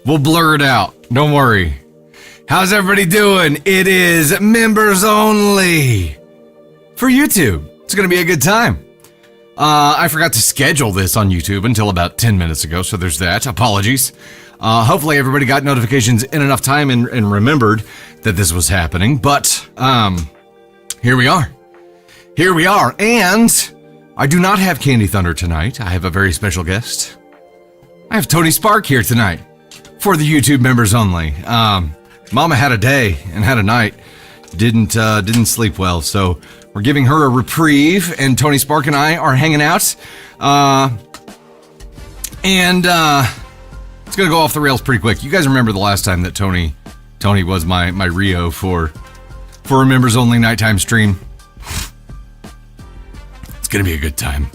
We'll blur it out. Don't worry. How's everybody doing? It is members only for YouTube. It's going to be a good time. I forgot to schedule this on YouTube until about 10 minutes ago, so there's that. Apologies. Hopefully everybody got notifications in enough time and remembered that this was happening. But here we are. Here we are. And I do not have Candy Thunder tonight. I have a very special guest. I have Tony Spark here tonight for the YouTube members only. Mama had a day and had a night. Didn't sleep well, so we're giving her a reprieve, and Tony Spark and I are hanging out. It's gonna go off the rails pretty quick. You guys remember the last time that Tony was my Rio for a members only nighttime stream. It's gonna be a good time.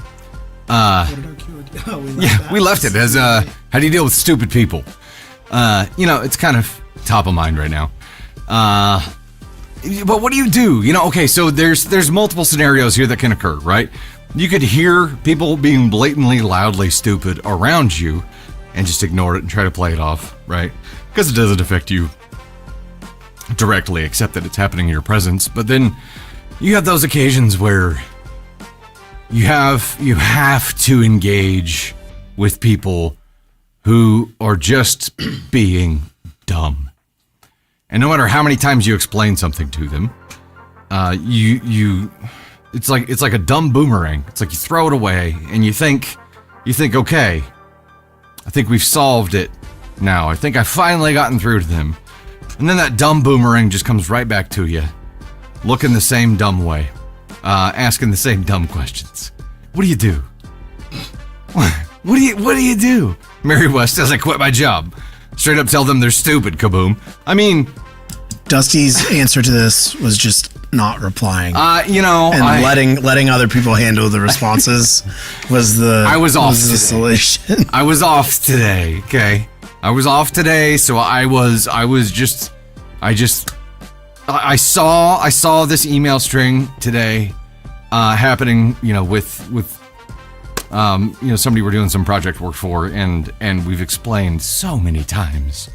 We left it as how do you deal with stupid people? It's kind of top of mind right now. But what do you do? Okay, so there's multiple scenarios here that can occur, right? You could hear people being blatantly, loudly stupid around you and just ignore it and try to play it off, right? Because it doesn't affect you directly, except that it's happening in your presence. But then you have those occasions where you have to engage with people who are just being dumb. And no matter how many times you explain something to them, it's like a dumb boomerang. It's like you throw it away and you think, okay, I think we've solved it now. I think I've finally gotten through to them. And then that dumb boomerang just comes right back to you, looking the same dumb way, asking the same dumb questions. What do you do? What do you do? Mary West says I quit my job. Straight up tell them they're stupid, kaboom. I mean, Dusty's answer to this was just not replying. And letting other people handle the responses was the solution. I was off today. Okay, I was off today, so I saw this email string today happening. With somebody we're doing some project work for, and we've explained so many times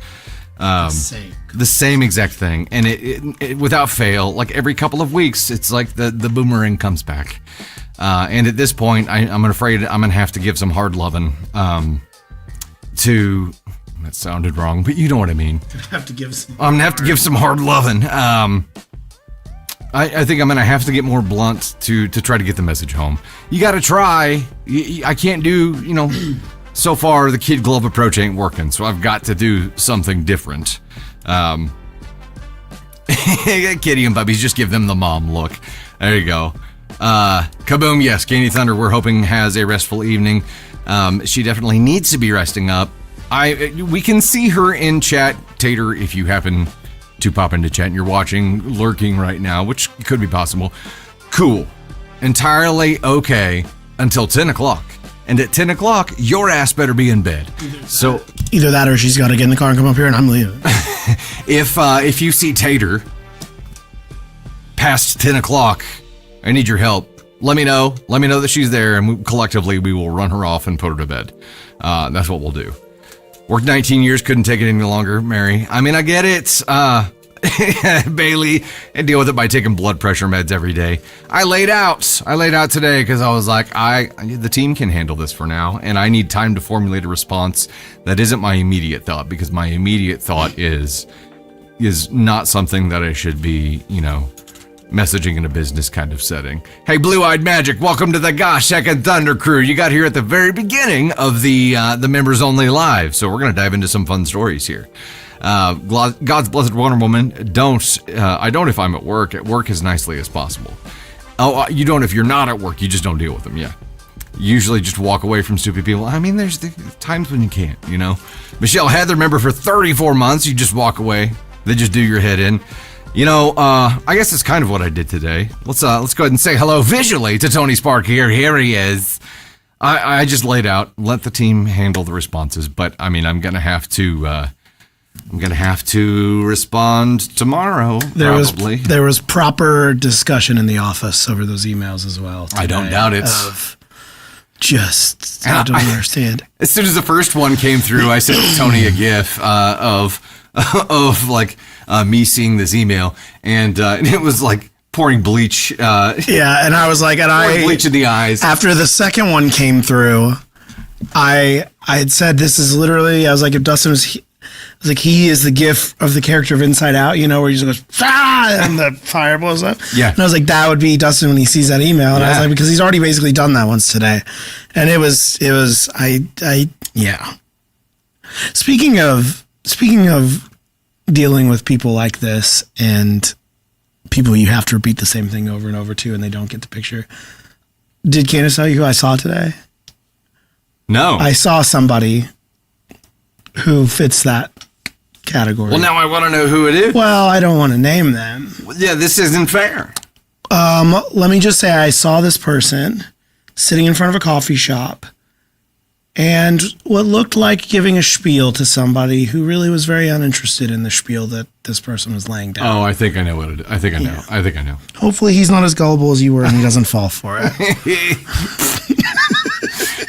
the same exact thing, and it without fail, like every couple of weeks, it's like the boomerang comes back, and at this point, I'm afraid I'm gonna have to give some hard loving to. That sounded wrong, but you know what I mean. I'm gonna have to give some hard loving. I think I'm gonna have to get more blunt to try to get the message home. You gotta try. I can't do, so far the kid glove approach ain't working, so I've got to do something different. Kitty and puppies, just give them the mom look. There you go. Kaboom, yes, Candy Thunder, we're hoping has a restful evening. She definitely needs to be resting up. We can see her in chat, Tater, if you happen to pop into chat and you're lurking right now, which could be possible. Cool. Entirely okay until 10 o'clock. And at 10 o'clock, your ass better be in bed. Either that or she's got to get in the car and come up here and I'm leaving. If you see Tater past 10 o'clock, I need your help. Let me know. Let me know that she's there, and collectively we will run her off and put her to bed. That's what we'll do. Worked 19 years, couldn't take it any longer, Mary. I mean, I get it. Bailey, and deal with it by taking blood pressure meds every day. I laid out today because I was like, the team can handle this for now, and I need time to formulate a response that isn't my immediate thought, because my immediate thought is not something that I should be, messaging in a business kind of setting. Hey, Blue-Eyed Magic, welcome to the Gosh Second Thunder crew. You got here at the very beginning of the members only live, so we're gonna dive into some fun stories here. God's Blessed Wonder Woman, I don't if I'm at work as nicely as possible. Oh, you don't if you're not at work, you just don't deal with them, yeah. Usually just walk away from stupid people. I mean, there's the times when you can't, Michelle Heather, member for 34 months, you just walk away. They just do your head in. I guess it's kind of what I did today. Let's go ahead and say hello visually to Tony Spark here. Here he is. I just laid out, let the team handle the responses, but I mean, I'm gonna have to respond tomorrow. Probably. There was proper discussion in the office over those emails as well today. I don't doubt it. I don't understand. As soon as the first one came through, I sent Tony a GIF of like me seeing this email, and it was like pouring bleach. And I was like, bleach in the eyes. After the second one came through, I had said, this is literally, I was like, if Dustin was, I was like, he is the GIF of the character of Inside Out, you know, where he just goes, and the fire blows up. Yeah. And I was like, that would be Dustin when he sees that email. And I was like, because he's already basically done that once today. And it was, yeah. Speaking of dealing with people like this and people you have to repeat the same thing over and over to and they don't get the picture. Did Candace tell you who I saw today? No. I saw somebody who fits that category. Well, now I want to know who it is. Well, I don't want to name them. Yeah, this isn't fair. Let me just say I saw this person sitting in front of a coffee shop and what looked like giving a spiel to somebody who really was very uninterested in the spiel that this person was laying down. Oh, I think I know what it is. I think I know. Hopefully he's not as gullible as you were and he doesn't fall for it.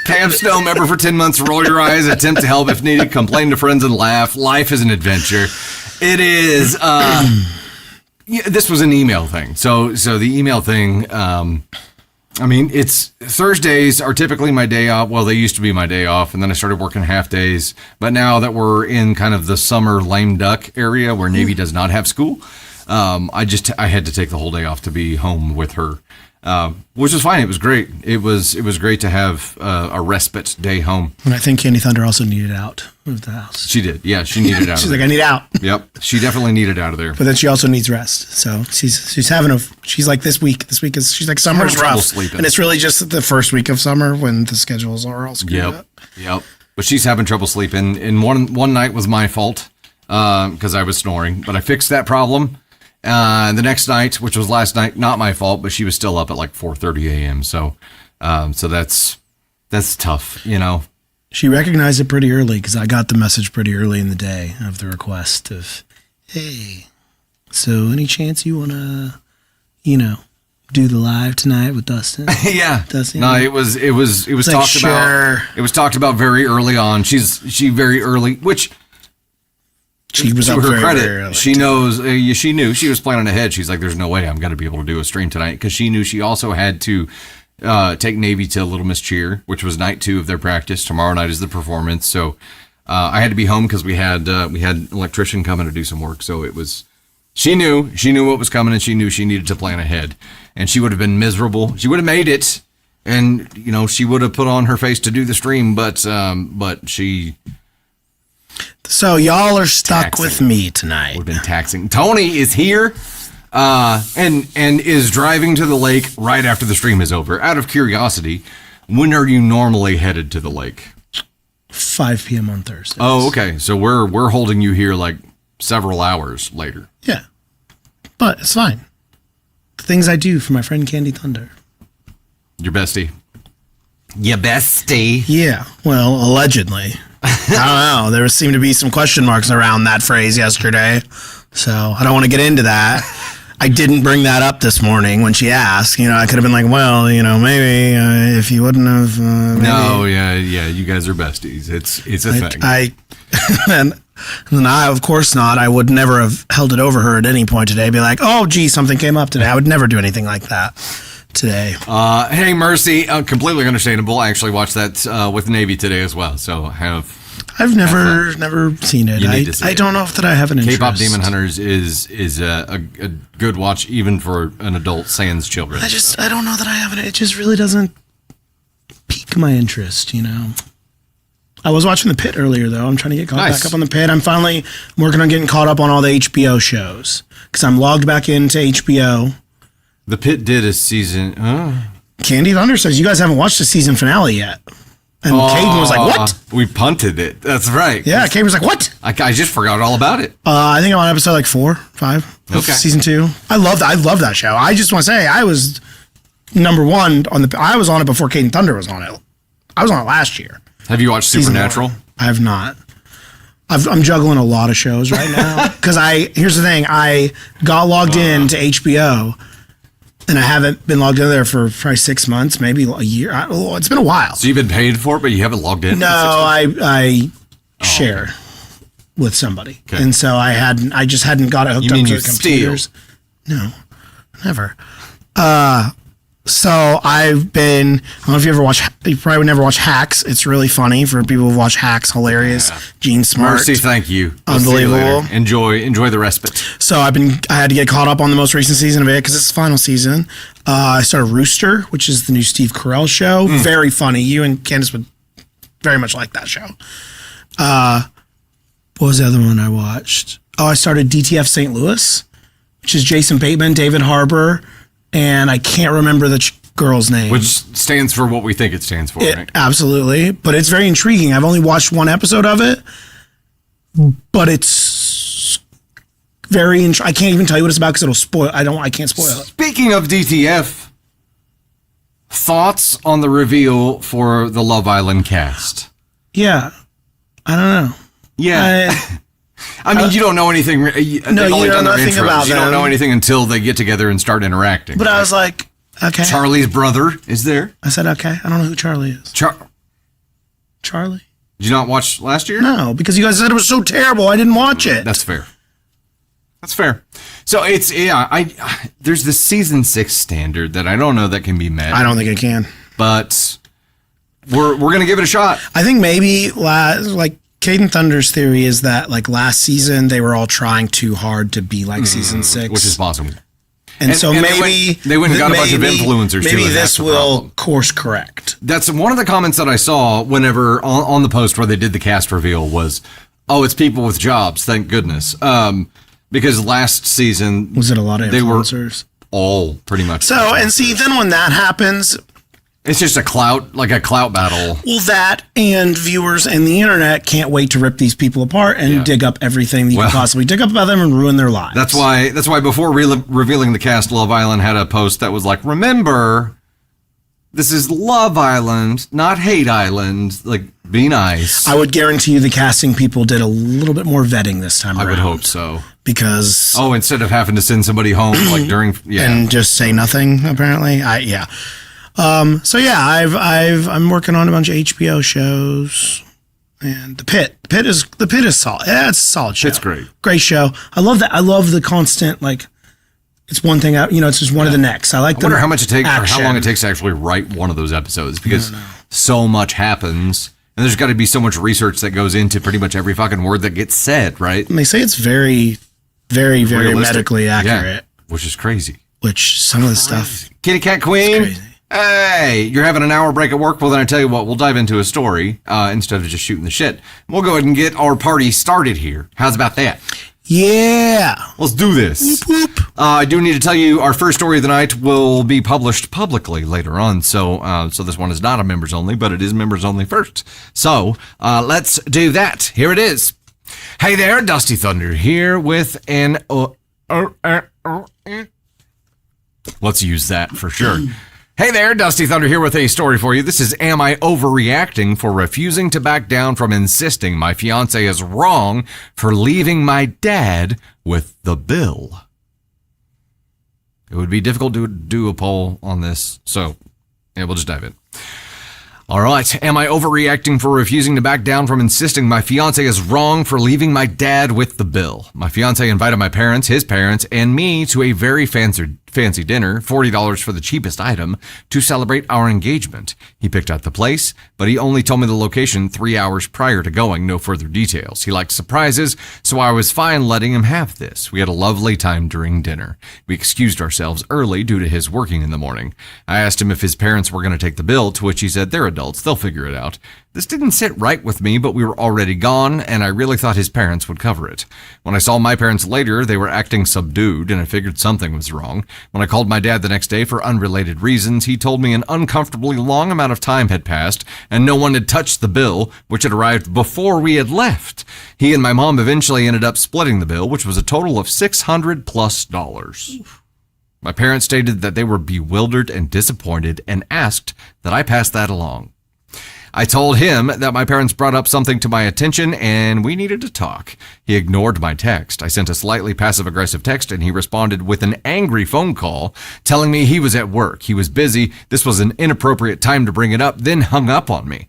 Pam Snow, member for 10 months, roll your eyes, attempt to help if needed, complain to friends and laugh. Life is an adventure. It is. This was an email thing. So the email thing, I mean, it's Thursdays are typically my day off. Well, they used to be my day off, and then I started working half days. But now that we're in kind of the summer lame duck area where Navy does not have school, I had to take the whole day off to be home with her, which was fine. It was great. It was great to have a respite day home. And I think Candy Thunder also needed out of the house. She did. Yeah, she needed out. She's like, I need out. Yep, she definitely needed out of there. But then she also needs rest. So she's like this week. She's like summer's rough, sleeping. And it's really just the first week of summer when the schedules are all screwed up. Yep. But she's having trouble sleeping. And one night was my fault because I was snoring, but I fixed that problem. The next night, which was last night, not my fault, but she was still up at like 4:30 a.m. So that's tough, you know. She recognized it pretty early because I got the message pretty early in the day of the request of, hey, so any chance you want to, do the live tonight with Dustin? Yeah. Dustin? No, it was like, talked sure. about. It was talked about very early on. She very early, which she was to up her very, credit. very early she knows. She knew she was planning ahead. She's like, "There's no way I'm going to be able to do a stream tonight," because she knew she also had to take Navy to Little Miss Cheer, which was night 2 of their practice. Tomorrow night is the performance, so I had to be home because we had an electrician coming to do some work. So it was. She knew what was coming, and she knew she needed to plan ahead. And she would have been miserable. She would have made it, and she would have put on her face to do the stream, but she. So y'all are stuck with me tonight. Would have been taxing. Tony is here, and is driving to the lake right after the stream is over. Out of curiosity, when are you normally headed to the lake? 5 p.m. on Thursday. Oh, okay. So we're holding you here like several hours later. Yeah, but it's fine. The things I do for my friend Candy Thunder. Your bestie. Your bestie. Yeah. Well, allegedly. I don't know. There seemed to be some question marks around that phrase yesterday. So I don't want to get into that. I didn't bring that up this morning when she asked. I could have been like, well, maybe if you wouldn't have. No, yeah. You guys are besties. It's a thing. And I, of course not. I would never have held it over her at any point today. Be like, oh, gee, something came up today. I would never do anything like that today. Hey, Mercy, completely understandable. I actually watched that with Navy today as well. So I've never seen it. You need to see I don't know if that I have an interest. K-pop Demon Hunters is a good watch even for an adult sans children. I don't know that I have it. It just really doesn't pique my interest, I was watching The Pit earlier, though. I'm trying to get caught back up on The Pit. I'm finally working on getting caught up on all the HBO shows because I'm logged back into HBO. The Pit did a season. Candy Thunder says you guys haven't watched the season finale yet. And Caden was like, what? We punted it. That's right. Yeah, Caden was like, what? I just forgot all about it. I think I'm on episode like 4, 5 of season 2. I love that show. I just want to say I was number 1 I was on it before Caden Thunder was on it. I was on it last year. Have you watched Supernatural? I have not. I'm juggling a lot of shows right now because here's the thing. I got logged into HBO and I haven't been logged in there for probably 6 months, maybe a year. It's been a while. So you've been paid for it, but you haven't logged in? No, I share with somebody. Okay. And so I just hadn't got it hooked You up mean to you the computers. steal? No, never. So I've been, I don't know if you probably would never watch Hacks. It's really funny for people who watch Hacks. Hilarious. Yeah. Gene Smart. Mercy, thank you. We'll see you Unbelievable. later. Enjoy the respite. So I had to get caught up on the most recent season of it because it's the final season. I started Rooster, which is the new Steve Carell show. Very funny. You and Candace would very much like that show. What was the other one I watched? I started DTF St. Louis, which is Jason Bateman, David Harbour, and I can't remember the girl's name. Which stands for what we think it stands for, right? Absolutely. But it's very intriguing. I've only watched one episode of it, but it's very I can't even tell you what it's about because it'll spoil. I can't spoil it. Speaking of DTF, thoughts on the reveal for the Love Island cast? Yeah. I don't know. Yeah. I mean, you don't know anything. No, you know nothing about You don't them. know anything until they get together and start interacting. But I was like, okay. Charlie's brother is there. I said, okay. I don't know who Charlie is. Charlie? Did you not watch last year? No, because you guys said it was so terrible. I didn't watch it. That's fair. That's fair. So it's there's this season 6 standard that I don't know that can be met. I don't think it can. But we're gonna give it a shot. I think maybe like Caden Thunder's theory is that like last season they were all trying too hard to be like season 6, Which is possible. and so and maybe they went and got a bunch of influencers too, Maybe and this that's the will problem. course correct. That's one of the comments that I saw whenever on the post where they did the cast reveal was, "Oh, it's people with jobs, thank goodness." Because last season Was it a lot of they were influencers? all pretty much. So and see, then when that happens, It's just a clout battle. well, that and viewers and the internet can't wait to rip these people apart and dig up everything that you Well, can possibly dig up about them and ruin their lives. That's why before revealing the cast, Love Island had a post that was like, "Remember, this is Love Island, not Hate Island. Like, be nice." I would guarantee you the casting people did a little bit more vetting this time around. I would hope so. Because Oh, instead of having to send somebody home like during and just say nothing apparently. So yeah, I'm working on a bunch of HBO shows. And The Pit is solid. Yeah, it's a solid show. It's great. Great show. I love that. I love the constant like it's one thing out, it's just one of the next. I like I wonder how much it takes or how action. long it takes to actually write one of those episodes because so much happens and there's got to be so much research that goes into pretty much every fucking word that gets said, right? And they say it's very, very, very Realistic. medically accurate, Yeah, which is crazy. which some of the stuff. Kitty Cat Queen. crazy. Hey, you're having an hour break at work? Well, then I tell you what, we'll dive into a story instead of just shooting the shit. We'll go ahead and get our party started here. How's about that? Yeah. Let's do this. Whoop. I do need to tell you our first story of the night will be published publicly later on. So this one is not a members only, but it is members only first. So let's do that. Here it is. Hey there, Dusty Thunder here with an... Let's use that for sure. Hey there, Dusty Thunder here with a story for you. This is Am I Overreacting for Refusing to Back Down from Insisting My Fiance is Wrong for Leaving My Dad with the Bill? It would be difficult to do a poll on this, so yeah, we'll just dive in. All right. Am I overreacting for refusing to back down from insisting my fiance is wrong for leaving my dad with the bill? My fiance invited my parents, his parents, and me to a very fancy dinner, $40 for the cheapest item, to celebrate our engagement. He picked out the place, but he only told me the location 3 hours prior to going, no further details. He likes surprises, so I was fine letting him have this. We had a lovely time during dinner. We excused ourselves early due to his working in the morning. I asked him if his parents were going to take the bill, to which he said they're adults, they'll figure it out. This didn't sit right with me, but we were already gone, and I really thought his parents would cover it. When I saw my parents later, they were acting subdued, and I figured something was wrong. When I called my dad the next day for unrelated reasons, he told me an uncomfortably long amount of time had passed, and no one had touched the bill, which had arrived before we had left. He and my mom eventually ended up splitting the bill, which was a total of $600+. My parents stated that they were bewildered and disappointed and asked that I pass that along. I told him that my parents brought up something to my attention and we needed to talk. He ignored my text. I sent a slightly passive-aggressive text and he responded with an angry phone call telling me he was at work. He was busy. This was an inappropriate time to bring it up, then hung up on me.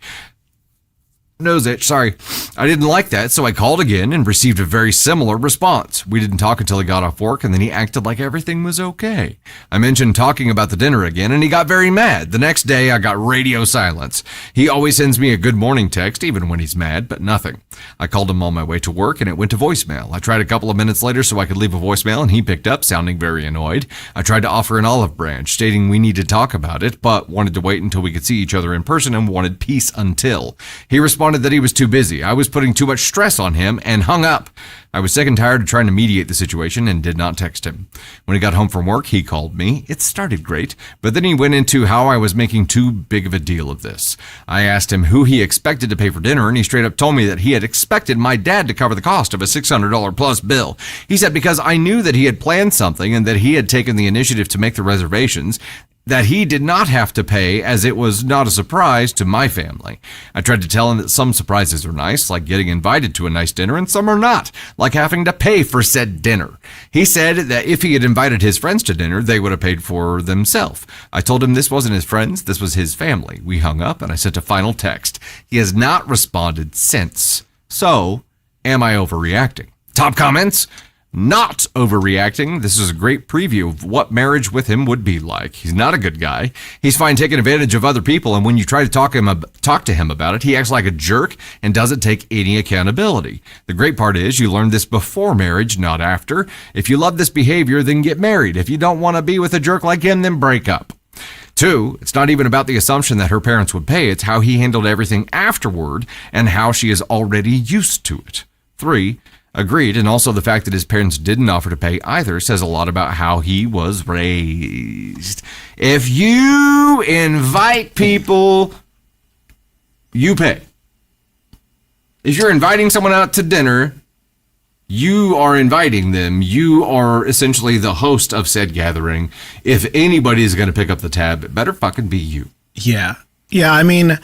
Nose itch, sorry. I didn't like that, so I called again and received a very similar response. We didn't talk until he got off work, and then he acted like everything was okay. I mentioned talking about the dinner again, and he got very mad. The next day, I got radio silence. He always sends me a good morning text, even when he's mad, but nothing. I called him on my way to work, and it went to voicemail. I tried a couple of minutes later so I could leave a voicemail, and he picked up, sounding very annoyed. I tried to offer an olive branch, stating we need to talk about it, but wanted to wait until we could see each other in person and wanted peace until. He responded that he was too busy. I was putting too much stress on him and hung up. I was sick and tired of trying to mediate the situation and did not text him. When he got home from work, he called me. It started great, but then he went into how I was making too big of a deal of this. I asked him who he expected to pay for dinner, and he straight up told me that he had expected my dad to cover the cost of a $600 plus bill. He said because I knew that he had planned something and that he had taken the initiative to make the reservations, that he did not have to pay as it was not a surprise to my family. I tried to tell him that some surprises are nice, like getting invited to a nice dinner, and some are not, like having to pay for said dinner. He said that if he had invited his friends to dinner, they would have paid for themselves. I told him this wasn't his friends, this was his family. We hung up and I sent a final text. He has not responded since. So, am I overreacting? Top comments? Not overreacting. This is a great preview of what marriage with him would be like. He's not a good guy. He's fine taking advantage of other people, and when you try to talk to him about it, he acts like a jerk and doesn't take any accountability. The great part is you learned this before marriage, not after. If you love this behavior, then get married. If you don't want to be with a jerk like him, then break up. 2, it's not even about the assumption that her parents would pay. It's how he handled everything afterward and how she is already used to it. 3, agreed, and also the fact that his parents didn't offer to pay either says a lot about how he was raised. If you invite people, you pay. If you're inviting someone out to dinner, you are inviting them. You are essentially the host of said gathering. If anybody is going to pick up the tab, it better fucking be you. Yeah. Yeah, I mean,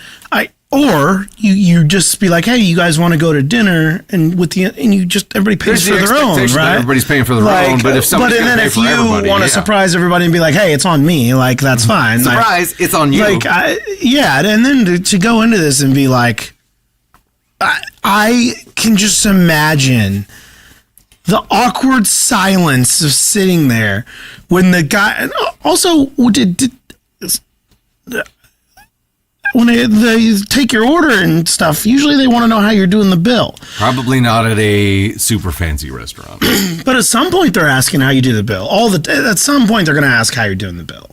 or you just be like, hey, you guys want to go to dinner, and you just everybody pays for their own, right? Everybody's paying for their own, but if somebody's going to pay for everybody, if you want to surprise everybody and be like, hey, it's on me, like that's fine. Surprise, it's on you. Like, and then to go into this and be like, I can just imagine the awkward silence of sitting there when the guy. Also, when they take your order and stuff, usually they want to know how you're doing the bill. Probably not at a super fancy restaurant. But at some point, they're asking how you do the bill. At some point, they're going to ask how you're doing the bill.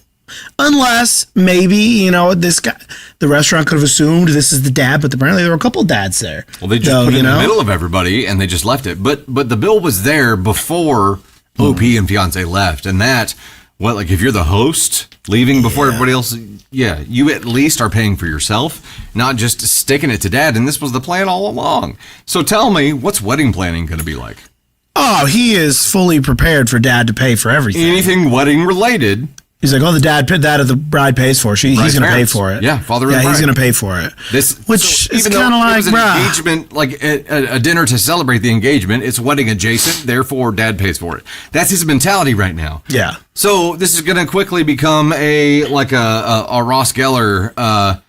Unless maybe, this guy, the restaurant could have assumed this is the dad, but apparently there were a couple dads there. Well, they just put it in the middle of everybody and they just left it. But the bill was there before OP and fiance left. And that, if you're the host leaving before everybody else, you at least are paying for yourself, not just sticking it to dad. And this was the plan all along. So tell me, what's wedding planning going to be like? Oh, he is fully prepared for dad to pay for everything. Anything wedding related. He's like, the bride pays for it. He's going to pay for it. Yeah, father and bride. He's going to pay for it. Which is kind of like, an engagement, like a dinner to celebrate the engagement. It's wedding adjacent, therefore dad pays for it. That's his mentality right now. Yeah. So this is going to quickly become a Ross Geller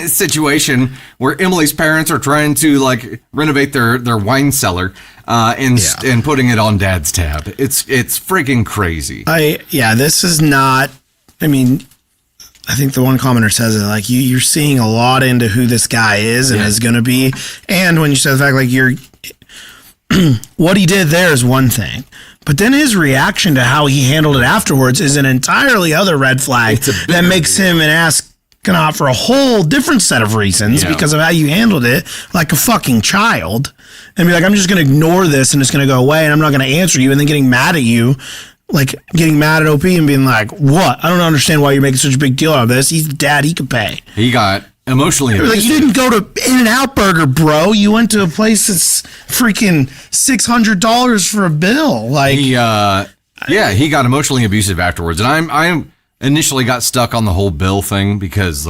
situation where Emily's parents are trying to renovate their wine cellar and putting it on dad's tab. It's freaking crazy. This is not, I think the one commenter says it you're seeing a lot into who this guy is and is going to be. And when you say the fact what he did there is one thing, but then his reaction to how he handled it afterwards is an entirely other red flag that makes him an ass for a whole different set of reasons because of how you handled it like a fucking child, and be like, I'm just going to ignore this and it's going to go away and I'm not going to answer you, and then getting mad at you, getting mad at OP and being like, what? I don't understand why you're making such a big deal out of this. He's the dad. He could pay. He got emotionally abusive. You didn't go to In-N-Out Burger, bro. You went to a place that's freaking $600 for a bill. He got emotionally abusive afterwards, and I'm initially got stuck on the whole bill thing because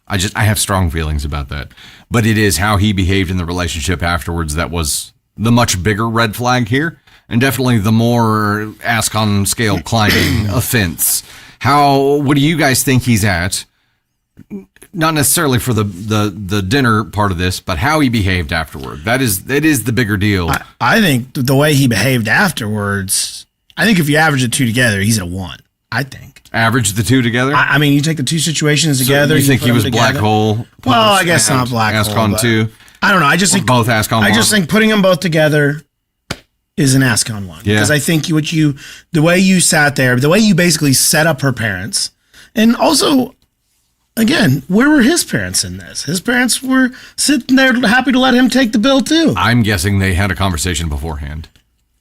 I have strong feelings about that. But it is how he behaved in the relationship afterwards that was the much bigger red flag here, and definitely the more Ascon scale climbing offense. What do you guys think he's at? Not necessarily for the dinner part of this, but how he behaved afterward. That is the bigger deal. I think the way he behaved afterwards, I think if you average the two together, he's at 1. I think. Average the two together? I mean, you take the two situations together. You think put he was them black together. hole? Well, I guess not black hole. Ascon 2. I don't know. I just think both Ascon 1. I just think putting them both together is an Ascon 1. Yeah. Because I think the way you sat there, the way you basically set up her parents, and also, again, where were his parents in this? His parents were sitting there happy to let him take the bill too. I'm guessing they had a conversation beforehand.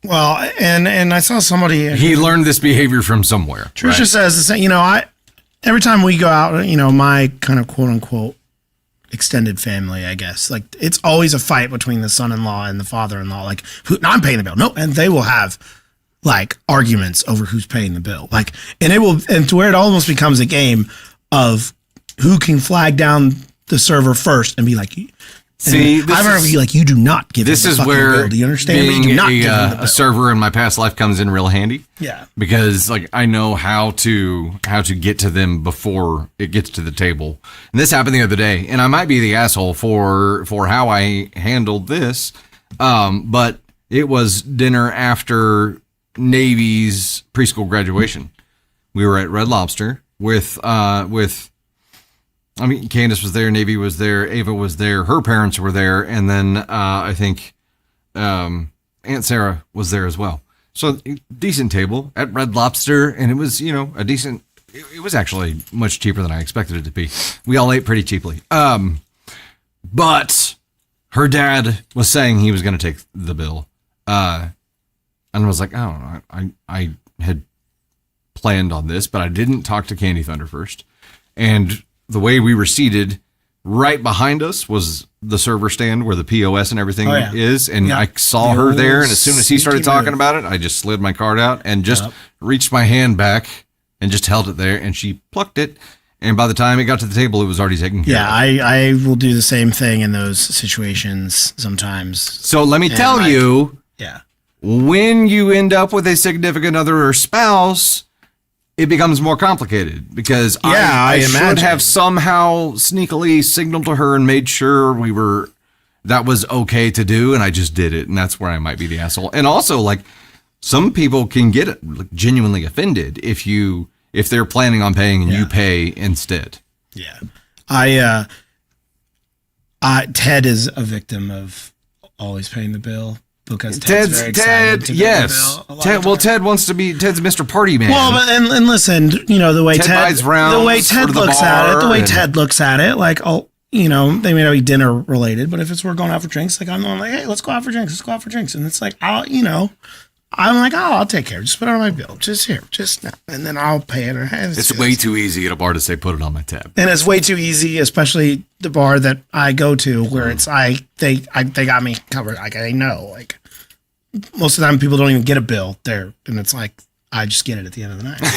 Well, and I saw somebody. He learned this behavior from somewhere. Trisha right? says the same. Every time we go out, my kind of quote unquote extended family, I guess, like it's always a fight between the son-in-law and the father-in-law. Like, no, I'm paying the bill. No, and they will have like arguments over who's paying the bill. Like, and to where it almost becomes a game of who can flag down the server first and be like, see, I remember you like, you do not give this him the is fucking where bill. Do you understand? being You do not give him the a bill. server in my past life comes in real handy. Yeah. Because like I know how to get to them before it gets to the table. And this happened the other day, and I might be the asshole for how I handled this. But it was dinner after Navy's preschool graduation. We were at Red Lobster with Candace was there, Navy was there, Ava was there, her parents were there, and then I think Aunt Sarah was there as well. So decent table at Red Lobster, and it was, a decent, it was actually much cheaper than I expected it to be. We all ate pretty cheaply. But her dad was saying he was going to take the bill. And I was like, I don't know, I had planned on this, but I didn't talk to Candy Thunder first. And the way we were seated, right behind us was the server stand where the POS and everything is. And I saw her there. And as soon as he started talking about it, I just slid my card out and just reached my hand back and just held it there. And she plucked it. And by the time it got to the table, it was already taken care of. I will do the same thing in those situations sometimes. So let me tell you, when you end up with a significant other or spouse, it becomes more complicated because I should have somehow sneakily signaled to her and made sure that was okay to do. And I just did it. And that's where I might be the asshole. And also, like, some people can get genuinely offended if they're planning on paying and you pay instead. Yeah. Ted is a victim of always paying the bill. Because Ted's very excited to pay the bill. Ted wants to be Ted's Mr. Party Man. Well, but and listen, the way buys rounds the way Ted for the looks at it, bar Ted looks at it, like, they may not be dinner related, but if we're going out for drinks, like I'm like, hey, let's go out for drinks, and it's like, I'm like, I'll take care. Just put it on my bill. Just here, just now, and then I'll pay it. Or hey, it's way too easy at a bar to say put it on my tab, and it's way too easy, especially the bar that I go to, where it's they got me covered. Like I know, like. Most of the time, people don't even get a bill there, and it's like I just get it at the end of the night. Like,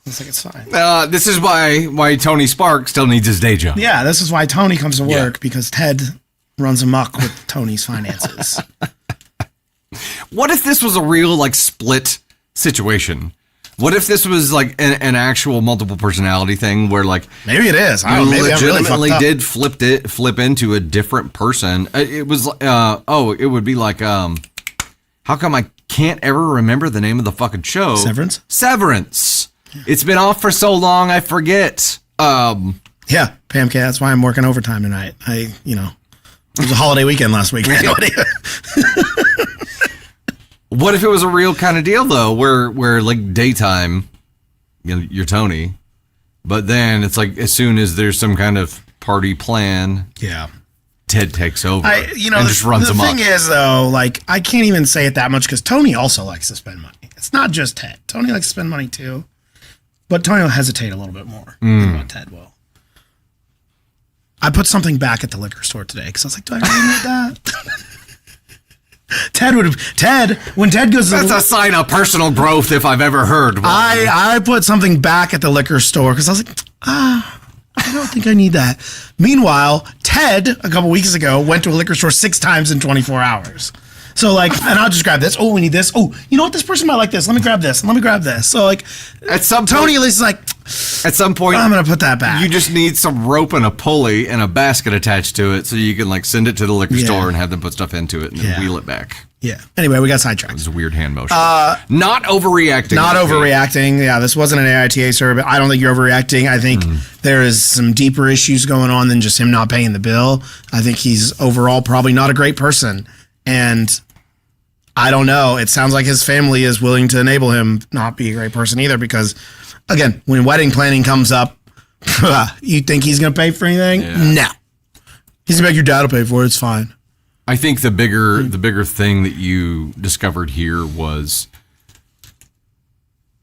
it's like it's fine. This is why Tony Spark still needs his day job. Yeah, this is why Tony comes to work because Ted runs amok with Tony's finances. What if this was a real split situation? What if this was like an actual multiple personality thing where maybe it is. I legitimately did flip into a different person. It was it would be like how come I can't ever remember the name of the fucking show? Severance. Yeah. It's been off for so long I forget. Yeah, Pam K, that's why I'm working overtime tonight. It was a holiday weekend last week. What if it was a real kind of deal though, where like daytime, you're Tony, but then it's like as soon as there's some kind of party plan, Ted takes over and just runs amok. The thing is though, I can't even say it that much because Tony also likes to spend money. It's not just Ted. Tony likes to spend money too, but Tony will hesitate a little bit more than what Ted will. I put something back at the liquor store today because I was like, do I really need that? When Ted goes to that's a sign of personal growth if I've ever heard one. I put something back at the liquor store because I was like, I don't think I need that. Meanwhile, Ted, a couple weeks ago, went to a liquor store 6 times in 24 hours. So, like, and I'll just grab this. Oh, we need this. Oh, you know what? This person might like this. Let me grab this. Let me grab this. So, like, At some Tony point, at least is like, at some point, I'm going to put that back. you just need some rope and a pulley and a basket attached to it so you can, like, send it to the liquor Yeah. store and have them put stuff into it and then Yeah. wheel it back. Yeah. Anyway, we got sidetracked. It's a weird hand motion. Not overreacting. Not Okay. overreacting. Yeah, this wasn't an AITA survey. I don't think you're overreacting. I think there is some deeper issues going on than just him not paying the bill. I think he's overall probably not a great person. And I don't know. It sounds like his family is willing to enable him not be a great person either because, again, when wedding planning comes up, you think he's going to pay for anything? Yeah. No. He's going to make your dad will pay for it. It's fine. I think the bigger thing that you discovered here was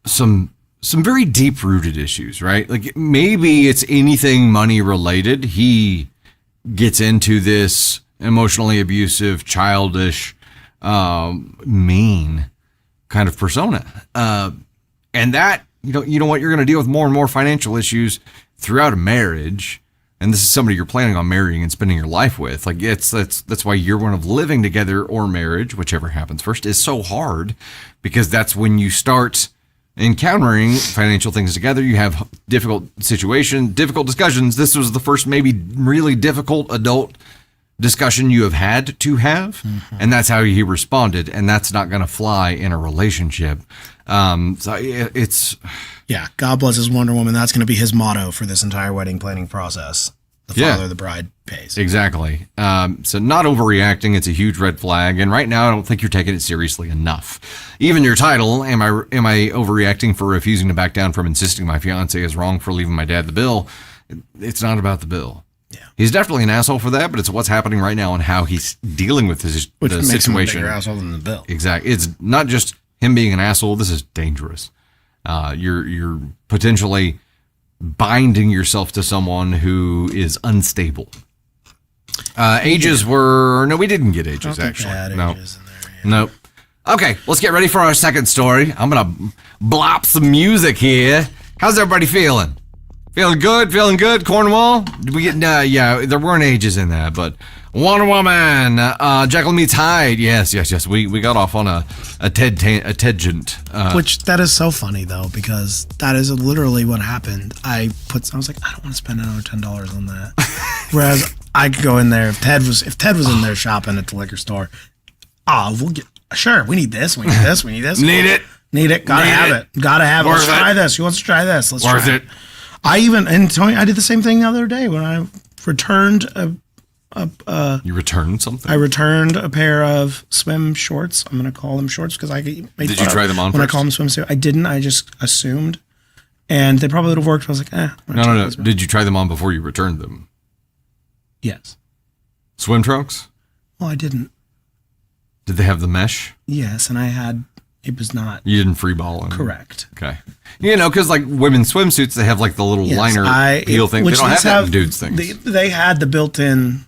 some very deep rooted issues, right? Like maybe it's anything money related. He gets into this emotionally abusive, childish, mean kind of persona, and that you know what, you're going to deal with more and more financial issues throughout a marriage. And this is somebody you're planning on marrying and spending your life with. Like that's why year one of living together or marriage, whichever happens first, is so hard because that's when you start encountering financial things together. You have difficult situations, difficult discussions. This was the first maybe really difficult adult discussion you have had to have, and that's how he responded. And that's not going to fly in a relationship. So it's. Yeah, God bless his Wonder Woman. That's going to be his motto for this entire wedding planning process. The father of the bride pays. Exactly. So not overreacting. It's a huge red flag. And right now, I don't think you're taking it seriously enough. Even your title, am I overreacting for refusing to back down from insisting my fiance is wrong for leaving my dad the bill? It's not about the bill. Yeah. He's definitely an asshole for that, but it's what's happening right now and how he's dealing with the Which makes situation. him a bigger asshole than the bill. Exactly. It's not just him being an asshole. This is dangerous. You're potentially binding yourself to someone who is unstable. Ages were no, we didn't get ages actually. No, Ages in there, yeah. nope. Okay, let's get ready for our second story. I'm gonna blop some music here. How's everybody feeling? Feeling good? Feeling good? Cornwall? Did we get? Yeah, there weren't ages in that, but Wonder Woman, Jekyll meets Hyde. Yes. We got off on a tangent. Which that is so funny though, because that is literally what happened. I was like, I don't want to spend another $10 on that. Whereas I could go in there if Ted was in there shopping at the liquor store. We'll get sure. We need this. We need this. We need this. Need it. Need it. Gotta Need have it. it. Gotta have it. Let's Worth it. try this. Who wants to try this? Let's Worth try it. and Tony, I did the same thing the other day when I returned You returned something? I returned a pair of swim shorts. I'm going to call them shorts because I get made Did fun you try of them on when first? I call them swimsuit. I didn't. I just assumed, and they probably would have worked. I was like, I'm gonna try No. these. Did you try them on before you returned them? Yes. Swim trunks? Well, I didn't. Did they have the mesh? Yes, and I had. It was not You didn't free ball them? correct. Okay. Because like women's swimsuits, they have like the little Yes, liner peel thing. They which don't have these that in dudes' things. They had the built-in.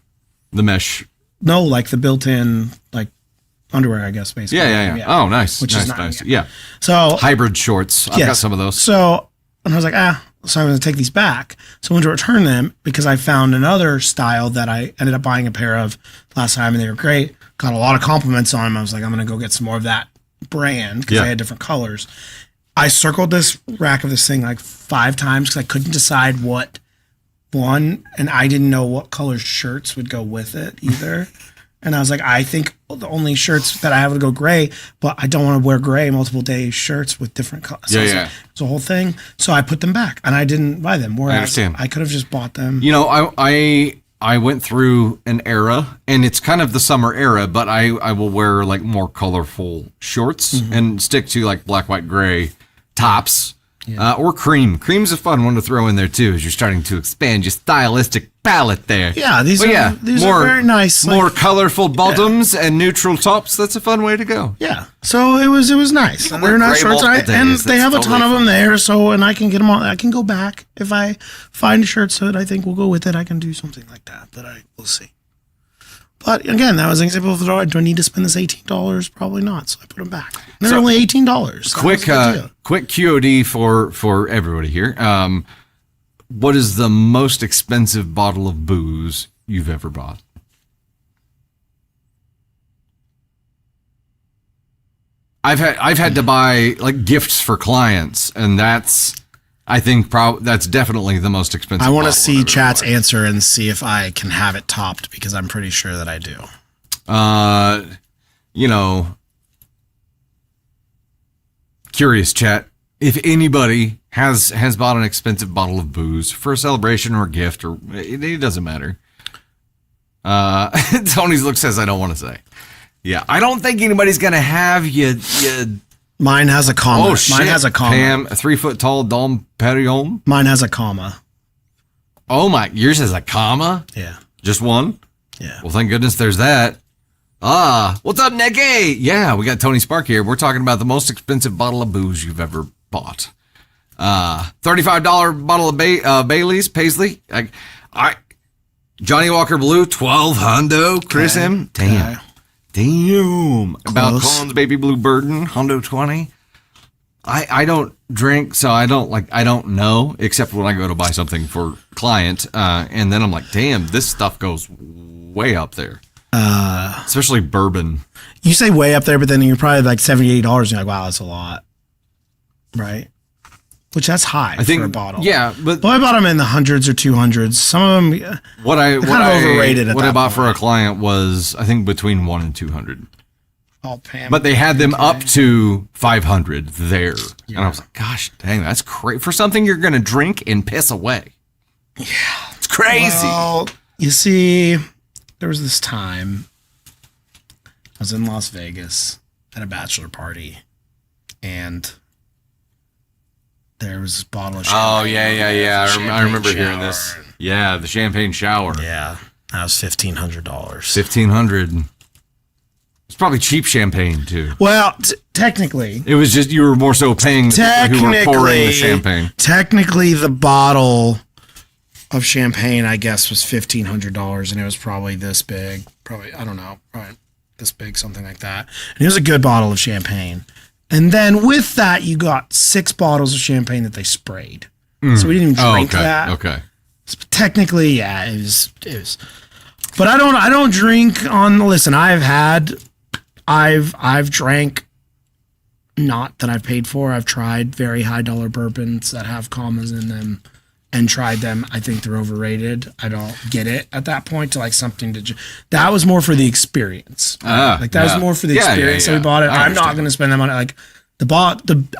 The mesh. No, like the built-in like underwear, I guess. Basically. Yeah. Oh, nice. Which nice, is not- nice. yeah. Yeah. So Hybrid shorts. I've Yes. got some of those. So, and I was like, so I'm going to take these back. So I went to return them because I found another style that I ended up buying a pair of last time and they were great. Got a lot of compliments on them. I was like, I'm going to go get some more of that brand because Yeah. I had different colors. I circled this rack of this thing like 5 times because I couldn't decide what one, and I didn't know what color shirts would go with it either. And I was like, I think the only shirts that I have would go gray, but I don't want to wear gray multiple day shirts with different colors. So Yeah. it's a whole thing. So I put them back and I didn't buy them. Whereas understand. I could have just bought them. I went through an era, and it's kind of the summer era, but I will wear like more colorful shorts and stick to like black, white, gray tops. Or cream. Cream's a fun one to throw in there too, as you're starting to expand your stylistic palette there. Yeah, these are very nice. More Like, colorful bottoms and neutral tops. That's a fun way to go. yeah. So it was nice. And wear they're nice gray shorts. multiple And days. they That's have a ton totally of them there. So, and I can get them all. I can go back. If I find a shirt that I think will go with it, I can do something like that. But I will see. But again, that was an example of do I need to spend this $18? Probably not. So I put them back. And they're only $18. So Quick that was a good deal. quick QOD for everybody here. what is the most expensive bottle of booze you've ever bought? I've had to buy like gifts for clients, and that's, I think that's definitely the most expensive. I want to bottle see I've ever chat's bought. answer and see if I can have it topped, because I'm pretty sure that I do. You know, curious chat. If anybody has bought an expensive bottle of booze for a celebration or a gift, or it doesn't matter. Tony's look says I don't want to say. Yeah, I don't think anybody's gonna have you. Mine has a comma. Oh shit! Mine has a comma. Pam, a 3 foot tall Dom Perignon. Mine has a comma. Oh my! Yours has a comma. Yeah. Just one. Yeah. Well, thank goodness there's that. What's up, Nicky? Yeah, we got Tony Spark here. We're talking about the most expensive bottle of booze you've ever bought. $35 bottle of Bailey's Paisley. Johnny Walker Blue, 12 hundo. Chris M. Damn. Okay. Damn. About Close. Collins Baby Blue Burden, hundo 20. I don't drink, so I don't know, except when I go to buy something for client. And then I'm like, damn, this stuff goes way up there. Especially bourbon. You say way up there, but then you're probably like $78. And you're like, wow, that's a lot. Right? Which that's high for a bottle. Yeah, but Well, I bought them in the hundreds or 200s. Some of them, what I overrated at what I that bought for a point. client was, I think, between 1 and 200. Pam. But they had them up to 500 there. And I was like, gosh dang, that's crazy. For something you're going to drink and piss away. Yeah. It's crazy. Well, you see, there was this time I was in Las Vegas at a bachelor party, and there was this bottle of champagne. Oh, yeah. Champagne I remember hearing this. shower. Yeah, the champagne shower. Yeah, that was $1,500. 1,500. It's probably cheap champagne, too. Well, technically, It was just, you were more so paying the people who were pouring the champagne. Technically, the bottle of champagne, I guess, was $1,500, and it was probably this big. Probably, I don't know, probably this big, something like that. And it was a good bottle of champagne. And then with that, you got 6 bottles of champagne that they sprayed. So we didn't even drink that. Okay. Technically, yeah, it was. But I don't drink on. Listen, I've drank, not that I've paid for. I've tried very high dollar bourbons that have commas in them, and tried them. I think they're overrated. I don't get it at that point to like something to. That was more for the experience. Like that was more for the experience. So we bought it. I'm not going to spend that money. Like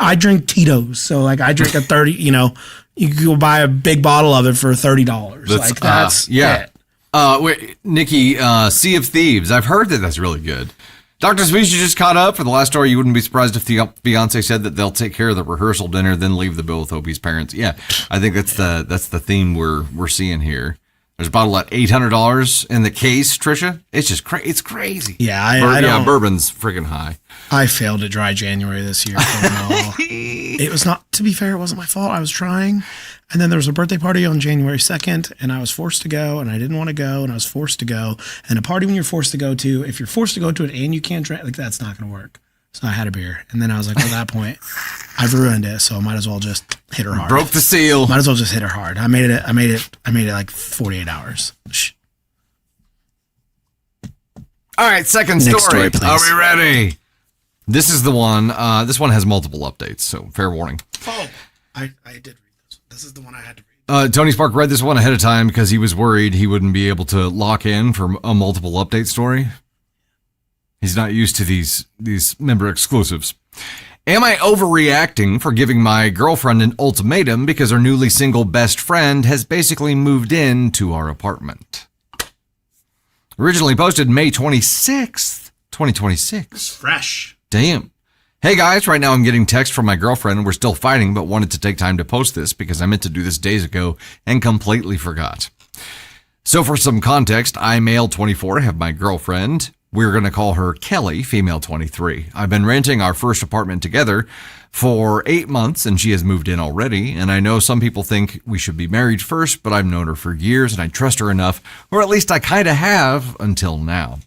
I drink Tito's, so like I drink a 30. You know, you can go buy a big bottle of it for $30. Like that's it. Wait, Nikki, Sea of Thieves. I've heard that that's really good. Dr. Sweet, you just caught up for the last story. You wouldn't be surprised if the fiance said that they'll take care of the rehearsal dinner, then leave the bill with Opie's parents. Yeah, I think that's the theme we're seeing here. There's a bottle at $800 in the case, Trisha. It's just it's crazy. Yeah, I don't. Bourbon's freaking high. I failed at dry January this year. It was not, to be fair, it wasn't my fault. I was trying. And then there was a birthday party on January 2nd, and I was forced to go, and I didn't want to go, and I was forced to go. And a party when you're forced to go to, if you're forced to go to it and you can't drink, like that's not going to work. So I had a beer. And then I was like, well, at that point, I've ruined it, so I might as well just hit her hard. Broke the seal. Might as well just hit her hard. I made it like 48 hours. All right, second Next story. story, please. Are we ready? This is the one. This one has multiple updates, so fair warning. Oh, I did read this. This is the one I had to read. Tony Spark read this one ahead of time because he was worried he wouldn't be able to lock in for a multiple update story. He's not used to these member exclusives. Am I overreacting for giving my girlfriend an ultimatum because her newly single best friend has basically moved in to our apartment? Originally posted May 26th, 2026. Fresh. Damn. Hey guys, right now I'm getting text from my girlfriend and we're still fighting, but wanted to take time to post this because I meant to do this days ago and completely forgot. So for some context, I'm male 24, have my girlfriend. We're going to call her Kelly, female 23. I've been renting our first apartment together for 8 months and she has moved in already. And I know some people think we should be married first, but I've known her for years and I trust her enough, or at least I kind of have until now.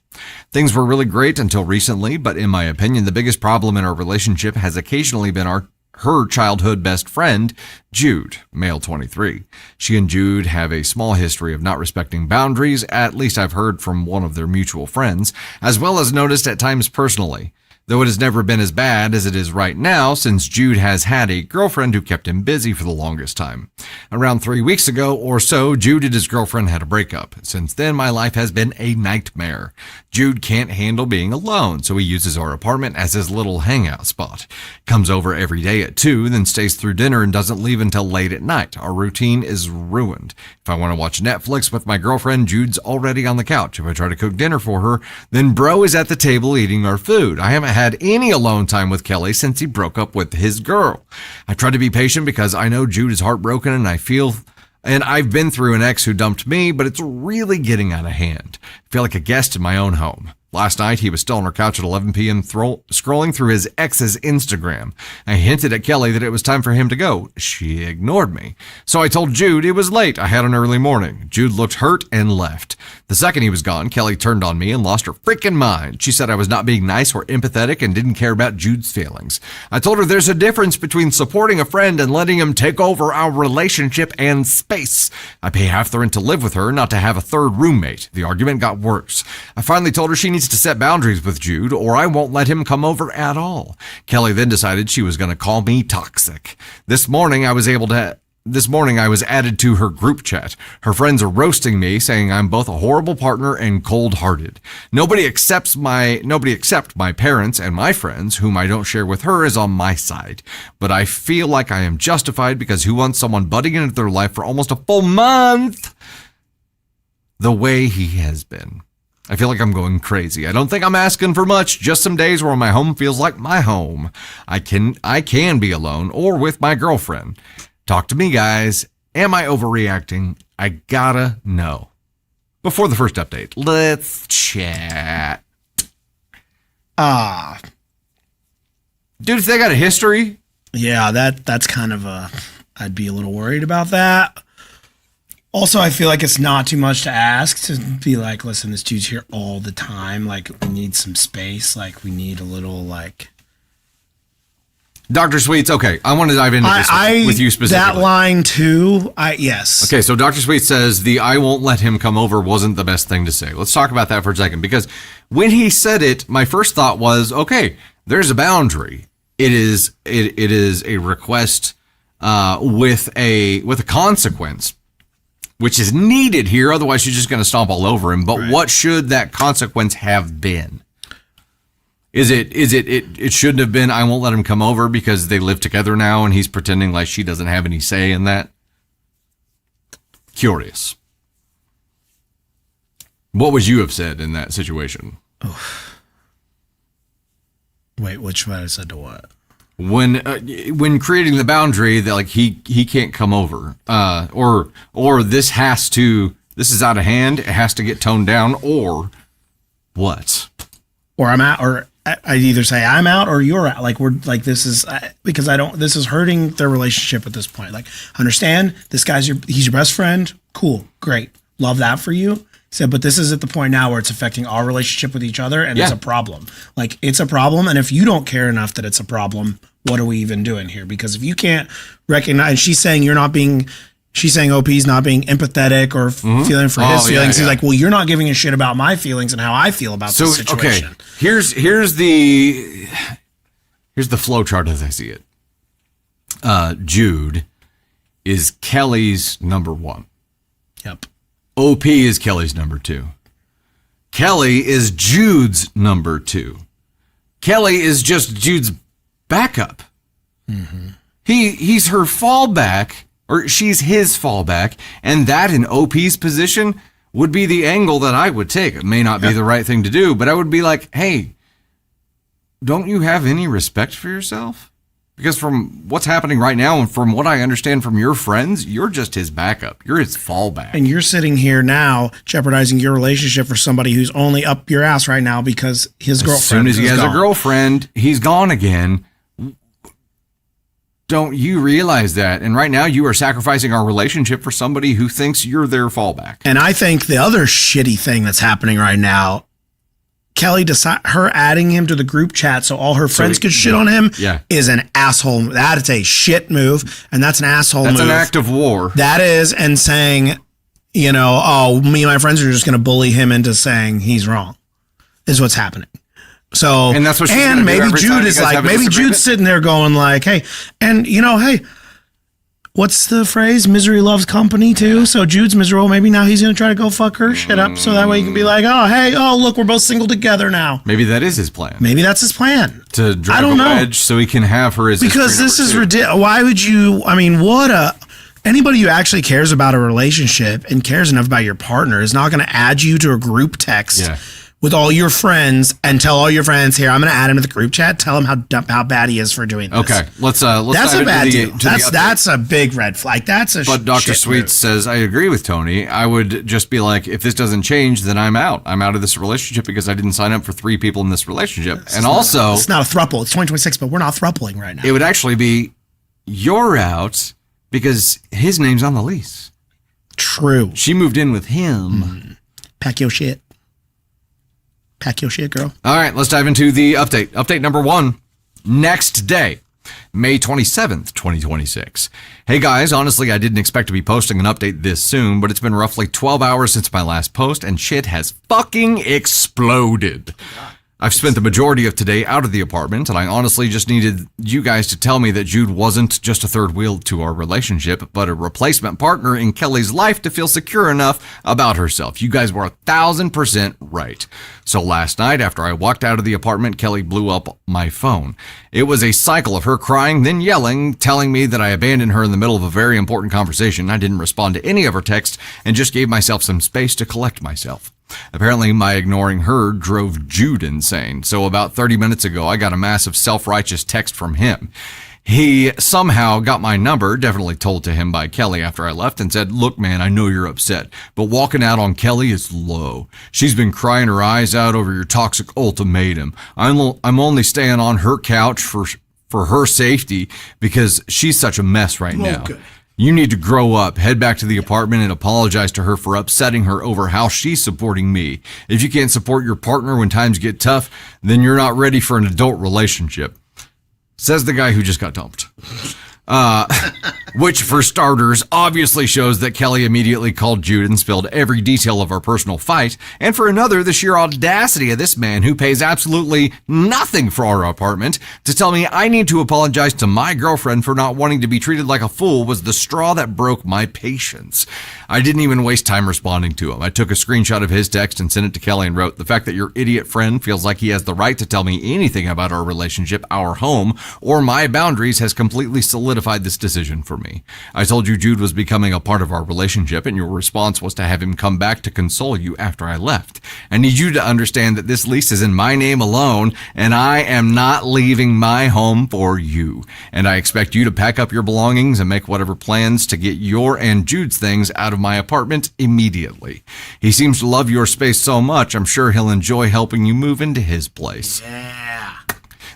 Things were really great until recently, but in my opinion, the biggest problem in our relationship has occasionally been our her childhood best friend, Jude, male 23. She and Jude have a small history of not respecting boundaries, at least I've heard from one of their mutual friends, as well as noticed at times personally. Though it has never been as bad as it is right now, since Jude has had a girlfriend who kept him busy for the longest time. Around 3 weeks ago or so, Jude and his girlfriend had a breakup. Since then, my life has been a nightmare. Jude can't handle being alone, so he uses our apartment as his little hangout spot. Comes over every day at 2, then stays through dinner and doesn't leave until late at night. Our routine is ruined. If I want to watch Netflix with my girlfriend, Jude's already on the couch. If I try to cook dinner for her, then bro is at the table eating our food. I haven't had any alone time with Kelly since he broke up with his girl. I try to be patient because I know Jude is heartbroken and I've been through an ex who dumped me, but it's really getting out of hand. I feel like a guest in my own home. Last night, he was still on her couch at 11 p.m. scrolling through his ex's Instagram. I hinted at Kelly that it was time for him to go. She ignored me. So I told Jude it was late. I had an early morning. Jude looked hurt and left. The second he was gone, Kelly turned on me and lost her freaking mind. She said I was not being nice or empathetic and didn't care about Jude's feelings. I told her there's a difference between supporting a friend and letting him take over our relationship and space. I pay half the rent to live with her, not to have a third roommate. The argument got worse. I finally told her she needs to set boundaries with Jude or I won't let him come over at all. Kelly then decided she was going to call me toxic. This morning I was added to her group chat. Her friends are roasting me, saying I'm both a horrible partner and cold-hearted. Nobody except my parents and my friends, whom I don't share with her, is on my side. But I feel like I am justified because who wants someone butting into their life for almost a full month the way he has been? I feel like I'm going crazy. I don't think I'm asking for much, just some days where my home feels like my home. I can be alone or with my girlfriend. Talk to me, guys. Am I overreacting? I gotta know. Before the first update, let's chat. Dude, if they got a history. Yeah, that's kind of I'd be a little worried about that. Also, I feel like it's not too much to ask to be like, listen, this dude's here all the time. Like, we need some space. Like, we need a little, like... Dr. Sweets, okay, I want to dive into this with you specifically. That line, too, yes. Okay, so Dr. Sweets says the I won't let him come over wasn't the best thing to say. Let's talk about that for a second, because when he said it, my first thought was, okay, there's a boundary. It is a request with a consequence, which is needed here. Otherwise, you're just going to stomp all over him. But What should that consequence have been? It shouldn't have been, I won't let him come over because they live together now and he's pretending like she doesn't have any say in that? Curious. What would you have said in that situation? Wait, which one I said to what? When creating the boundary that like he can't come over, or this is out of hand, it has to get toned down, or what? Or I'm out, or I either say I'm out or you're out. Like, we're like, this is because this is hurting their relationship at this point. Like, understand this guy's he's your best friend. Cool. Great. Love that for you. So, but this is at the point now where it's affecting our relationship with each other, and it's a problem. Like, it's a problem. And if you don't care enough that it's a problem, what are we even doing here? Because if you can't recognize, she's saying OP's not being empathetic or feeling for his feelings. He's like, well, you're not giving a shit about my feelings and how I feel about this situation. Okay, here's the flow chart as I see it. Jude is Kelly's number one. Yep. OP is Kelly's number two. Kelly is Jude's number two. Kelly is just Jude's backup. Mm-hmm. He's her fallback, or she's his fallback, and that in OP's position would be the angle that I would take. It may not be the right thing to do, but I would be like, hey, don't you have any respect for yourself? Because from what's happening right now, and from what I understand from your friends, you're just his backup. You're his fallback. And you're sitting here now jeopardizing your relationship for somebody who's only up your ass right now because his girlfriend is gone. As soon as he has a girlfriend, he's gone again. Don't you realize that? And right now you are sacrificing our relationship for somebody who thinks you're their fallback. And I think the other shitty thing that's happening right now, Kelly her adding him to the group chat so all her friends could shit on him is an asshole. That is a shit move, and that's an asshole move. That's an act of war. That is, and saying, me and my friends are just going to bully him into saying he's wrong is what's happening. So, and that's what she's and maybe Jude is like, maybe Jude's sitting there going like, hey, and hey, what's the phrase? Misery loves company too. So Jude's miserable. Maybe now he's going to try to go fuck her shit up. So that way he can be like, look, we're both single together now. Maybe that is his plan. Maybe that's his plan. To drive a wedge so he can have her as because this is ridiculous. Why would you, anybody who actually cares about a relationship and cares enough about your partner is not going to add you to a group text with all your friends and tell all your friends, here, I'm going to add him to the group chat. Tell him how bad he is for doing this. Okay, let's that's a bad deal. That's a big red flag. But Dr. Sweets says, I agree with Tony. I would just be like, if this doesn't change, then I'm out. I'm out of this relationship because I didn't sign up for 3 people in this relationship. It's not a throuple. It's 2026, but we're not throupling right now. It would actually be, you're out because his name's on the lease. True. She moved in with him. Pack your shit. Pack your shit, girl. All right, let's dive into the update. Update number 1. Next day, May 27th, 2026. Hey guys, honestly, I didn't expect to be posting an update this soon, but it's been roughly 12 hours since my last post, and shit has fucking exploded. I've spent the majority of today out of the apartment, and I honestly just needed you guys to tell me that Jude wasn't just a third wheel to our relationship, but a replacement partner in Kelly's life to feel secure enough about herself. You guys were 1,000% right. So last night, after I walked out of the apartment, Kelly blew up my phone. It was a cycle of her crying, then yelling, telling me that I abandoned her in the middle of a very important conversation. I didn't respond to any of her texts and just gave myself some space to collect myself. Apparently, my ignoring her drove Jude insane. So about 30 minutes ago, I got a massive self-righteous text from him. He somehow got my number, definitely told to him by Kelly after I left, and said, look, man, I know you're upset, but walking out on Kelly is low. She's been crying her eyes out over your toxic ultimatum. I'm only staying on her couch for her safety because she's such a mess right now. Good. You need to grow up, head back to the apartment and apologize to her for upsetting her over how she's supporting me. If you can't support your partner when times get tough, then you're not ready for an adult relationship. Says the guy who just got dumped. Which, for starters, obviously shows that Kelly immediately called Jude and spilled every detail of our personal fight. And for another, the sheer audacity of this man who pays absolutely nothing for our apartment to tell me I need to apologize to my girlfriend for not wanting to be treated like a fool was the straw that broke my patience. I didn't even waste time responding to him. I took a screenshot of his text and sent it to Kelly and wrote, the fact that your idiot friend feels like he has the right to tell me anything about our relationship, our home, or my boundaries has completely solidified this decision for me. I told you Jude was becoming a part of our relationship, and your response was to have him come back to console you after I left. I need you to understand that this lease is in my name alone, and I am not leaving my home for you. And I expect you to pack up your belongings and make whatever plans to get your and Jude's things out of my apartment immediately. He seems to love your space so much, I'm sure he'll enjoy helping you move into his place. Yeah.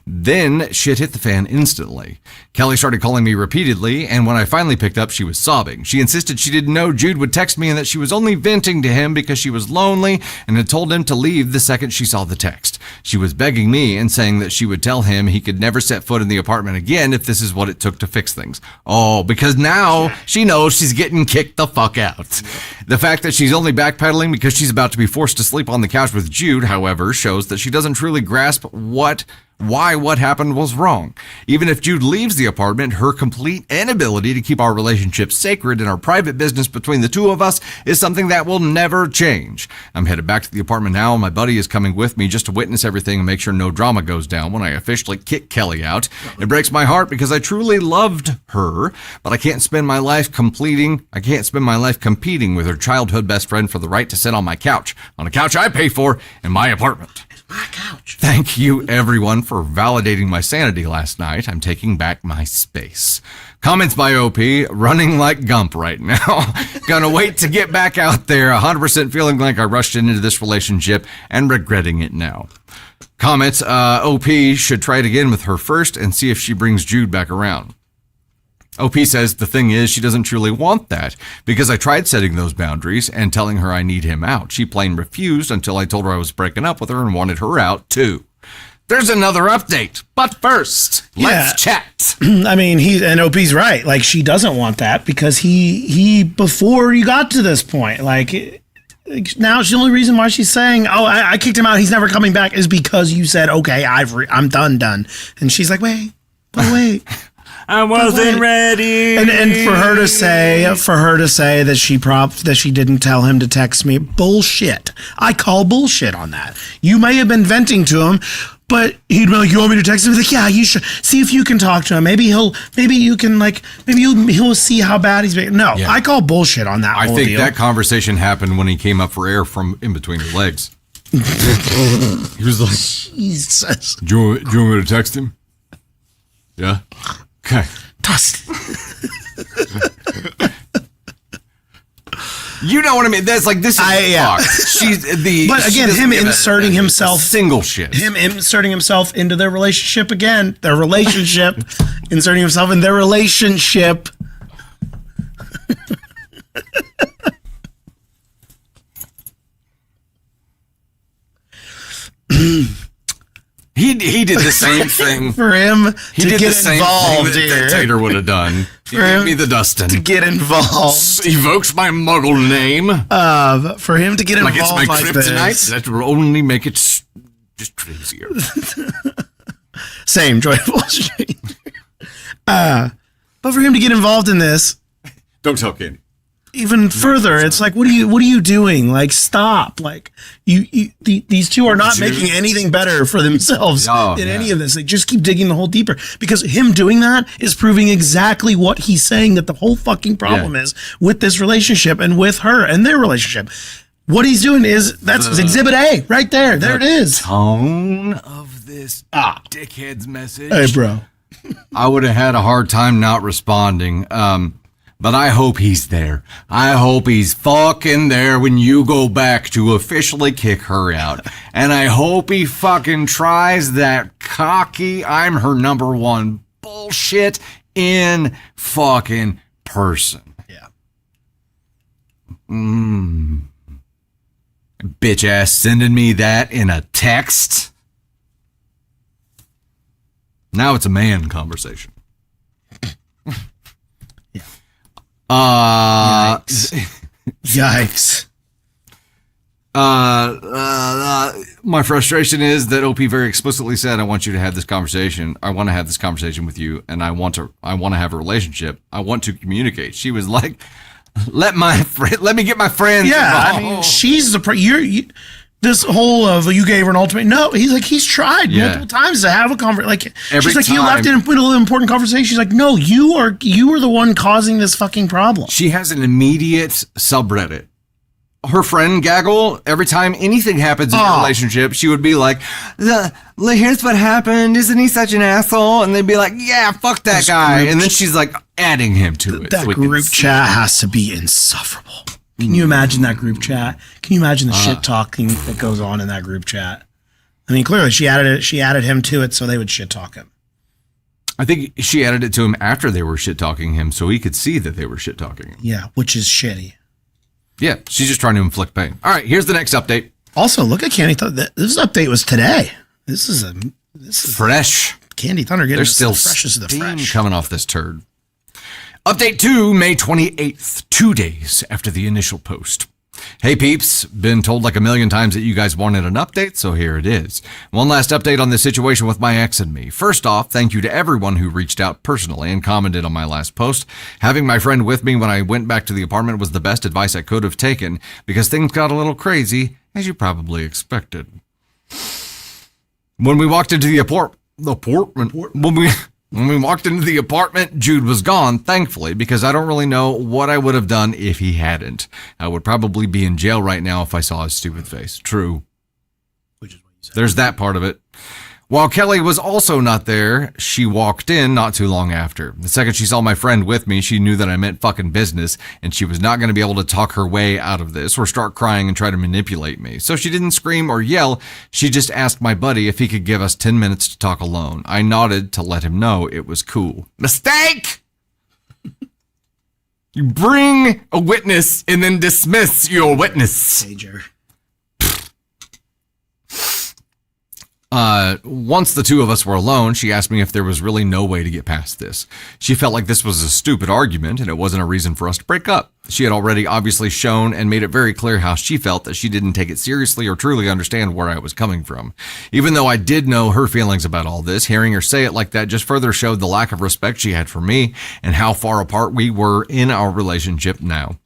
Then shit hit the fan instantly. Kelly started calling me repeatedly, and when I finally picked up, she was sobbing. She insisted she didn't know Jude would text me and that she was only venting to him because she was lonely and had told him to leave the second she saw the text. She was begging me and saying that she would tell him he could never set foot in the apartment again if this is what it took to fix things. Oh, because now she knows she's getting kicked the fuck out. The fact that she's only backpedaling because she's about to be forced to sleep on the couch with Jude, however, shows that she doesn't truly grasp why what happened was wrong. Even if Jude leaves the apartment, her complete inability to keep our relationship sacred and our private business between the two of us is something that will never change. I'm headed back to the apartment now, and my buddy is coming with me just to witness everything and make sure no drama goes down when I officially kick Kelly out. It breaks my heart because I truly loved her, but I can't spend my life competing with her childhood best friend for the right to sit on a couch I pay for in my apartment. My couch. Thank you, everyone, for validating my sanity last night. I'm taking back my space. Comments by OP, running like Gump right now. Gonna wait to get back out there, 100% feeling like I rushed into this relationship and regretting it now. Comments, OP should try it again with her first and see if she brings Jude back around. OP says the thing is she doesn't truly want that because I tried setting those boundaries and telling her I need him out. She plain refused until I told her I was breaking up with her and wanted her out too. There's another update, but first, let's chat. I mean, and OP's right. Like, she doesn't want that because he before you got to this point, like, now the only reason why she's saying, "Oh, I kicked him out. He's never coming back," is because you said, "Okay, I'm done." And she's like, "Wait, I wasn't ready." And for her to say that she didn't tell him to text me, bullshit. I call bullshit on that. You may have been venting to him, but he'd be like, "You want me to text him?" Like, yeah, you should. See if you can talk to him. Maybe he'll see how bad he's being. No, yeah. I call bullshit on that. I think that conversation happened when he came up for air from in between her legs. He was like, Jesus. Do you want me to text him? Yeah. Okay. Dustin. You know what I mean? That's like, this is fuck. But again, him inserting himself. Single shit. Him inserting himself into their relationship again. Their relationship. Inserting himself in their relationship. He did the same thing for him he to did get the same involved thing that Tater would have done. He gave me the Dustin to get involved. Evokes my Muggle name. For him to get involved it's my kryptonite. That will only make it just crazier. Same joyful stream. But for him to get involved in this, don't tell Candy. Even further, it's like, what are you doing? Like, stop! Like, these two are not making anything better for themselves in any of this. They just keep digging the hole deeper because him doing that is proving exactly what he's saying that the whole fucking problem is with this relationship and with her and their relationship. What he's doing is that's Exhibit A right there. There it is. Tone of this dickhead's message. Hey, bro. I would have had a hard time not responding. But I hope he's there. I hope he's fucking there when you go back to officially kick her out. And I hope he fucking tries that cocky, I'm her number one bullshit in fucking person. Yeah. Bitch ass sending me that in a text. Now it's a man conversation. Yikes. My frustration is that OP very explicitly said, I want you to have this conversation. I want to have this conversation with you, and I want to have a relationship. I want to communicate. She was like, let me get my friends. Yeah, I mean, she's the this whole of you gave her an ultimatum. No, he's tried multiple times to have a conversation. Like, she's like, you left it in the middle of an important conversation. She's like, no, you are the one causing this fucking problem. She has an immediate subreddit. Her friend Gaggle, every time anything happens in a relationship, she would be like, here's what happened. Isn't he such an asshole? And they'd be like, yeah, fuck that guy. And then she's like adding him to it. That group chat has to be insufferable. Can you imagine that group chat? Can you imagine the shit talking that goes on in that group chat? I mean, clearly she added him to it so they would shit talk him. I think she added it to him after they were shit talking him so he could see that they were shit talking him. Yeah, which is shitty. Yeah, she's just trying to inflict pain. All right, here's the next update. Also, look at Candy Thunder. This update was today. This is fresh. Candy Thunder getting There's still fresh as the fresh coming off this turd. Update 2, May 28th, 2 days after the initial post. Hey peeps, been told like a million times that you guys wanted an update, so here it is. One last update on the situation with my ex and me. First off, thank you to everyone who reached out personally and commented on my last post. Having my friend with me when I went back to the apartment was the best advice I could have taken because things got a little crazy, as you probably expected. When we walked into the apartment, when we walked into the apartment, Jude was gone, thankfully, because I don't really know what I would have done if he hadn't. I would probably be in jail right now if I saw his stupid face. True. Which is what you said. There's that part of it. While Kelly was also not there, she walked in not too long after. The second she saw my friend with me, she knew that I meant fucking business, and she was not going to be able to talk her way out of this or start crying and try to manipulate me. So she didn't scream or yell. She just asked my buddy if he could give us 10 minutes to talk alone. I nodded to let him know it was cool. Mistake! You bring a witness and then dismiss your witness. Major. Once the two of us were alone, she asked me if there was really no way to get past this. She felt like this was a stupid argument and it wasn't a reason for us to break up. She had already obviously shown and made it very clear how she felt that she didn't take it seriously or truly understand where I was coming from. Even though I did know her feelings about all this, hearing her say it like that just further showed the lack of respect she had for me and how far apart we were in our relationship now.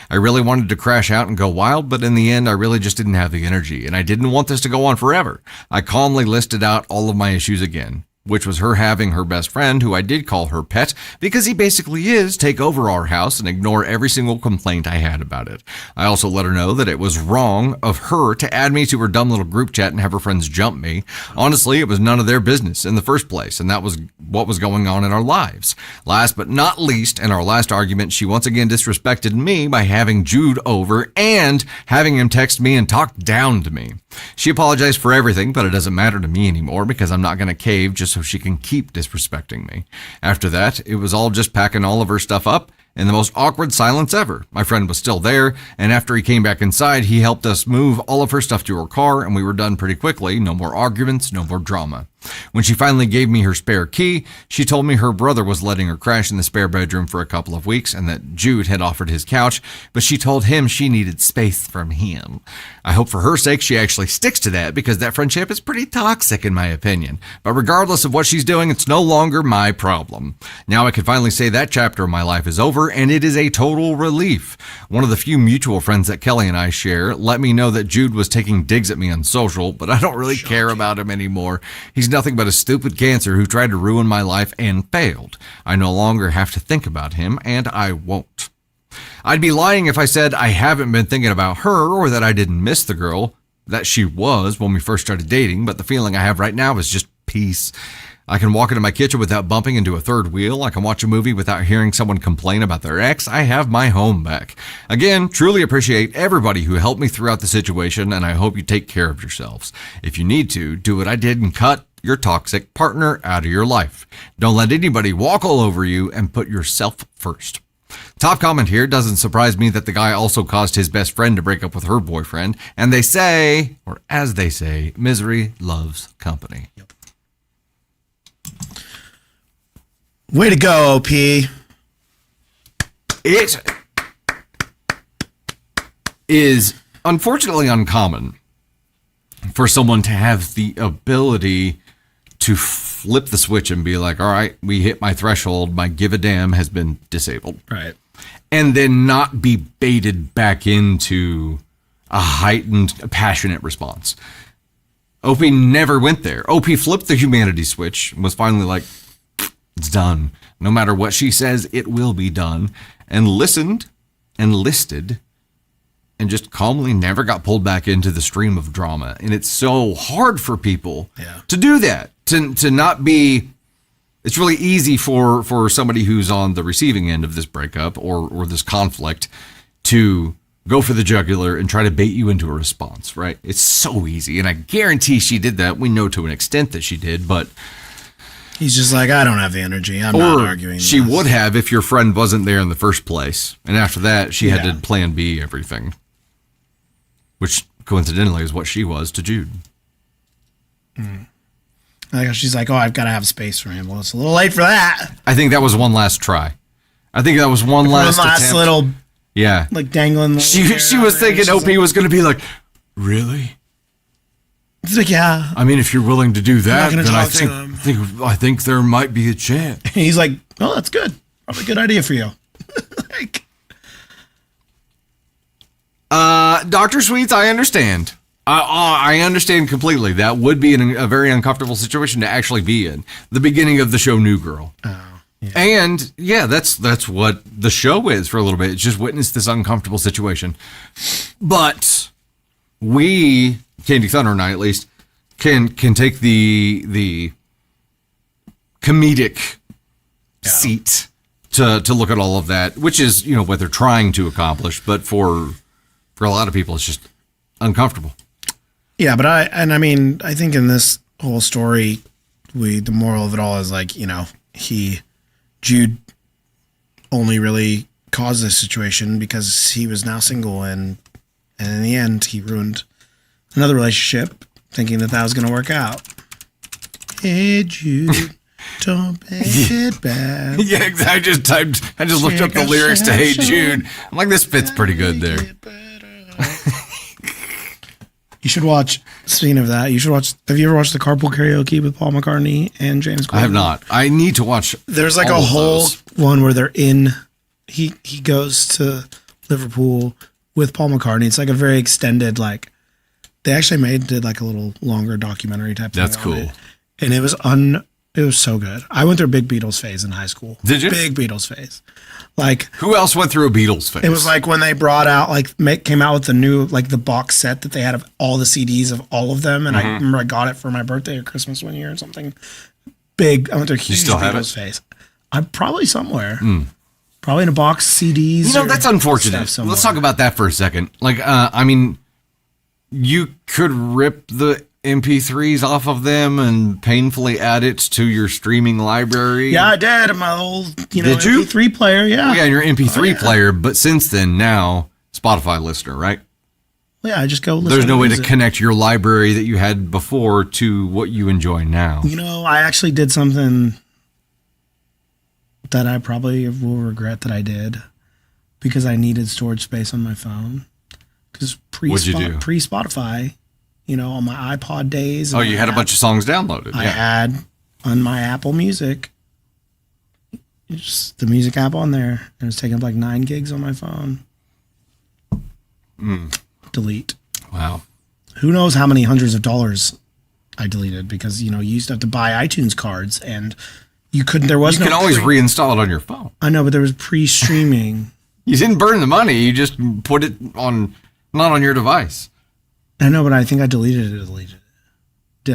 I really wanted to crash out and go wild, but in the end, I really just didn't have the energy, and I didn't want this to go on forever. I calmly listed out all of my issues again, which was her having her best friend, who I did call her pet, because he basically is, take over our house and ignore every single complaint I had about it. I also let her know that it was wrong of her to add me to her dumb little group chat and have her friends jump me. Honestly, it was none of their business in the first place, and that was what was going on in our lives. Last but not least, in our last argument, she once again disrespected me by having Jude over and having him text me and talk down to me. She apologized for everything, but it doesn't matter to me anymore because I'm not going to cave just so she can keep disrespecting me. After that, it was all just packing all of her stuff up in the most awkward silence ever. My friend was still there, and after he came back inside, he helped us move all of her stuff to her car, and we were done pretty quickly. No more arguments, no more drama. When she finally gave me her spare key, she told me her brother was letting her crash in the spare bedroom for a couple of weeks and that Jude had offered his couch, but she told him she needed space from him. I hope for her sake she actually sticks to that because that friendship is pretty toxic in my opinion. But regardless of what she's doing, it's no longer my problem. Now I can finally say that chapter of my life is over and it is a total relief. One of the few mutual friends that Kelly and I share let me know that Jude was taking digs at me on social, but I don't really care about him anymore. He's nothing but a stupid cancer who tried to ruin my life and failed. I no longer have to think about him, and I won't. I'd be lying if I said I haven't been thinking about her or that I didn't miss the girl that she was when we first started dating, but the feeling I have right now is just peace. I can walk into my kitchen without bumping into a third wheel. I can watch a movie without hearing someone complain about their ex. I have my home back. Again, truly appreciate everybody who helped me throughout the situation, and I hope you take care of yourselves. If you need to, do what I did and cut your toxic partner out of your life. Don't let anybody walk all over you and put yourself first. Top comment here: doesn't surprise me that the guy also caused his best friend to break up with her boyfriend. And they say, or as they say, misery loves company. Yep. Way to go, OP. It is unfortunately uncommon for someone to have the ability to flip the switch and be like, all right, we hit my threshold. My give a damn has been disabled. Right. And then not be baited back into a heightened, passionate response. OP never went there. OP flipped the humanity switch and was finally like, it's done. No matter what she says, it will be done. And listened and listed and just calmly never got pulled back into the stream of drama. And it's so hard for people to do that, to not be. It's really easy for somebody who's on the receiving end of this breakup or this conflict to go for the jugular and try to bait you into a response, right? It's so easy. And I guarantee she did that. We know to an extent that she did, but he's just like, I don't have the energy. I'm not arguing. She would have if your friend wasn't there in the first place. And after that, she had to plan B everything, which coincidentally is what she was to Jude. Like she's like, oh, I've got to have space for him. Well, it's a little late for that. I think that was one last try. I think that was one last attempt. Little, like dangling. She was thinking OP was going to be like, really? It's like, yeah. I mean, if you're willing to do that, then I think there might be a chance. He's like, oh, that's good. Probably a good idea for you. Like, Dr. Sweets, I understand. I understand completely. That would be a very uncomfortable situation to actually be in. The beginning of the show New Girl. Oh, yeah. And yeah, that's what the show is for a little bit. It's just witness this uncomfortable situation. But we, Candy Thunder and I at least, can take the comedic seat to look at all of that, which is, what they're trying to accomplish, but for a lot of people it's just uncomfortable. Yeah, but I think in this whole story, the moral of it all is like, Jude only really caused this situation because he was now single, and in the end, he ruined another relationship, thinking that was going to work out. Hey Jude, don't make it bad. Yeah, exactly. I just looked up the lyrics to Hey Jude. I'm like, this fits pretty good there. You should watch. Speaking of that, you should watch. Have you ever watched the Carpool Karaoke with Paul McCartney and James Corden? I have not. I need to watch. There's like all a of whole those. one where they're in. He goes to Liverpool with Paul McCartney. It's like a very extended, like they actually did like a little longer documentary type thing. That's on cool. it. And it was so good. I went through a big Beatles phase in high school. Did you? Big Beatles phase. Like Who else went through a Beatles phase? it was like when they brought out came out with the new the box set that they had of all the CDs of all of them, and I remember I got it for my birthday or Christmas one year or something. Big. I went through a huge still have Beatles it? phase. I'm probably somewhere. Probably in a box CDs. You know, or that's unfortunate. stuff somewhere. Let's talk about that for a second. Like, I mean, you could rip the MP3s off of them and painfully add it to your streaming library. Yeah, I did. My old, Did you? MP3 player. Yeah. Yeah, your MP3 player. But since then, now Spotify listener, right? Yeah, I just go listen. There's no way to music. connect your library that you had before to what you enjoy now. You know, I actually did something that I probably will regret that I did because I needed storage space on my phone. Because What'd you do? pre-Spotify, on my iPod days. Oh, you had a bunch of songs downloaded. I Yeah. had on my Apple Music, just the music app on there. And it was taking up like 9 gigs on my phone. Delete. Wow. Who knows how many hundreds of dollars I deleted because, you used to have to buy iTunes cards and you couldn't, there was You can no always reinstall it on your phone. I know, but there was pre-streaming. You didn't burn the money. You just put it on, not on your device. I know, but I think I deleted it.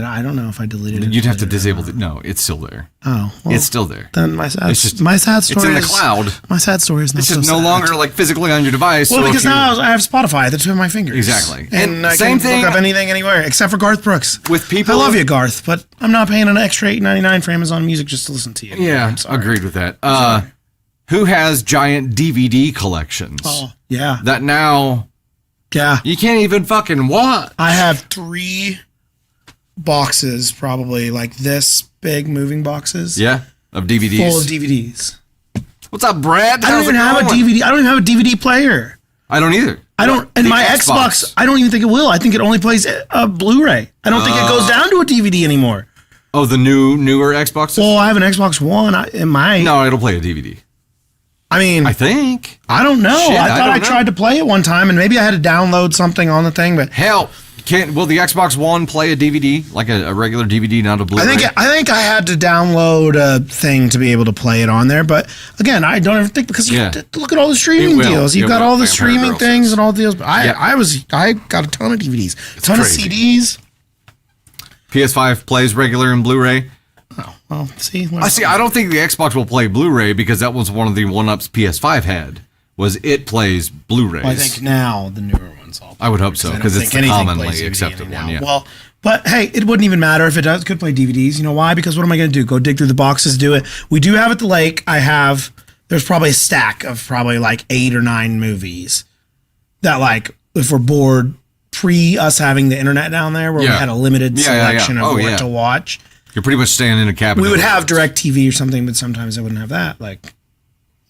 I don't know if I deleted it. You'd have to deleted it or disable not. it. No, it's still there. Oh, well, It's still there. then my sad, It's just- my sad story It's in the is- cloud. My sad story is not It's so just no sad. longer like physically on your device. Well, so if because you- now I have Spotify at the tip of my fingers. Exactly. And And I same can thing- look up anything anywhere except for Garth Brooks. With people- I love you, Garth, but I'm not paying an extra $8.99 for Amazon Music just to listen to you. Yeah, I'm sorry. agreed with that. Who has giant DVD collections Oh, yeah. that now Yeah. you can't even fucking watch? I have 3 boxes, probably like this big moving boxes. Yeah, of DVDs. Full of DVDs. What's up, Brad? I don't How's even it have a going? DVD. I don't even have a DVD player. I don't either. I don't, and The my Xbox, I don't even think it will. I think it only plays a Blu-ray. I don't think it goes down to a DVD anymore. Oh, the newer Xboxes? Well, I have an Xbox One. It might. No, it'll play a DVD. I mean, I think. I don't know. Shit, I thought don't I know. tried to play it one time, and maybe I had to download something on the thing. But Hell, will the Xbox One play a DVD like a regular DVD, not a Blu-ray? I think I had to download a thing to be able to play it on there. But again, I don't ever think because you Yeah. look at all the streaming It will. deals. You've It got will. all the Vampire streaming Girls things is. and all the deals. But Yeah. I got a ton of DVDs, a ton crazy. of CDs. PS5 plays regular and Blu-ray. Oh, well, see, I don't think the Xbox will play Blu-ray because that was one of the one-ups PS5 had. Was it plays Blu-rays? I think now the newer ones all. I would hope so, I don't 'cause it's think the anything commonly plays DVD accepted now. one, yeah. Well, but hey, it wouldn't even matter if it could play DVDs. You know why? Because what am I going to do? Go dig through the boxes, do it. We do have at the lake. There's probably a stack of probably like 8 or 9 movies that like if we're bored pre us having the internet down there where we Yeah. had a limited Yeah, yeah, yeah. selection Oh, of what yeah. to watch. You're pretty much staying in a cabin. We would have direct TV or something, but sometimes I wouldn't have that. Like,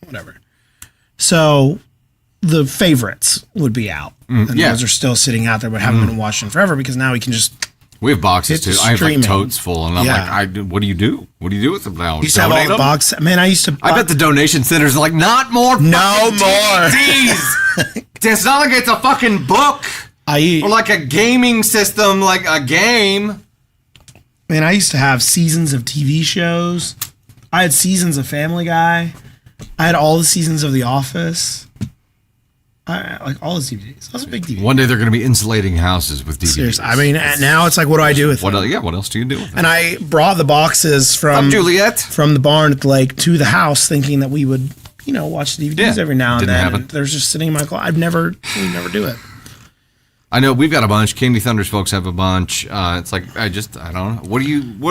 whatever. So the favorites would be out. And yeah. those are still sitting out there, but haven't been watched in forever because now we can just We have boxes too. It's I have like streaming. totes full, and I'm Yeah. like, what do you do? What do you do with them now? used to have all Donate the them? box. Man, I used to. I bet the donation centers are like, not more. No fucking more. DVDs. It's not like it's a fucking book or like a gaming system, like a game. Man, I used to have seasons of TV shows. I had seasons of Family Guy. I had all the seasons of The Office. I like all the DVDs. I was a big DVD. One day they're going to be insulating houses with DVDs. Seriously. I mean, and now it's like, what do I do with What? them? Yeah. What else do you do with them? And I brought the boxes from Juliet. from the barn at the lake to the house, thinking that we would, watch the DVDs Yeah, every now and didn't then. happen. And they're just sitting in my closet. We never do it. I know we've got a bunch. Candy Thunders folks have a bunch. It's like I don't know. What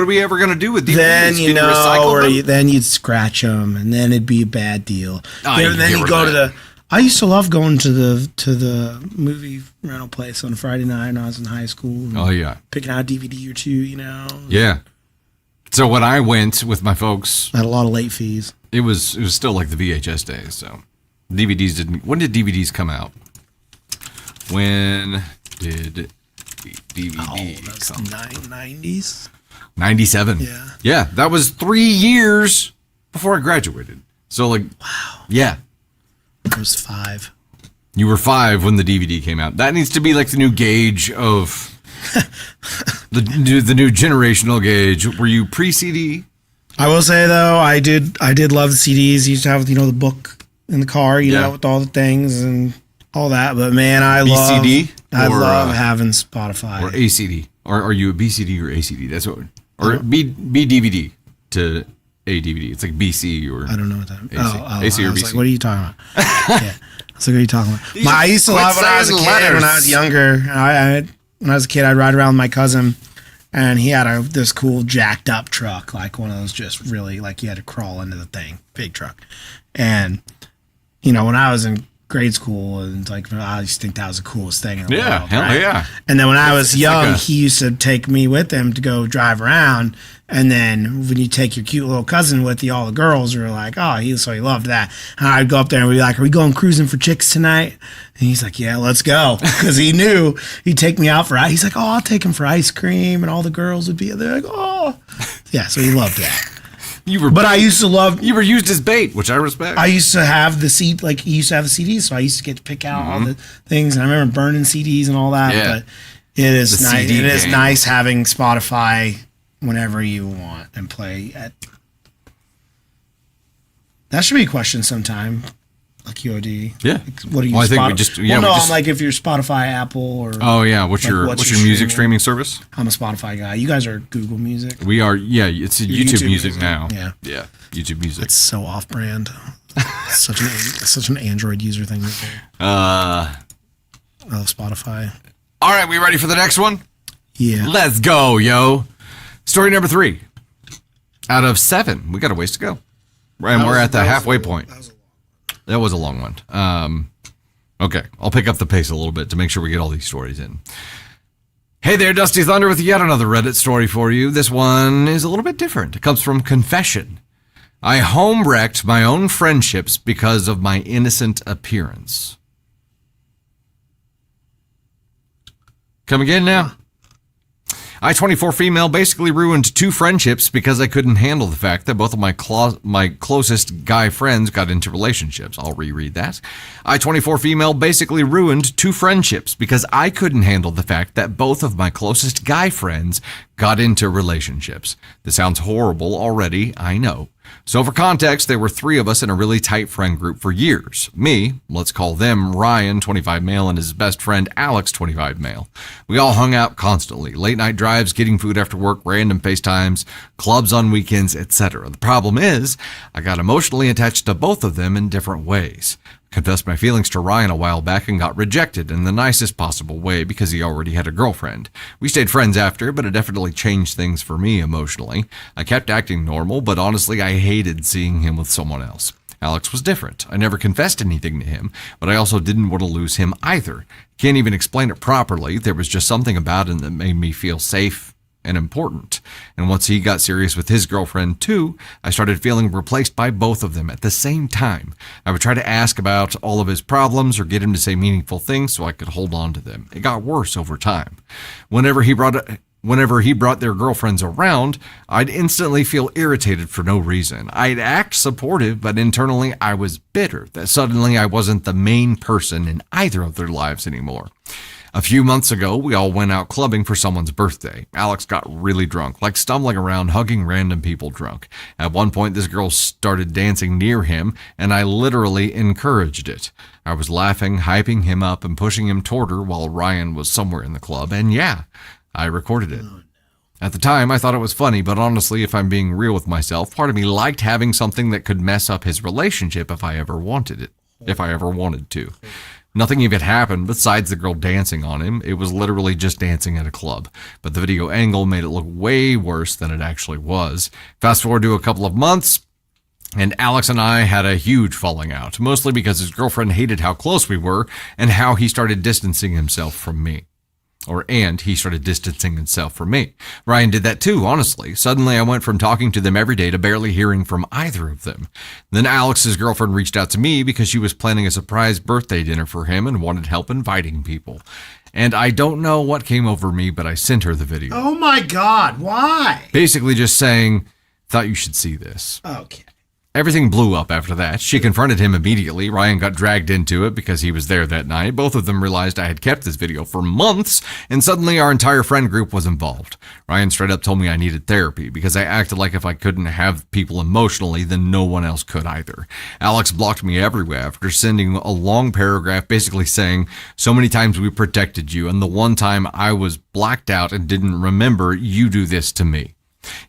are we ever gonna do with these? Then Can recycle or them? then you'd scratch them, and then it'd be a bad deal. Oh, you Then get you rid go of to that. I used to love going to the movie rental place on a Friday night when I was in high school. And Oh yeah, picking out a DVD or two, yeah. So when I went with my folks, I had a lot of late fees. it was still like the VHS days. So DVDs didn't. When did DVDs come out? When did DVD That's come? 90s. 97. Yeah. Yeah, that was 3 years before I graduated. So like, wow. Yeah, I was 5. you were 5 when the DVD came out. That needs to be like the new gauge of the new generational gauge. Were you pre-CD? I will say though, I did love the CDs. You used to have the book in the car, Yeah. with all the things and all that. But man, I BCD or, love having Spotify. Or ACD? Or are you a BCD or ACD? That's what. Or B DVD to A DVD. It's like BC or. I don't know what that. AC or I was BC. like, what are you talking about? Yeah, I was like, what are you talking about? These I used to quit love when I was a saying kid. When I letters. was younger, when I was a kid, I'd ride around with my cousin, and he had this cool jacked up truck, like one of those just really like you had to crawl into the thing, big truck. And when I was in grade school, and like I used to think that was the coolest thing in the Yeah, world. hell right? yeah. And then when I was it's young, like a- he used to take me with him to go drive around. And then when you take your cute little cousin with you, all the girls were like, "Oh, he loved that." And I'd go up there and we'd be like, "Are we going cruising for chicks tonight?" And he's like, "Yeah, let's go," because he knew he'd take me out for. He's like, "Oh, I'll take him for ice cream," and all the girls would be there like, "Oh, yeah." So he loved that. But I used to love. You were used as bait, which I respect. I used to have the CD, like he used to have the CDs, so I used to get to pick out all the things. And I remember burning CDs and all that. Yeah. But it is The nice. CD It is game. nice having Spotify whenever you want and play at. That should be a question sometime, like UOD. Yeah. Like, what do you? Well, I think we just- yeah, Well, no, we I'm just- like if you're Spotify, Apple, or Oh yeah, what's Like, your what's what's your your music streaming? streaming service? I'm a Spotify guy. You guys are Google Music. We are it's a YouTube, YouTube music Music, now. yeah. Yeah, YouTube music. It's so off-brand. It's such an Android user thing. To do. Uh, I love Spotify. all right, we ready for the next one? Yeah. Let's go, yo. Story number 3 out of 7. We got a ways to go, and we're at the halfway point. That was a long one. Okay, I'll pick up the pace a little bit to make sure we get all these stories in. Hey there, Dusty Thunder with yet another Reddit story for you. This one is a little bit different. It comes from Confession. I home-wrecked my own friendships because of my innocent appearance. Come again now. I, 24 female, basically ruined 2 friendships because I couldn't handle the fact that both of my closest guy friends got into relationships. I'll reread that. I, 24 female, basically ruined 2 friendships because I couldn't handle the fact that both of my closest guy friends got into relationships. This sounds horrible already, I know. So for context, there were 3 of us in a really tight friend group for years. Me, let's call them Ryan, 25 male, and his best friend Alex, 25 male. We all hung out constantly. Late night drives, getting food after work, random FaceTimes, clubs on weekends, etc. The problem is, I got emotionally attached to both of them in different ways. Confessed my feelings to Ryan a while back and got rejected in the nicest possible way because he already had a girlfriend. We stayed friends after, but it definitely changed things for me emotionally. I kept acting normal, but honestly I hated seeing him with someone else. Alex was different. I never confessed anything to him, but I also didn't want to lose him either. Can't even explain it properly. There was just something about him that made me feel safe and important. And once he got serious with his girlfriend too, I started feeling replaced by both of them at the same time. I would try to ask about all of his problems or get him to say meaningful things so I could hold on to them. It got worse over time. Whenever he brought their girlfriends around, I'd instantly feel irritated for no reason. I'd act supportive, but internally I was bitter that suddenly I wasn't the main person in either of their lives anymore. A few months ago, we all went out clubbing for someone's birthday. Alex got really drunk, like stumbling around, hugging random people drunk. At one point, this girl started dancing near him, and I literally encouraged it. I was laughing, hyping him up, and pushing him toward her while Ryan was somewhere in the club, and yeah, I recorded it. At the time, I thought it was funny, but honestly, if I'm being real with myself, part of me liked having something that could mess up his relationship if I ever wanted to. Nothing even happened besides the girl dancing on him. It was literally just dancing at a club. But the video angle made it look way worse than it actually was. Fast forward to a couple of months, and Alex and I had a huge falling out, mostly because his girlfriend hated how close we were and how he started distancing himself from me. And he started distancing himself from me. Ryan did that too, honestly. Suddenly I went from talking to them every day to barely hearing from either of them. Then Alex's girlfriend reached out to me because she was planning a surprise birthday dinner for him and wanted help inviting people. And I don't know what came over me, but I sent her the video. Oh my God, why? Basically just saying, thought you should see this. Okay. Everything blew up after that. She confronted him immediately. Ryan got dragged into it because he was there that night. Both of them realized I had kept this video for months, and suddenly our entire friend group was involved. Ryan straight up told me I needed therapy because I acted like if I couldn't have people emotionally, then no one else could either. Alex blocked me everywhere after sending a long paragraph basically saying, so many times we protected you, and the one time I was blacked out and didn't remember, you do this to me.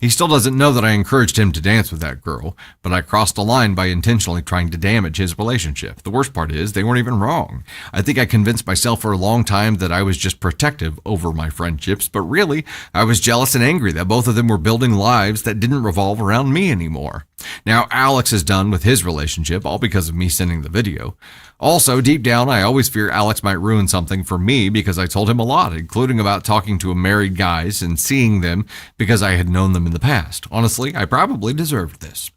He still doesn't know that I encouraged him to dance with that girl, but I crossed a line by intentionally trying to damage his relationship. The worst part is, they weren't even wrong. I think I convinced myself for a long time that I was just protective over my friendships, but really, I was jealous and angry that both of them were building lives that didn't revolve around me anymore. Now, Alex is done with his relationship, all because of me sending the video. Also, deep down, I always fear Alex might ruin something for me because I told him a lot, including about talking to married guys and seeing them because I had known them in the past. Honestly, I probably deserved this.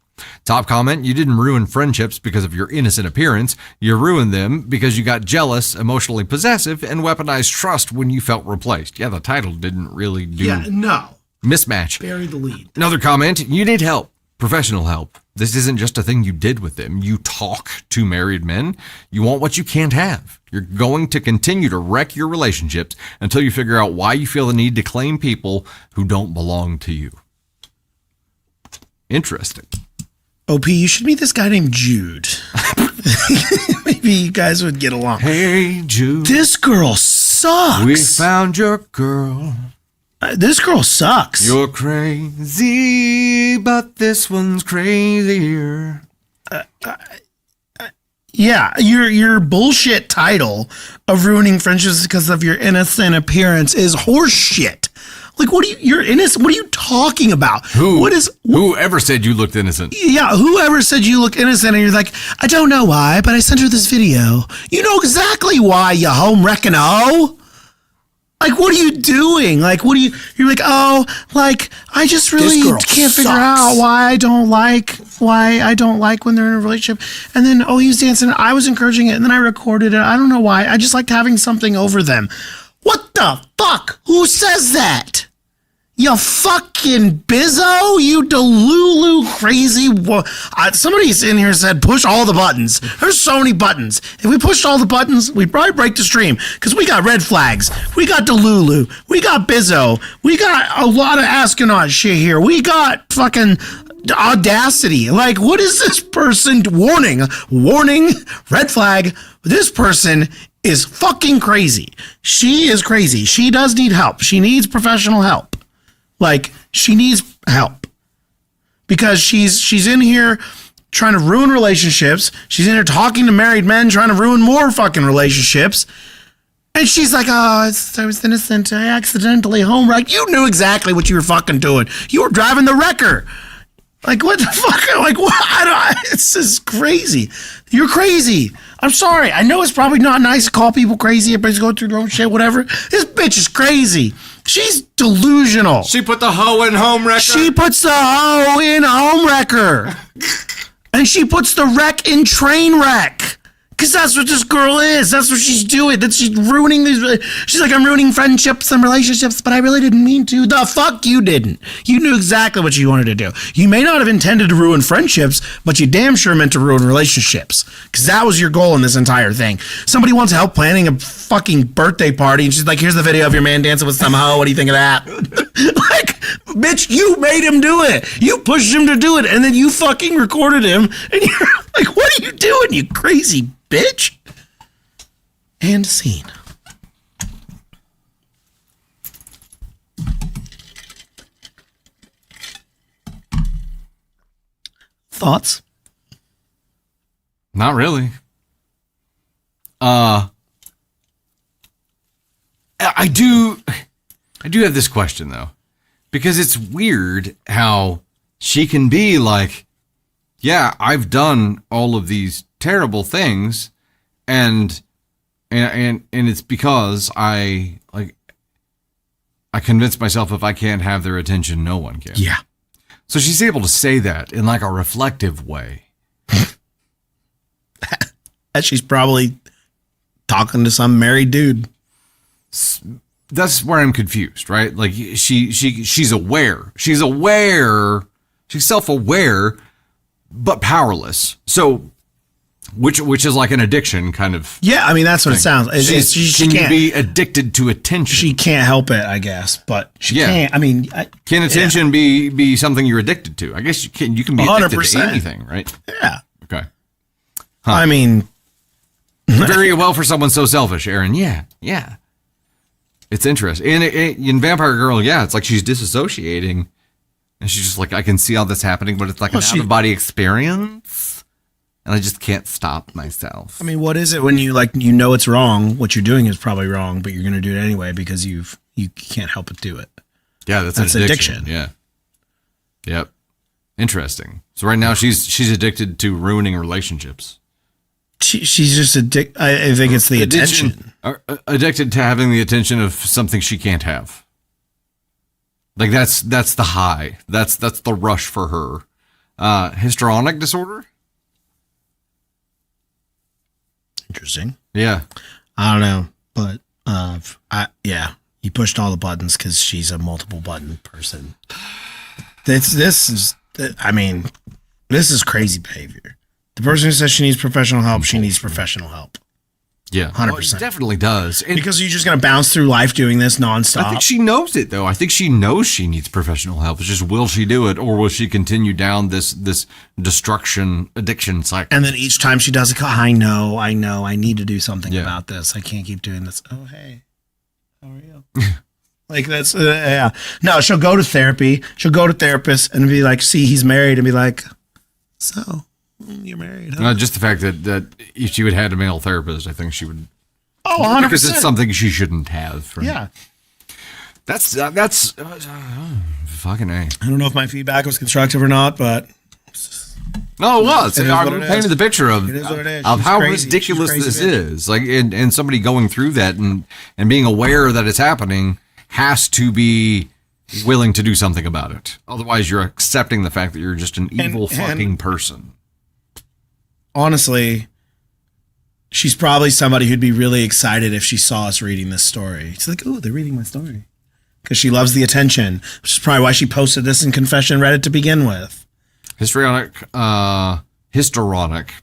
Top comment, you didn't ruin friendships because of your innocent appearance. You ruined them because you got jealous, emotionally possessive, and weaponized trust when you felt replaced. Yeah, the title didn't really do... Yeah, no. Mismatch. Bury the lead. Another comment, you need help. Professional help. This isn't just a thing you did with them. You talk to married men. You want what you can't have. You're going to continue to wreck your relationships until you figure out why you feel the need to claim people who don't belong to you. Interesting. OP, you should meet this guy named Jude. Maybe you guys would get along. Hey, Jude. This girl sucks. We found your girl. This girl sucks. You're crazy, but this one's crazier. Yeah, your bullshit title of ruining friendships because of your innocent appearance is horse shit. Like, you're innocent? What are you talking about? Whoever said you looked innocent? Yeah, whoever said you look innocent and you're like, I don't know why, but I sent her this video. You know exactly why, you home wrecking hoe. Like, what are you doing? Like, you're like, oh, like, I just really can't figure out why I don't like when they're in a relationship. And then, oh, he was dancing, I was encouraging it, and then I recorded it. I don't know why. I just liked having something over them. What the fuck? Who says that? You fucking bizzo, you delulu crazy. Somebody's in here said, push all the buttons. There's so many buttons. If we pushed all the buttons, we'd probably break the stream because we got red flags. We got delulu. We got bizzo. We got a lot of astronaut shit here. We got fucking audacity. Like, what is this person? Warning, red flag. This person is fucking crazy. She is crazy. She does need help. She needs professional help. Like, she needs help because she's in here trying to ruin relationships. She's in here talking to married men, trying to ruin more fucking relationships. And she's like, oh, I was innocent. I accidentally home wrecked. You knew exactly what you were fucking doing. You were driving the wrecker. Like, what the fuck? Like, what? This is crazy. You're crazy. I'm sorry. I know it's probably not nice to call people crazy. Everybody's going through their own shit, whatever. This bitch is crazy. She's delusional. She put the hoe in home wrecker. She puts the hoe in home wrecker. And she puts the wreck in train wreck. Because that's what this girl is. That's what she's doing. That she's ruining these. She's like, I'm ruining friendships and relationships, but I really didn't mean to. The fuck you didn't. You knew exactly what you wanted to do. You may not have intended to ruin friendships, but you damn sure meant to ruin relationships. Because that was your goal in this entire thing. Somebody wants help planning a fucking birthday party, and she's like, here's the video of your man dancing with some hoe. What do you think of that? Like, bitch, you made him do it. You pushed him to do it, and then you fucking recorded him, and you're like, what are you doing, you crazy bitch? And scene. Thoughts? Not really. I do have this question though, because it's weird how she can be like, yeah, I've done all of these terrible things, and it's because I convinced myself if I can't have their attention, no one can. Yeah. So she's able to say that in like a reflective way. And she's probably talking to some married dude. That's where I'm confused, right? Like she's aware. She's aware. She's self-aware, but powerless. So, which is like an addiction kind of. Yeah, I mean that's what it sounds. She can you can't be addicted to attention? She can't help it, I guess, but she can't. I mean, can attention be something you're addicted to? I guess you can. You can be addicted 100%. to anything, right? Yeah. Okay. I mean, very well for someone so selfish, Aaron. Yeah. It's interesting. In Vampire Girl, yeah, it's like she's disassociating, and she's just like, I can see all this happening, but it's like an out-of-body experience, and I just can't stop myself. I mean, what is it when you know it's wrong? What you're doing is probably wrong, but you're going to do it anyway because you can't help but do it. Yeah, that's an addiction. Yeah. Yep. Interesting. So right now she's addicted to ruining relationships. She's just addicted. I think it's the attention. Addicted to having the attention of something she can't have. Like that's the high. That's the rush for her. Histrionic disorder. Interesting. Yeah. I don't know, but you pushed all the buttons because she's a multiple button person. This is crazy behavior. The person who says she needs professional help, she needs professional help. Yeah, 100%. It definitely does. Because you're just going to bounce through life doing this nonstop. I think she knows it, though. I think she knows she needs professional help. It's just, will she do it, or will she continue down this destruction addiction cycle? And then each time she does it, I know, I need to do something about this. I can't keep doing this. Oh, hey, how are you? Like that's, yeah. No, she'll go to therapy. She'll go to therapists and be like, see, he's married, and be like, so you're married, huh? Just the fact that if she would have had a male therapist, I think she would. Oh, 100%. Because it's something she shouldn't have. Right? Yeah. That's fucking A. I don't know if my feedback was constructive or not, but. No, it was. I painted the picture of how crazy. ridiculous this is. Like, and somebody going through that and being aware that it's happening has to be willing to do something about it. Otherwise, you're accepting the fact that you're just an evil fucking person. Honestly, she's probably somebody who'd be really excited if she saw us reading this story. She's like, oh, they're reading my story. Because she loves the attention, which is probably why she posted this in Confession Reddit to begin with. Histrionic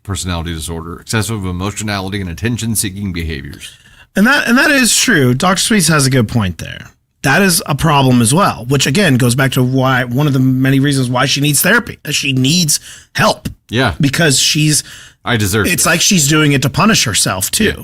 personality disorder, excessive emotionality, and attention-seeking behaviors. And that is true. Dr. Sweets has a good point there. That is a problem as well, which again goes back to why one of the many reasons why she needs therapy. She needs help. Yeah. Because I deserve it. It's like she's doing it to punish herself too. Yeah.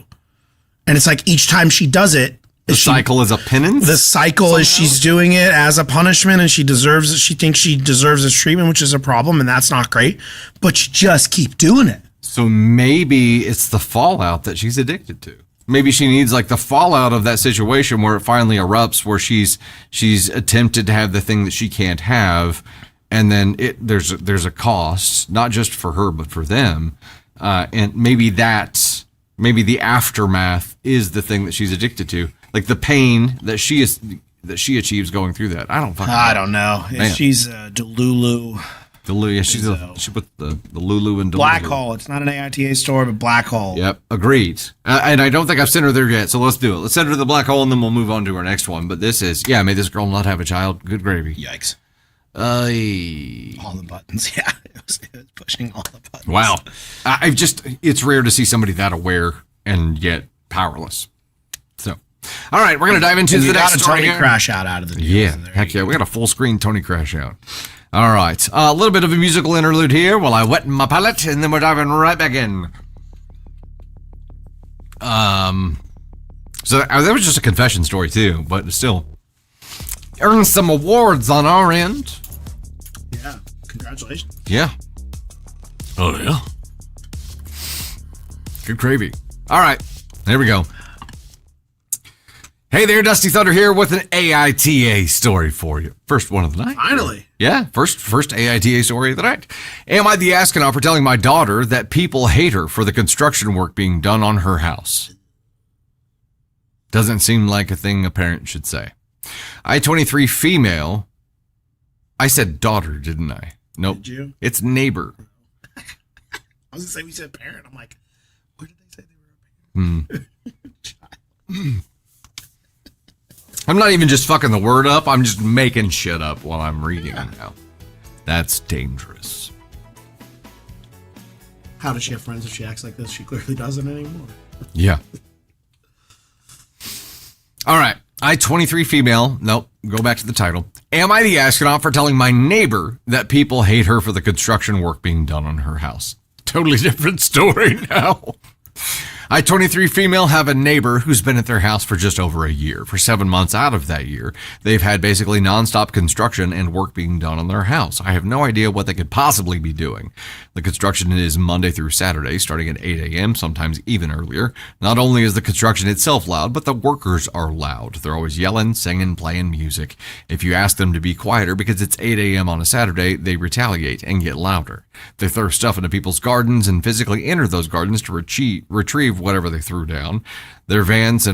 And it's like each time she does it, the cycle is a penance. The cycle is she's doing it as a punishment, and she deserves it. She thinks she deserves this treatment, which is a problem, and that's not great. But you just keep doing it. So maybe it's the fallout that she's addicted to. Maybe she needs like the fallout of that situation where it finally erupts, where she's attempted to have the thing that she can't have, and then there's a cost, not just for her but for them, and maybe the aftermath is the thing that she's addicted to, like the pain that she achieves going through that. I don't know. She's Delulu. Yeah, she put the Lulu and Black Hole. It's not an AITA store, but Black Hole. Yep, agreed. And I don't think I've sent her there yet, so let's do it. Let's send her to the Black Hole, and then we'll move on to our next one. But this is, may this girl not have a child. Good gravy. Yikes. All the buttons. Yeah, it was pushing all the buttons. Wow. It's rare to see somebody that aware and yet powerless. So, all right, we're going to dive into the next story. Tony Crash out of the deal. Yeah, heck yeah. We got a full screen Tony Crash out. All right, a little bit of a musical interlude here while I wet my palate, and then we're diving right back in. So that was just a confession story too, but still earned some awards on our end. Yeah, congratulations. Yeah. Oh yeah. Good gravy. All right, there we go. Hey there, Dusty Thunder here with an AITA story for you. First one of the night. Finally. Yeah, first AITA story of the night. Am I the astronaut for telling my daughter that people hate her for the construction work being done on her house? Doesn't seem like a thing a parent should say. I-23 female. I said daughter, didn't I? Nope. Did you? It's neighbor. I was going to say we said parent. I'm like, where did they say they were a parent? I'm not even just fucking the word up. I'm just making shit up while I'm reading it now. That's dangerous. How does she have friends if she acts like this? She clearly doesn't anymore. Yeah. All right. I-23 female. Nope. Go back to the title. Am I the astronaut for telling my neighbor that people hate her for the construction work being done on her house? Totally different story now. I-23 female have a neighbor who's been at their house for just over a year. For 7 months out of that year, they've had basically nonstop construction and work being done on their house. I have no idea what they could possibly be doing. The construction is Monday through Saturday, starting at 8 a.m., sometimes even earlier. Not only is the construction itself loud, but the workers are loud. They're always yelling, singing, playing music. If you ask them to be quieter because it's 8 a.m. on a Saturday, they retaliate and get louder. They throw stuff into people's gardens and physically enter those gardens to retrieve whatever they threw down. Their vans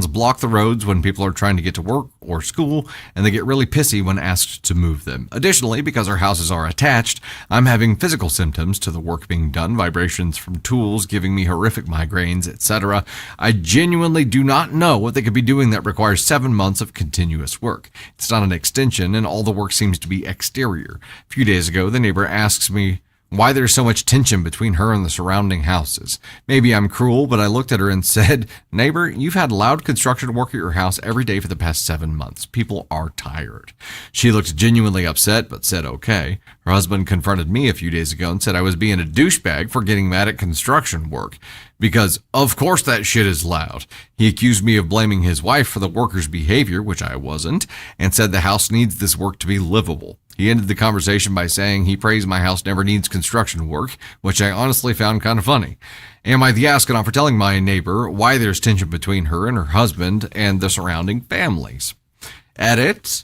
block the roads when people are trying to get to work or school, and they get really pissy when asked to move them. Additionally, because our houses are attached, I'm having physical symptoms to the work being done, vibrations from tools giving me horrific migraines, etc. I genuinely do not know what they could be doing that requires 7 months of continuous work. It's not an extension, and all the work seems to be exterior. A few days ago, the neighbor asks me why there's so much tension between her and the surrounding houses. Maybe I'm cruel, but I looked at her and said, neighbor, you've had loud construction work at your house every day for the past 7 months. People are tired. She looked genuinely upset, but said okay. Her husband confronted me a few days ago and said I was being a douchebag for getting mad at construction work. Because, of course, that shit is loud. He accused me of blaming his wife for the workers' behavior, which I wasn't, and said the house needs this work to be livable. He ended the conversation by saying he prays my house never needs construction work, which I honestly found kind of funny. Am I the astronaut for telling my neighbor why there's tension between her and her husband and the surrounding families? Edit.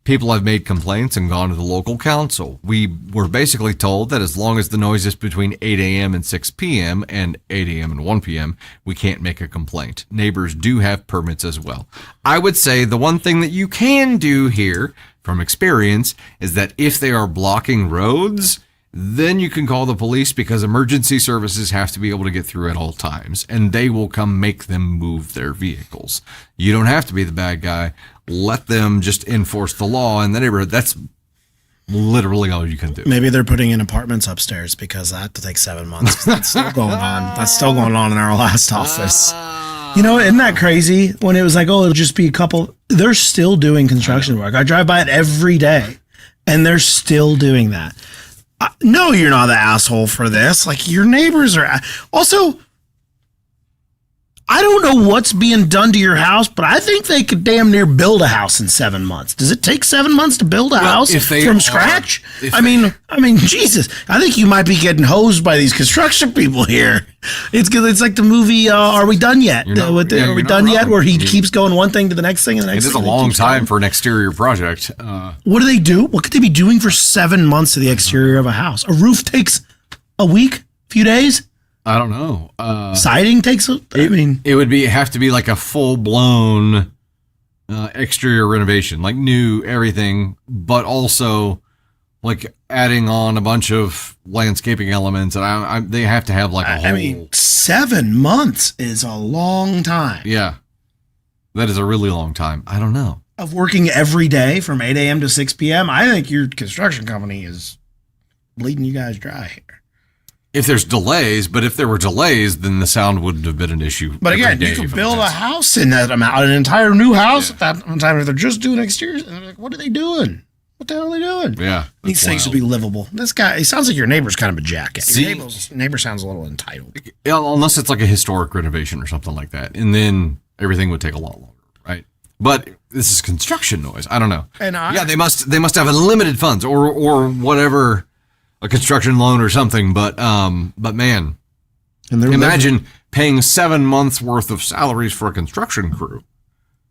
People have made complaints and gone to the local council. We were basically told that as long as the noise is between 8 a.m. and 6 p.m. and 8 a.m. and 1 p.m., we can't make a complaint. Neighbors do have permits as well. I would say the one thing that you can do here from experience is that if they are blocking roads, then you can call the police because emergency services have to be able to get through at all times, and they will come make them move their vehicles. You don't have to be the bad guy. Let them just enforce the law in the neighborhood. That's literally all you can do. Maybe they're putting in apartments upstairs because that takes 7 months. That's still going on. That's still going on in our last office. You know, isn't that crazy? When it was like, oh, it'll just be a couple. They're still doing construction work. I drive by it every day, and they're still doing that. No, you're not the asshole for this. Like, your neighbors are. Also, I don't know what's being done to your house, but I think they could damn near build a house in 7 months. Does it take 7 months to build a house from scratch? I mean, Jesus, I think you might be getting hosed by these construction people here. It's like the movie Are We Done Yet? Are we done yet? Where he keeps going one thing to the next thing and the next thing. It is a long time for an exterior project. What do they do? What could they be doing for 7 months to the exterior of a house? A roof takes a week, a few days? I don't know. Siding takes. It would have to be like a full blown exterior renovation, like new everything, but also like adding on a bunch of landscaping elements, and they have to have like a whole. 7 months is a long time. Yeah, that is a really long time. I don't know. Of working every day from 8 a.m. to 6 p.m. I think your construction company is bleeding you guys dry here. If there's delays, but if there were delays, then the sound wouldn't have been an issue. But again, you could build a house in that amount, an entire new house at that time. If they're just doing exteriors, and they're like, what are they doing? What the hell are they doing? Yeah. These things would be livable. This guy, it sounds like your neighbor's kind of a jackass. Your neighbor sounds a little entitled. Yeah, unless it's like a historic renovation or something like that. And then everything would take a lot longer, right? But this is construction noise. I don't know. And they must have unlimited funds or whatever. A construction loan or something, but man, And they're Imagine paying 7 months worth of salaries for a construction crew.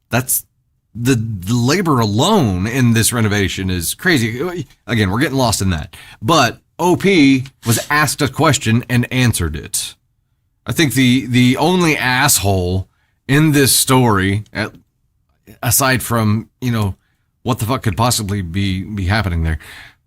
That's the labor alone in this renovation is crazy. Again, we're getting lost in that. But OP was asked a question and answered it. I think the only asshole in this story, aside from, what the fuck could possibly be happening there,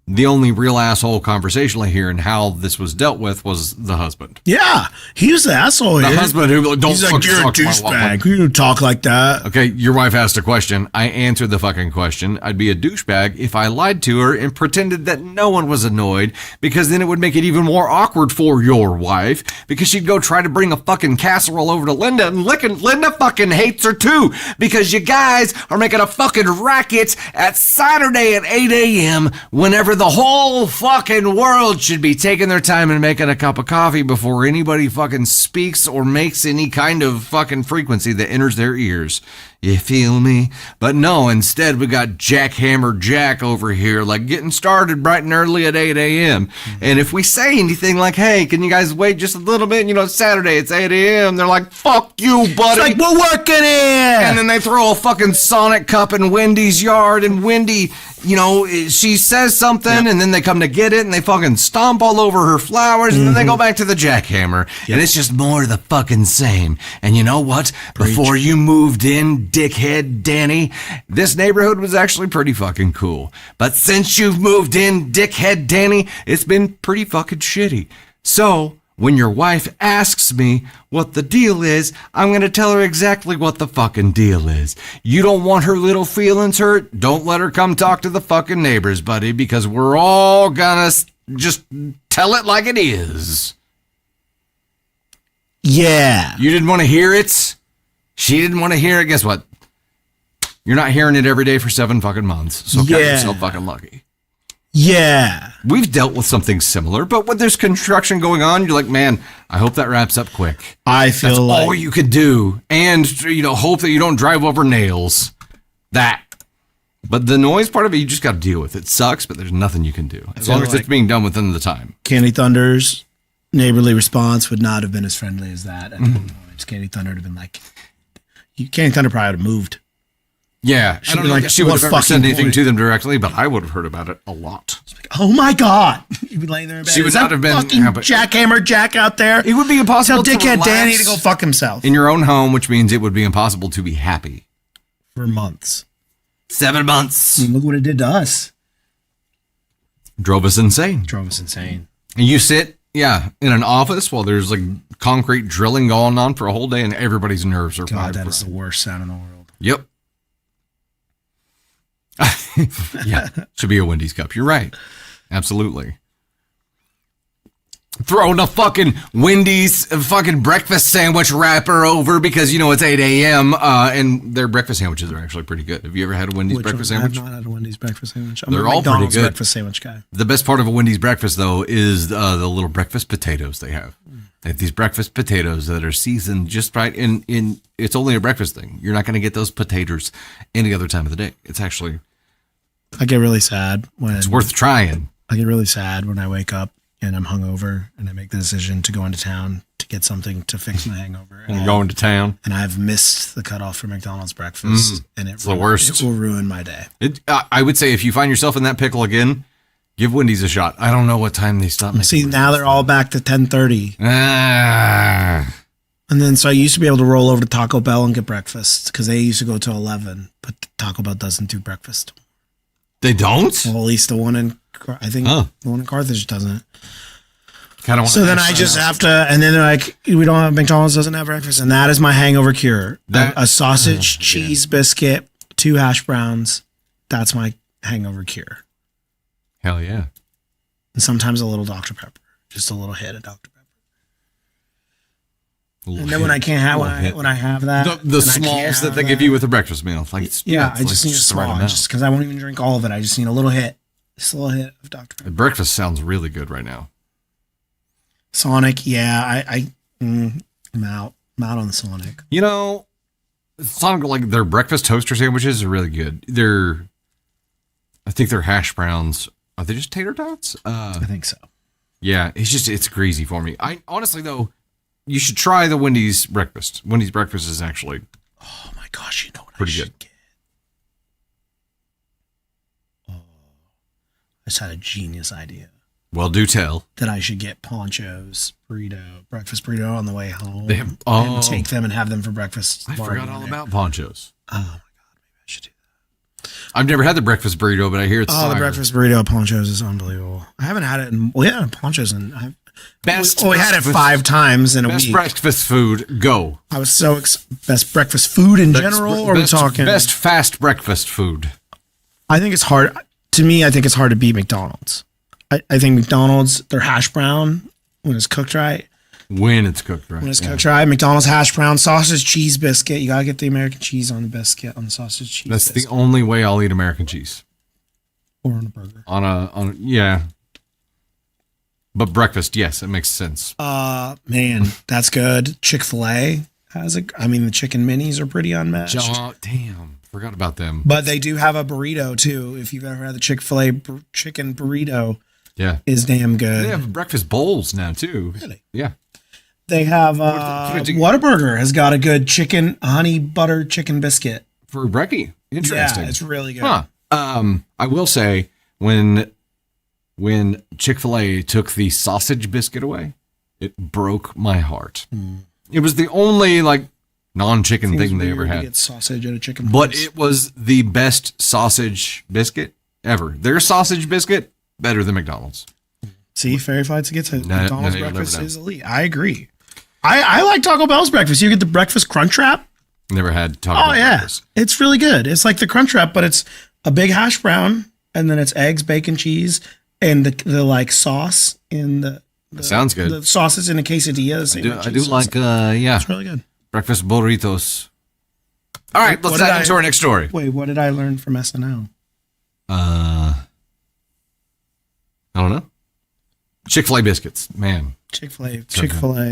the only real asshole conversationally here and how this was dealt with was the husband. Yeah, he was the asshole The here. husband who don't He's like, fucking you're a talk to my wife." douchebag. You don't talk like that. Okay, your wife asked a question. I answered the fucking question. I'd be a douchebag if I lied to her and pretended that no one was annoyed, because then it would make it even more awkward for your wife, because she'd go try to bring a fucking casserole over to Linda, and Linda fucking hates her too, because you guys are making a fucking racket at Saturday at 8 a.m. whenever the whole fucking world should be taking their time and making a cup of coffee before anybody fucking speaks or makes any kind of fucking frequency that enters their ears. You feel me? But no, instead we got Jackhammer Jack over here, like getting started bright and early at 8 a.m. And if we say anything like, hey, can you guys wait just a little bit? It's Saturday, it's 8 a.m. They're like, fuck you, buddy. It's like, we're working here. And then they throw a fucking Sonic cup in Wendy's yard, and Wendy, she says something, and then they come to get it, and they fucking stomp all over her flowers, and then they go back to the jackhammer, and it's just more of the fucking same. And you know what? Before you moved in, dickhead Danny, this neighborhood was actually pretty fucking cool. But since you've moved in, dickhead Danny, it's been pretty fucking shitty. So when your wife asks me what the deal is, I'm going to tell her exactly what the fucking deal is. You don't want her little feelings hurt? Don't let her come talk to the fucking neighbors, buddy, because we're all gonna just tell it like it is. Yeah. You didn't want to hear it? She didn't want to hear it? Guess what? You're not hearing it every day for 7 fucking months, so count yourself fucking lucky. Yeah. We've dealt with something similar, but when there's construction going on, you're like, man, I hope that wraps up quick. I feel That's like all you could do. And, hope that you don't drive over nails. That. But the noise part of it, you just got to deal with. It sucks, but there's nothing you can do. As long as it's being done within the time. Candy Thunder's neighborly response would not have been as friendly as that. And Candy Thunder would have been like, Candy Thunder probably would have moved. Yeah. I don't know if she would what have ever said fucking anything point? to them directly, but I would have heard about it a lot. Oh my God. You'd be laying there in bed. She would Is not that have been fucking happy. Jackhammer Jack out there. It would be impossible Tell to dickhead relax Danny to go fuck himself in your own home, which means it would be impossible to be happy. for months. 7 months. I mean, look what it did to us. Drove us insane. Drove us insane. And you sit, in an office while there's like concrete drilling going on for a whole day, and everybody's nerves are God, that vibrating. is the worst sound in the world. Yep. Yeah, should be a Wendy's cup. You're right. Absolutely. Throwing a fucking Wendy's fucking breakfast sandwich wrapper over because, it's 8 a.m. And their breakfast sandwiches are actually pretty good. Have you ever had a Wendy's breakfast sandwich? I have not had a Wendy's breakfast sandwich. I'm They're a all pretty McDonald's good. breakfast sandwich guy. The best part of a Wendy's breakfast, though, is the little breakfast potatoes they have. They have these breakfast potatoes that are seasoned just right. In it's only a breakfast thing. You're not going to get those potatoes any other time of the day. It's actually I get really sad when it's worth trying. I get really sad when I wake up and I'm hungover and I make the decision to go into town to get something to fix my hangover. When you're going to town. And I've missed the cutoff for McDonald's breakfast, and it's the worst. It will ruin my day. I would say if you find yourself in that pickle again, give Wendy's a shot. I don't know what time they stop making. See, now they're all back to 10:30, Ah. and then so I used to be able to roll over to Taco Bell and get breakfast because they used to go till 11, but Taco Bell doesn't do breakfast. They don't? Well, at least the one in the one in Carthage doesn't. Kind of. So then I just have to, and then they're like, we don't have McDonald's doesn't have breakfast, and that is my hangover cure. A sausage, cheese biscuit, 2 hash browns. That's my hangover cure. Hell yeah. And sometimes a little Dr. Pepper, just a little hit of Dr. Pepper. And then when I can't have when I have that, the smalls that they give you with a breakfast meal, like I just need a small, just because I won't even drink all of it. I just need a little hit, just a little hit of Dr. Pepper. Breakfast sounds really good right now. Sonic, yeah, I'm out on the Sonic. Sonic, like their breakfast toaster sandwiches are really good. I think they're hash browns. Are they just tater tots? I think so. Yeah, it's greasy for me. I honestly though, you should try the Wendy's breakfast. Wendy's breakfast is actually Oh my gosh, you know what pretty I good. should get? Oh, I just had a genius idea Well, do tell. that I should get Poncho's breakfast burrito on the way home. They have- and take them and have them for breakfast. I tomorrow forgot all morning. about ponchos. Oh my god, maybe I should do that. I've never had the breakfast burrito, but I hear it's Oh, the fire. breakfast burrito at Poncho's is unbelievable. I haven't had it in Poncho's and we had it 5 times in a Best week. breakfast food, go. I was so best breakfast food in general, or are we best, talking best fast breakfast food? I think it's hard. To me, I think it's hard to beat McDonald's. I think McDonald's, their hash brown, when it's cooked right, When it's cooked right. when it's cooked right, McDonald's hash brown, sausage cheese biscuit. You got to get the American cheese on the biscuit, on the sausage cheese That's biscuit. the only way I'll eat American cheese. Or on a burger. Yeah. But breakfast, yes, it makes sense. Man, that's good. Chick-fil-A has the chicken minis are pretty unmatched. Damn, forgot about them. But they do have a burrito too. If you've ever had the Chick-fil-A chicken burrito, Yeah. is damn good. They have breakfast bowls now, too. Really? Yeah. They have What did you- Whataburger has got a good chicken honey butter chicken biscuit. For brekkie. Interesting. Yeah, it's really good. Huh. I will say, when Chick-fil-A took the sausage biscuit away, it broke my heart. It was the only non-chicken Seems thing they weird ever to had. get sausage at a chicken But place. it was the best sausage biscuit ever. Their sausage biscuit, better than McDonald's. See, Fairy Fights gets it. No, McDonald's you'll never breakfast know. is elite. I agree. I like Taco Bell's breakfast. You get the breakfast crunch wrap. Never had Taco Oh Bell yeah, breakfast. it's really good. It's like the crunch wrap, but it's a big hash brown, and then it's eggs, bacon, cheese, and the sauce in the Sounds good. The sauce is in a quesadilla. The same I do like, It's really good. breakfast burritos. All right, let's What did dive into I- our next story. Wait, what did I learn from SNL? I don't know. Chick-fil-A biscuits, man. Chick-fil-A.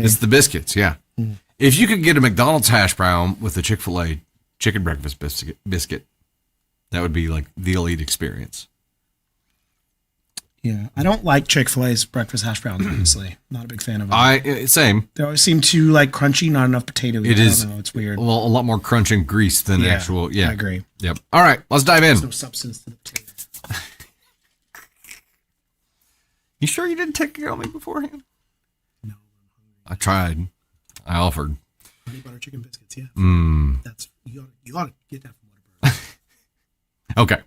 It's the biscuits, yeah. If you could get a McDonald's hash brown with a Chick-fil-A chicken breakfast biscuit, that would be like the elite experience. Yeah, I don't like Chick-fil-A's breakfast hash browns. Honestly, not a big fan of them. Same. They always seem too crunchy, not enough potato. It is. I don't know, it's weird. Well, a lot more crunch and grease than Yeah, actual. Yeah, I agree. Yep. All right, let's dive in. No substance to the potato. You sure you didn't take care of me beforehand? No. I tried. I offered. Honey butter chicken biscuits. Yeah, that's you ought to get that from Whataburger. Okay.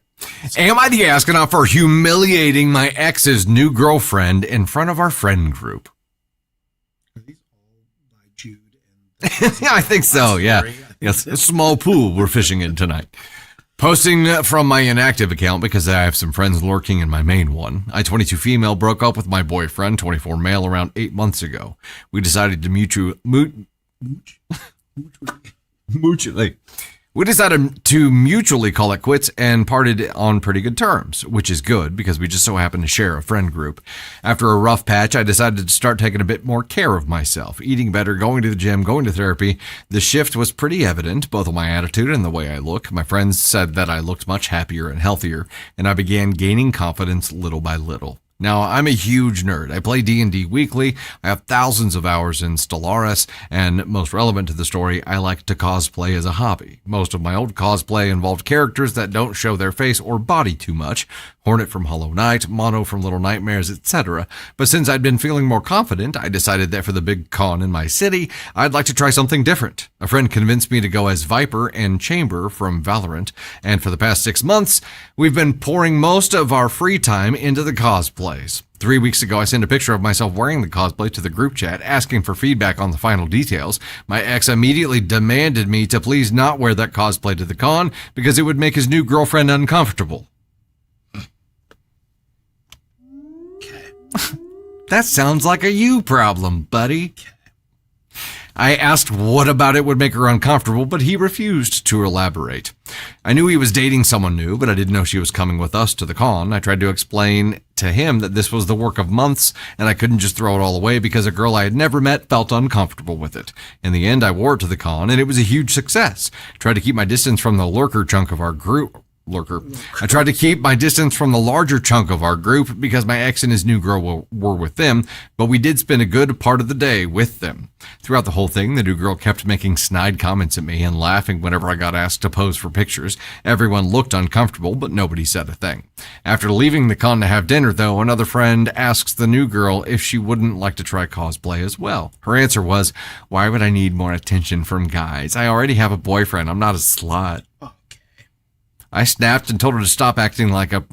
Am I the astronaut for humiliating my ex's new girlfriend in front of our friend group? Are these all by Jude? And Yeah, I think so. Yeah. Yes. A small pool we're fishing in tonight. Posting from my inactive account because I have some friends lurking in my main one. I, 22 female, broke up with my boyfriend, 24 male, around 8 months ago. We decided to mutually call it quits and parted on pretty good terms, which is good because we just so happen to share a friend group. After a rough patch, I decided to start taking a bit more care of myself, eating better, going to the gym, going to therapy. The shift was pretty evident, both in my attitude and the way I look. My friends said that I looked much happier and healthier, and I began gaining confidence little by little. Now, I'm a huge nerd. I play D&D weekly. I have thousands of hours in Stellaris, and most relevant to the story, I like to cosplay as a hobby. Most of my old cosplay involved characters that don't show their face or body too much. Hornet from Hollow Knight, Mono from Little Nightmares, etc. But since I'd been feeling more confident, I decided that for the big con in my city, I'd like to try something different. A friend convinced me to go as Viper and Chamber from Valorant, and for the past 6 months, we've been pouring most of our free time into the cosplays. 3 weeks ago, I sent a picture of myself wearing the cosplay to the group chat, asking for feedback on the final details. My ex immediately demanded me to please not wear that cosplay to the con because it would make his new girlfriend uncomfortable. That sounds like a you problem, buddy. I asked what about it would make her uncomfortable, but he refused to elaborate. I knew he was dating someone new, but I didn't know she was coming with us to the con. I tried to explain to him that this was the work of months, and I couldn't just throw it all away because a girl I had never met felt uncomfortable with it. In the end, I wore it to the con, and it was a huge success. Tried to keep my distance from the lurker chunk of our group, lurker. I tried to keep my distance from the larger chunk of our group because my ex and his new girl were with them, but we did spend a good part of the day with them. Throughout the whole thing, the new girl kept making snide comments at me and laughing whenever I got asked to pose for pictures. Everyone looked uncomfortable, but nobody said a thing. After leaving the con to have dinner, though, another friend asks the new girl if she wouldn't like to try cosplay as well. Her answer was, "Why would I need more attention from guys? I already have a boyfriend. I'm not a slut." I snapped and told her to stop acting like a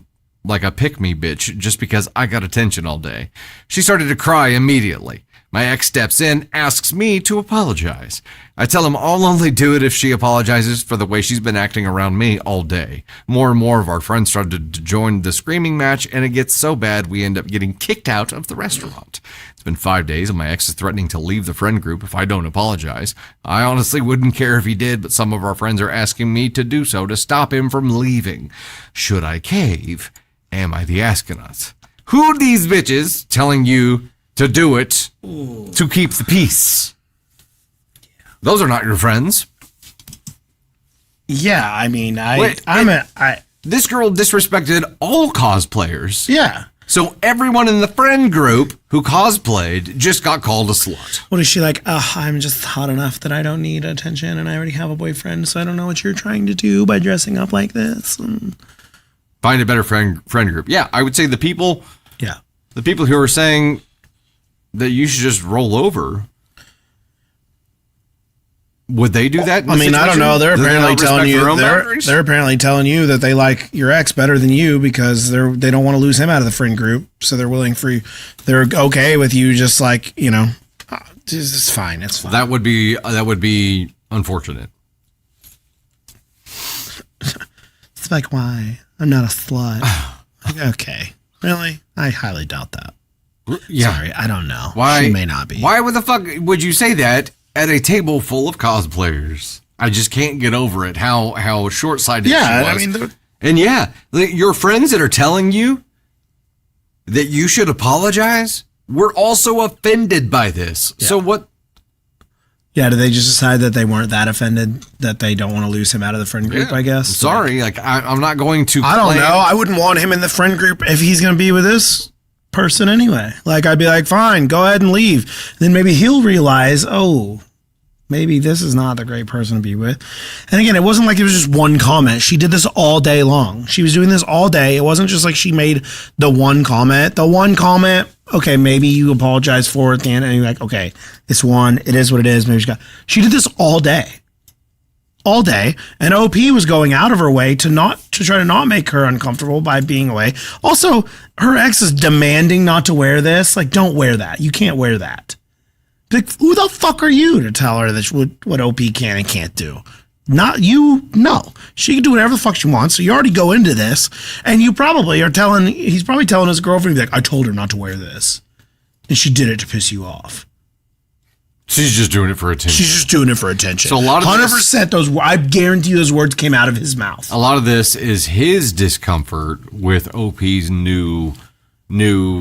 pick-me bitch just because I got attention all day. She started to cry immediately. My ex steps in, asks me to apologize. I tell him I'll only do it if she apologizes for the way she's been acting around me all day. More and more of our friends started to join the screaming match, and it gets so bad we end up getting kicked out of the restaurant. It's been 5 days, and my ex is threatening to leave the friend group if I don't apologize. I honestly wouldn't care if he did, but some of our friends are asking me to do so to stop him from leaving. Should I cave? Am I the astronaut? Who are these bitches telling you to do it to keep the peace? Those are not your friends. Yeah, I mean, This girl disrespected all cosplayers. yeah. So everyone in the friend group who cosplayed just got called a slut. What is she like? I'm just hot enough that I don't need attention, and I already have a boyfriend, so I don't know what you're trying to do by dressing up like this. Find a better friend group. Yeah, I would say the people who are saying that you should just roll over, would they do that? I mean, I don't know. They're apparently telling you they're apparently telling you that they like your ex better than you because they don't want to lose him out of the friend group. So they're willing for you. They're okay with you, just like, you know, it's fine. It's fine. That would be unfortunate. It's like, why? I'm not a slut. Okay, really? I highly doubt that. Yeah. Sorry, I don't know. Why? She may not be. Why the fuck would you say that at a table full of cosplayers? I just can't get over it. How short-sighted she was. I mean, and yeah, your friends that are telling you that you should apologize, we're also offended by this. Yeah. So what? Yeah, did they just decide that they weren't that offended that they don't want to lose him out of the friend group, I guess? I'm sorry, I'm not going to. I don't know. I wouldn't want him in the friend group if he's going to be with this person anyway. Like, I'd be like, fine, go ahead and leave. Then maybe he'll realize, maybe this is not the great person to be with. And again, it wasn't like it was just one comment. She did this all day long. She was doing this all day. It wasn't just like she made the one comment. The one comment, okay, maybe you apologize for it at the end, and you're like, okay, it's one. It is what it is. Maybe she did this all day. All day, and OP was going out of her way to try to not make her uncomfortable by being away. Also, her ex is demanding not to wear this. Like, don't wear that. You can't wear that. Like, who the fuck are you to tell her that what OP can and can't do? Not you. No, she can do whatever the fuck she wants. So you already go into this, and you probably are he's probably telling his girlfriend, like, I told her not to wear this, and she did it to piss you off. She's just doing it for attention. She's just doing it for attention. So a lot of 100%. I guarantee you, those words came out of his mouth. A lot of this is his discomfort with OP's new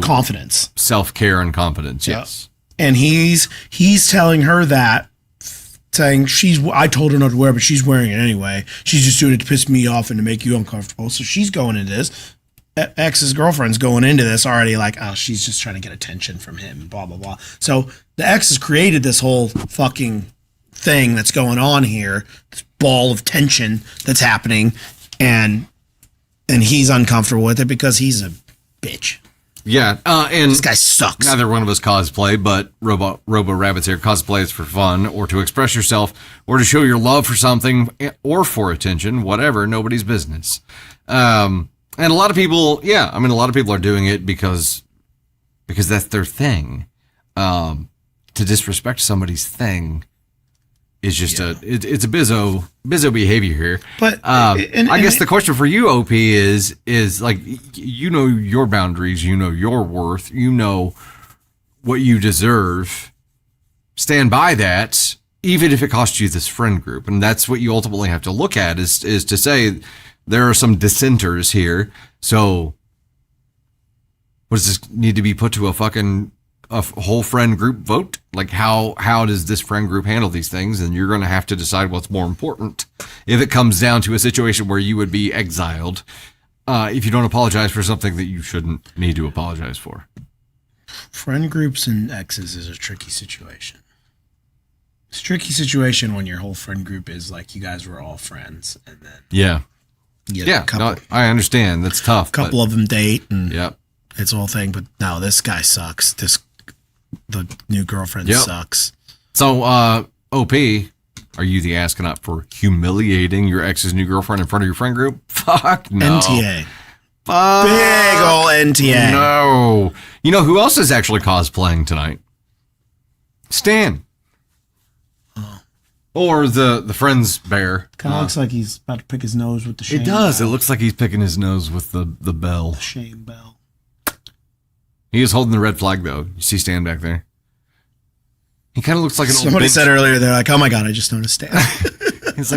confidence, self-care, and confidence. Yeah. Yes, and he's telling her that, saying I told her not to wear it, but she's wearing it anyway. She's just doing it to piss me off and to make you uncomfortable. So she's going into this. Ex's girlfriend's going into this already like, oh, she's just trying to get attention from him, blah, blah, blah. So the ex has created this whole fucking thing that's going on here, this ball of tension that's happening, and he's uncomfortable with it because he's a bitch. Yeah, and this guy sucks. Neither one of us cosplay, but Robo Rabbit's here. Cosplay is for fun, or to express yourself, or to show your love for something, or for attention, whatever, nobody's business. And a lot of people, a lot of people are doing it because that's their thing. To disrespect somebody's thing is just it's a bizzo behavior here. But I guess the question for you, OP, is like, you know your boundaries, you know your worth, you know what you deserve. Stand by that, even if it costs you this friend group, and that's what you ultimately have to look at is to say, there are some dissenters here. So what does this need to be put to a whole friend group vote. Like how does this friend group handle these things? And you're going to have to decide what's more important. If it comes down to a situation where you would be exiled, if you don't apologize for something that you shouldn't need to apologize for. Friend groups and exes is a tricky situation. It's a tricky situation when your whole friend group is like you guys were all friends, and then Yeah. you get a couple, I understand. That's tough. couple of them date, and Yep. it's a whole thing. But no, this guy sucks. The new girlfriend Yep. sucks. So, OP, are you the astronaut for humiliating your ex's new girlfriend in front of your friend group? Fuck no. NTA, Fuck big ol' NTA. no. You know who else is actually cosplaying tonight? Stan. Or the Friends bear. Kind of looks like he's about to pick his nose with the shame. It does. Bell. It looks like he's picking his nose with the bell. Shame bell. He is holding the red flag, though. You see Stan back there? He kind of looks like an Somebody old... said earlier, they're like, "Oh my god, I just noticed that." He's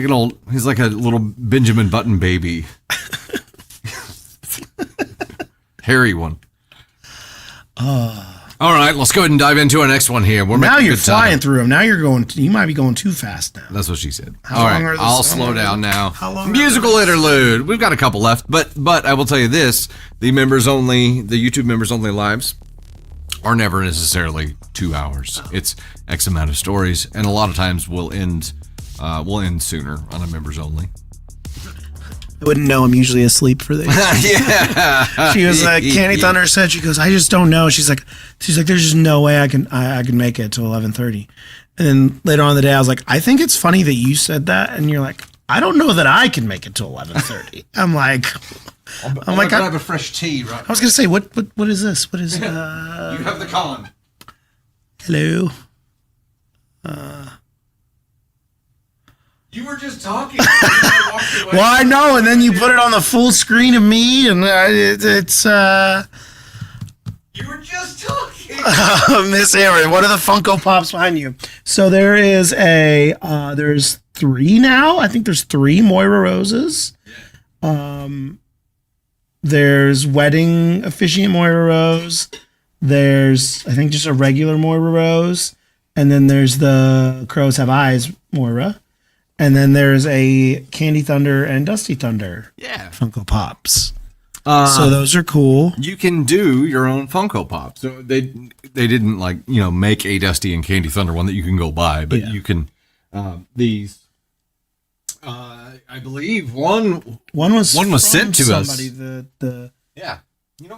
like a little Benjamin Button baby. Hairy one. All right, let's go ahead and dive into our next one here. We're Now making you're good time. flying through them. Now you're going. You might be going too fast now. That's what she said. How All long right, are the I'll songs? slow down now. How long are Musical interlude. We've got a couple left, but I will tell you this: the YouTube members only lives are never necessarily 2 hours. It's X amount of stories, and a lot of times we'll end sooner on a members only. I wouldn't know. I'm usually asleep for this. Yeah, She was like, Candy Thunder said, she goes, I just don't know. She's like, there's just no way I can make it to 11:30. And then later on in the day, I was like, I think it's funny that you said that. And you're like, I don't know that I can make it to 11:30. I'm like, grab a fresh tea. Right. I was gonna say, what is this? What is You have the con. hello? You were just talking. Well, I know, and then you put it on the full screen of me, and it's You were just talking. Miss Aaron. What are the Funko Pops behind you? So there is there's 3 now. I think there's 3 Moira Roses. There's Wedding Officiant Moira Rose. There's, I think, just a regular Moira Rose. And then there's the Crows Have Eyes Moira. And then there's a Candy Thunder and Dusty Thunder Funko Pops. So those are cool. You can do your own Funko Pop. So they didn't make a Dusty and Candy Thunder one that you can go buy, but you can these. I believe one was from sent to us. somebody, the Yeah.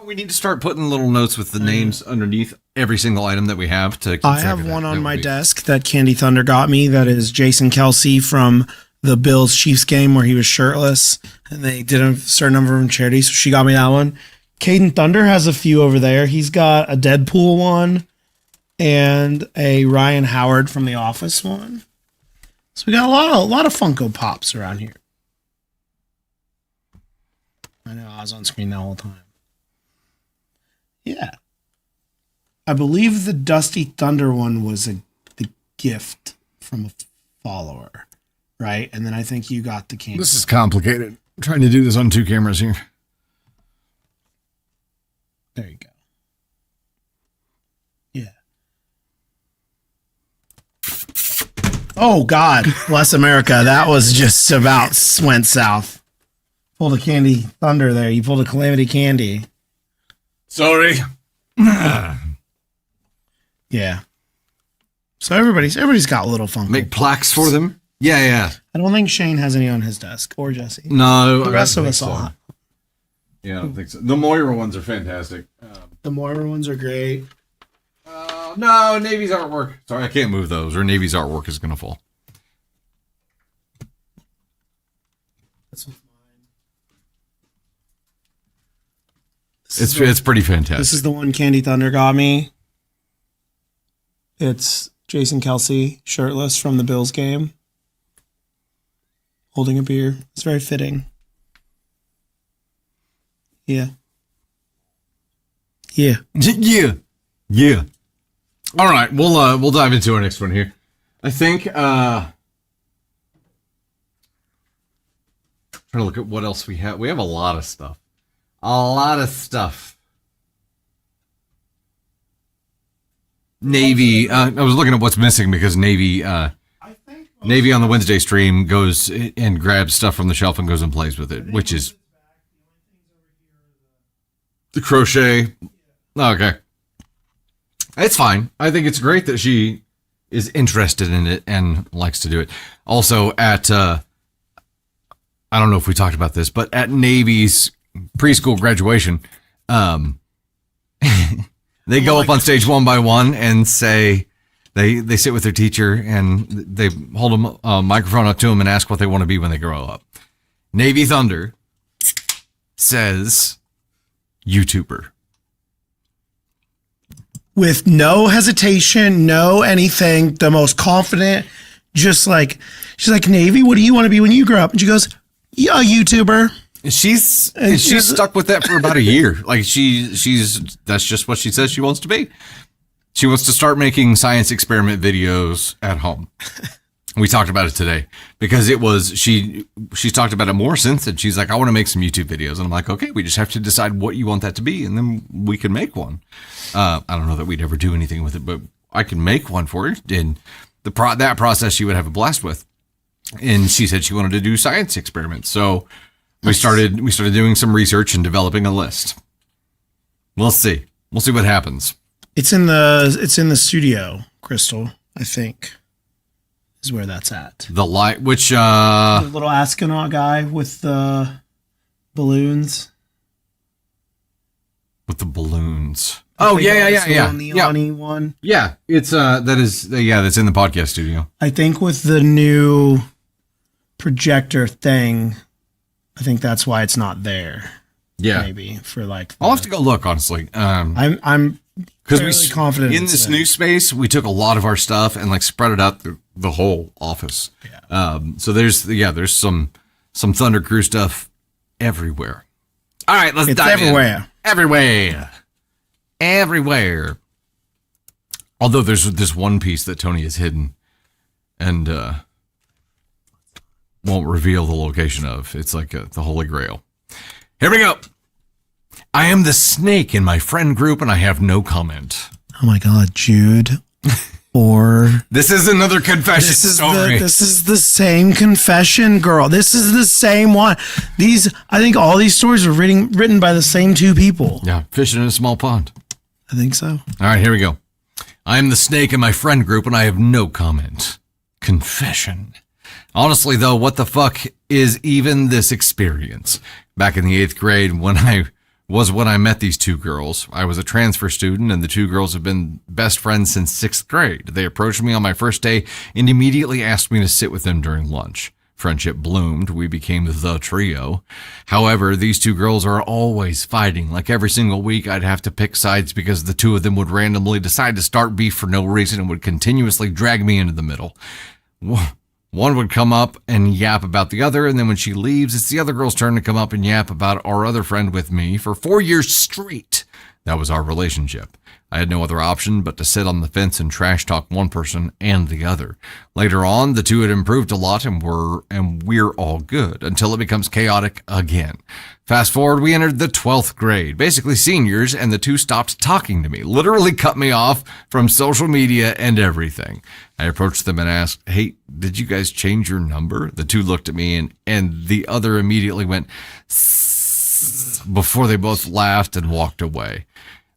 We need to start putting little notes with the names underneath every single item that we have to keep I track have of that. one That on would my be- desk that Candy Thunder got me. That is Jason Kelsey from the Bills Chiefs game where he was shirtless and they did a certain number of charity. So she got me that one. Caden Thunder has a few over there. He's got a Deadpool one and a Ryan Howard from The Office one. So we got a lot of Funko Pops around here. I know I was on screen the whole time. Yeah. I believe the Dusty Thunder one was the gift from a follower, right? And then I think you got the candy. This is complicated. I'm trying to do this on 2 cameras here. There you go. Yeah. Oh, God. Bless America. That was just about went south. Pulled a Candy Thunder there. You pulled a Calamity Candy. Sorry. Yeah. So everybody's got little Funko. Make plaques for them. Yeah. I don't think Shane has any on his desk or Jesse. No, The rest of us all. all. Yeah, I don't think so. The Moira ones are fantastic. The Moira ones are great. No, Navy's artwork. Sorry, I can't move those, or Navy's artwork is going to fall. It's pretty fantastic. This is the one Candy Thunder got me. It's Jason Kelsey, shirtless from the Bills game, holding a beer. It's very fitting. Yeah. Yeah. Yeah. All right, we'll dive into our next one here. I think trying to look at what else we have. We have a lot of stuff. Navy. I was looking at what's missing because Navy on the Wednesday stream goes and grabs stuff from the shelf and goes and plays with it, which is the crochet. Okay. It's fine. I think it's great that she is interested in it and likes to do it. Also at, I don't know if we talked about this, but at Navy's preschool graduation, they go up on stage one by one and say, they sit with their teacher and they hold a microphone up to them and ask what they want to be when they grow up. Navy Thunder says YouTuber. With no hesitation, no anything, the most confident, just like, she's like, Navy, what do you want to be when you grow up? And she goes, yeah, YouTuber. She's stuck with that for about a year. Like she's that's just what she says she wants to be. She wants to start making science experiment videos at home. We talked about it today because it was, she's talked about it more since, and she's like, I want to make some YouTube videos. And I'm like, okay, we just have to decide what you want that to be. And then we can make one. I don't know that we'd ever do anything with it, but I can make one for you. And that process she would have a blast with. And she said she wanted to do science experiments. So we started doing some research and developing a list. We'll see what happens. It's in the studio, Crystal, I think. Is where that's at. The light, which the little astronaut guy with the balloons. With the balloons. Oh yeah. Neon-y one. Yeah, it's that's in the podcast studio. I think with the new projector thing, I think that's why it's not there. Yeah, maybe for like. I'll have to go look honestly. I'm because we confident in this new space. We took a lot of our stuff and like spread it out through the whole office. Yeah. So there's some Thunder Crew stuff everywhere. All right, let's dive in. Everywhere. Although there's this one piece that Tony has hidden and won't reveal the location of. It's like the Holy Grail. Here we go. I am the snake in my friend group and I have no comment. Oh my God, Jude. Or this is another confession story. This is the same confession, girl. This is the same one. I think all these stories were written by the same two people. Yeah, fishing in a small pond. I think so. All right, here we go. I am the snake in my friend group and I have no comment. Confession. Honestly, though, what the fuck is even this experience? Back in the 8th grade, when I met these two girls. I was a transfer student, and the two girls have been best friends since 6th grade. They approached me on my first day and immediately asked me to sit with them during lunch. Friendship bloomed. We became the trio. However, these two girls are always fighting. Like every single week, I'd have to pick sides because the two of them would randomly decide to start beef for no reason and would continuously drag me into the middle. One would come up and yap about the other, and then when she leaves, it's the other girl's turn to come up and yap about our other friend with me for 4 years straight. That was our relationship. I had no other option but to sit on the fence and trash talk one person and the other. Later on, the two had improved a lot and we're all good until it becomes chaotic again. Fast forward, we entered the 12th grade, basically seniors, and the two stopped talking to me, literally cut me off from social media and everything. I approached them and asked, hey, did you guys change your number? The two looked at me and the other immediately went before they both laughed and walked away.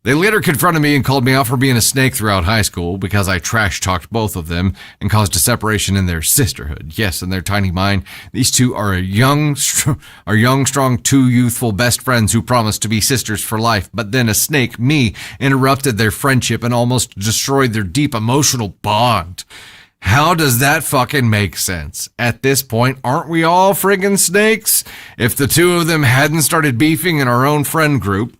They later confronted me and called me out for being a snake throughout high school because I trash-talked both of them and caused a separation in their sisterhood. Yes, in their tiny mind, these two are young, strong, two youthful best friends who promised to be sisters for life. But then a snake, me, interrupted their friendship and almost destroyed their deep emotional bond. How does that fucking make sense? At this point, aren't we all friggin' snakes? If the two of them hadn't started beefing in our own friend group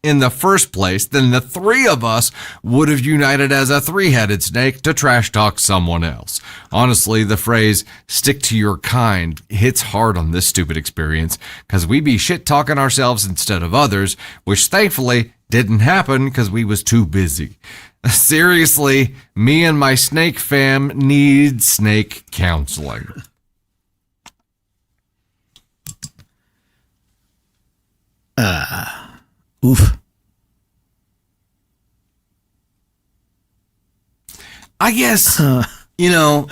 in the first place, then the three of us would have united as a three-headed snake to trash talk someone else. Honestly, the phrase stick to your kind hits hard on this stupid experience because we be shit talking ourselves instead of others, which thankfully didn't happen because we was too busy. Seriously, me and my snake fam need snake counseling. Oof. guess, you know,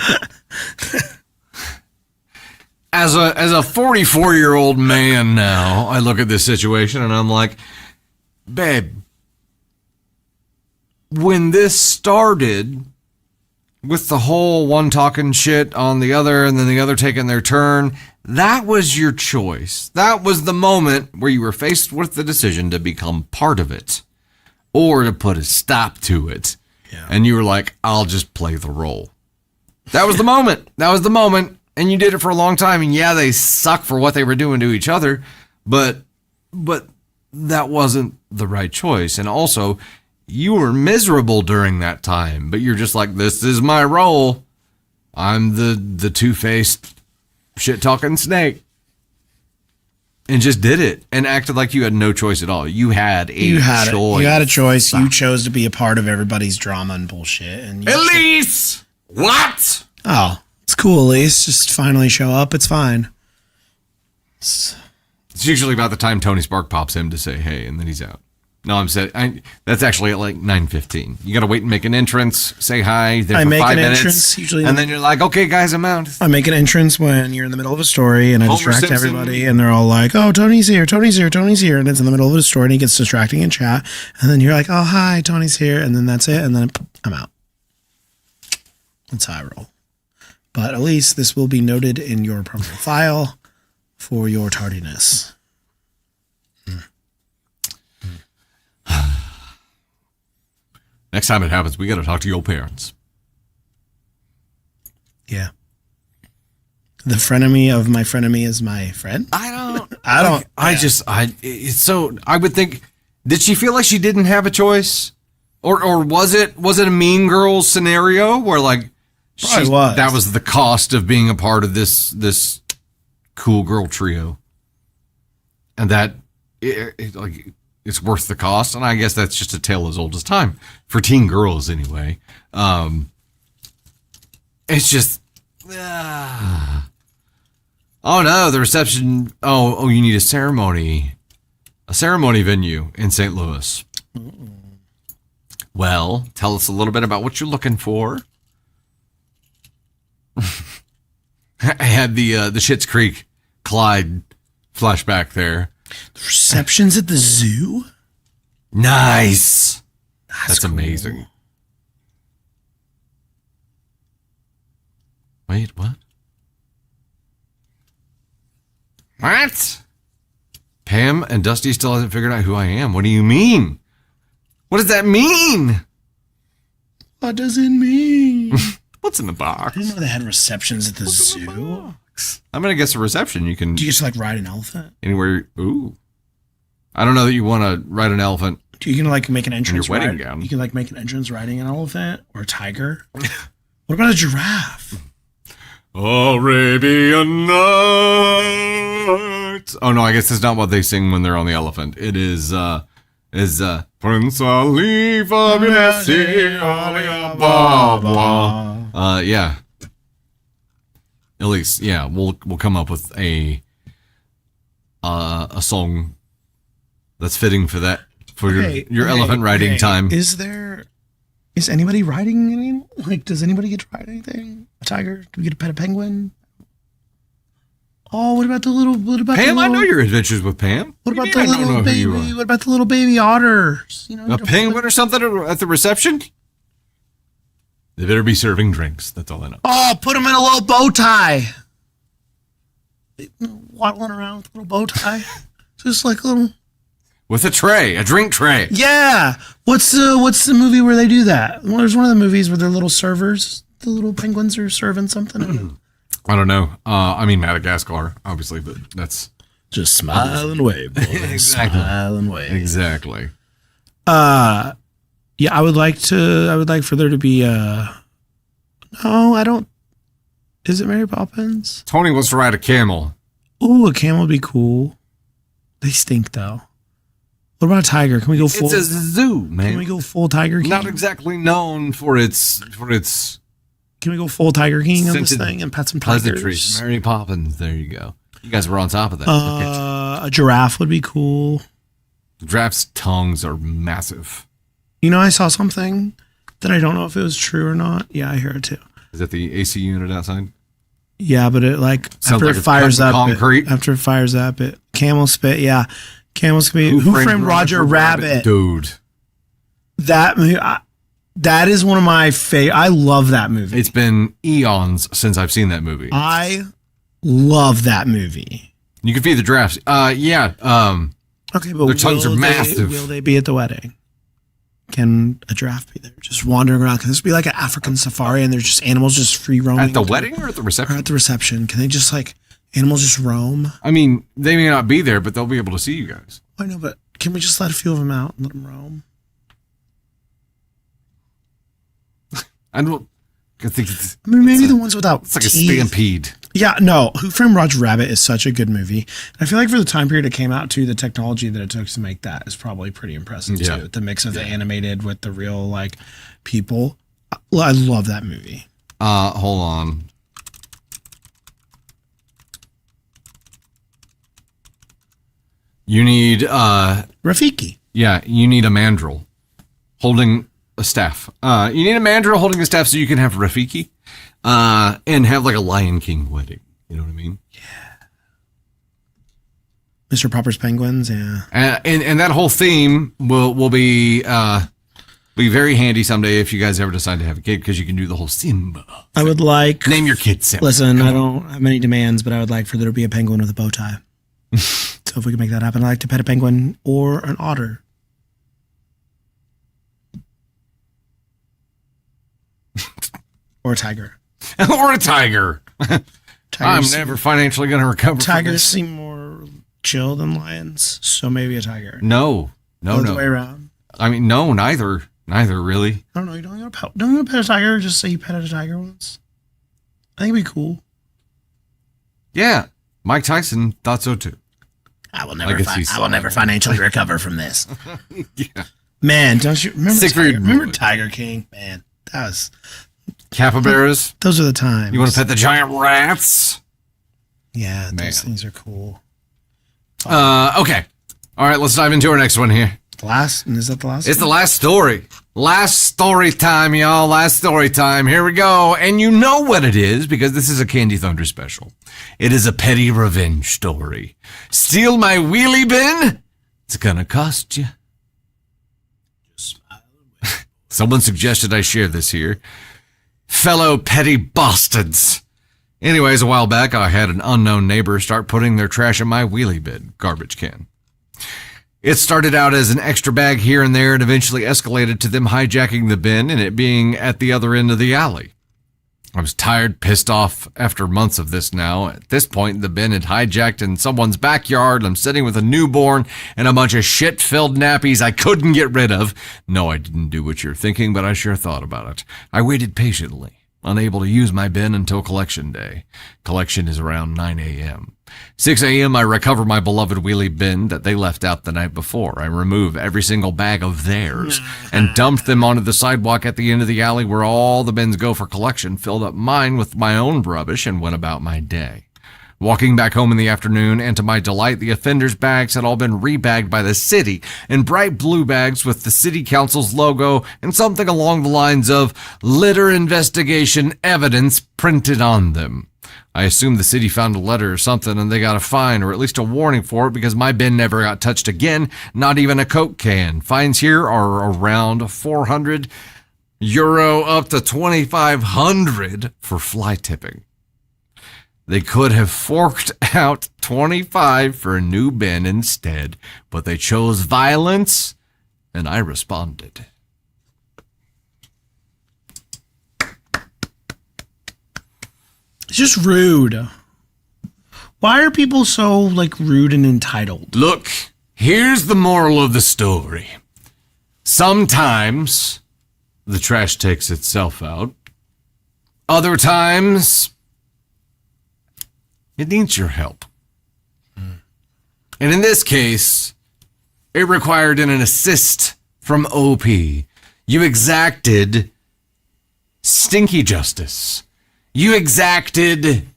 as a 44-year-old man now, I look at this situation and I'm like, babe, when this started with the whole one talking shit on the other and then the other taking their turn, that was your choice. That was the moment where you were faced with the decision to become part of it or to put a stop to it. Yeah. And you were like, I'll just play the role. That was the moment. That was the moment. And you did it for a long time. And yeah, they suck for what they were doing to each other, but that wasn't the right choice. And also, you were miserable during that time, but you're just like, this is my role. I'm the two-faced shit-talking snake. And just did it and acted like you had no choice at all. You had a choice. You had a choice. You chose to be a part of everybody's drama and bullshit. And Elise! What? Oh, it's cool, Elise. Just finally show up. It's fine. It's usually about the time Tony Spark pops in to say, hey, and then he's out. No, that's actually at like 9:15. You got to wait and make an entrance, say hi, there for 5 minutes. Entrance, usually, and then you're like, okay, guys, I'm out. I make an entrance when you're in the middle of a story and I distract everybody and they're all like, oh, Tony's here. And it's in the middle of a story and he gets distracting in chat. And then you're like, oh, hi, Tony's here. And then that's it. And then I'm out. That's how I roll. But at least this will be noted in your permanent file for your tardiness. Next time it happens, we got to talk to your parents. Yeah. The frenemy of my frenemy is my friend. I would think, did she feel like she didn't have a choice? Or was it a Mean Girls scenario where like that was the cost of being a part of this cool girl trio? And that it's worth the cost, and I guess that's just a tale as old as time for teen girls, anyway. It's just, oh no, the reception. Oh, you need a ceremony venue in St. Louis. Well, tell us a little bit about what you're looking for. I had the Schitt's Creek Clyde flashback there. The reception's at the zoo? Nice. That's cool. Amazing. Wait, what? What? Pam and Dusty still hasn't figured out who I am. What do you mean? What does that mean? What does it mean? What's in the box? I didn't know they had receptions at the zoo. I'm going to guess a reception. You can. Do you just like ride an elephant? Anywhere. Ooh. I don't know that you want to ride an elephant. You can like make an entrance. In your wedding gown. You can like make an entrance riding an elephant or a tiger. What about a giraffe? Arabian Nights. Oh no, I guess that's not what they sing when they're on the elephant. It is Prince Ali Fabulesi Ali Baba. Yeah. At least, yeah, we'll come up with a song that's fitting for that your elephant riding time. Is anybody riding any? Like, does anybody get to ride anything? A tiger? Do we get to pet a penguin? Oh, what about Pam? I know your adventures with Pam. What about the little baby? What about the little baby otters? You know, a penguin or something at the reception? They better be serving drinks. That's all I know. Oh, put them in a little bow tie. Waddling around with a little bow tie. Just like a little. With a drink tray. Yeah. What's the movie where they do that? Well, there's one of the movies where they're little servers. The little penguins are serving something. I don't know. I mean Madagascar, obviously, but that's just smile and wave. Exactly. Smile and wave. Exactly. Yeah, I would like for there to be no, I don't. Is it Mary Poppins? Tony wants to ride a camel. Ooh, a camel would be cool. They stink though. What about a tiger? Can we go full? It's a zoo, man. Can we go full Tiger King? Not exactly known for its. Can we go full Tiger King on this thing and pet some tigers? Mary Poppins. There you go. You guys were on top of that. A giraffe would be cool. Giraffes' tongues are massive. You know, I saw something that I don't know if it was true or not. Yeah, I hear it too. Is that the AC unit outside? Yeah, but it like Sounds after like it it's fires cut in up, concrete. after it fires up, it camel spit. Yeah, camel spit. Who framed Roger Rabbit? Dude, That movie. That is one of my favorite. I love that movie. it's been eons since I've seen that movie. I love that movie. You can feed the giraffes. Yeah. Okay, but Their tongues are massive. Will they be at the wedding? Can a giraffe be there, just wandering around? Can this be like an African safari and there's just animals just free roaming At the wedding or at the or reception? at the reception? Can they just like animals just roam? I mean, they may not be there, but they'll be able to see you guys. I know, but can we just let a few of them out and let them roam? I don't. I think it's I mean, maybe the ones without like a teeth. stampede. Yeah, no. Who Framed Roger Rabbit is such a good movie. And I feel like for the time period it came out too, the technology that it took to make that is probably pretty impressive Yeah. too. The mix of the animated with the real like people. I love that movie. Hold on. You need Rafiki. yeah, you need a mandrill holding a staff. You need a mandrill holding a staff so you can have Rafiki and have like a Lion King wedding. You know what I mean? Mr. Popper's Penguins, yeah. And that whole theme will be very handy someday if you guys ever decide to have a kid, because you can do the whole Simba. I would like Name your kid Simba. Listen, I don't have many demands, but I would like for there to be a penguin with a bow tie. So if we can make that happen, I'd like to pet a penguin or an otter. Or a tiger. Or a tiger. I'm Tigers, never financially going to recover from tigers this. seem more chill than lions, so maybe a tiger. No, Other way around. I mean, no, neither really. I don't know. You don't want to pet a tiger. Just say you petted a tiger once. I think it'd be cool. Yeah, Mike Tyson thought so too. I will I will never financially recover from this. Yeah. Man, don't you remember? Siegfried Remember Roy. Tiger King? Man, that was. Capybaras. Those are the times. You want to pet the giant rats? Yeah, those Man. things are cool. Okay. All right, let's dive into our next one here. The last, is that the last? It's the last story. Last story time, y'all. Last story time. Here we go. And you know what it is because this is a Candy Thunder special. It is a petty revenge story. Steal my wheelie bin? It's gonna cost you. Someone suggested I share this here. Fellow petty bastards. Anyways, a while back, I had an unknown neighbor start putting their trash in my wheelie bin garbage can. It started out as an extra bag here and there and eventually escalated to them hijacking the bin and it being at the other end of the alley. I was tired, pissed off after months of this now. At this point, the bin had hijacked in someone's backyard. I'm sitting with a newborn and a bunch of shit-filled nappies I couldn't get rid of. No, I didn't do what you're thinking, but I sure thought about it. I waited patiently, unable to use my bin until collection day. Collection is around 9 a.m. 6 a.m. I recover my beloved wheelie bin that they left out the night before. I remove every single bag of theirs and dumped them onto the sidewalk at the end of the alley where all the bins go for collection, filled up mine with my own rubbish, and went about my day. Walking back home in the afternoon, and to my delight, the offenders' bags had all been rebagged by the city in bright blue bags with the city council's logo and something along the lines of litter investigation evidence printed on them. I assume the city found a letter or something and they got a fine or at least a warning for it because my bin never got touched again, not even a Coke can. Fines here are around €400 up to 2,500 for fly tipping. They could have forked out 25 for a new bin instead, but they chose violence and I responded. It's just rude. Why are people so like rude and entitled? Look, here's the moral of the story. Sometimes the trash takes itself out. Other times, it needs your help. And in this case, it required an assist from OP. You exacted stinky justice. You exacted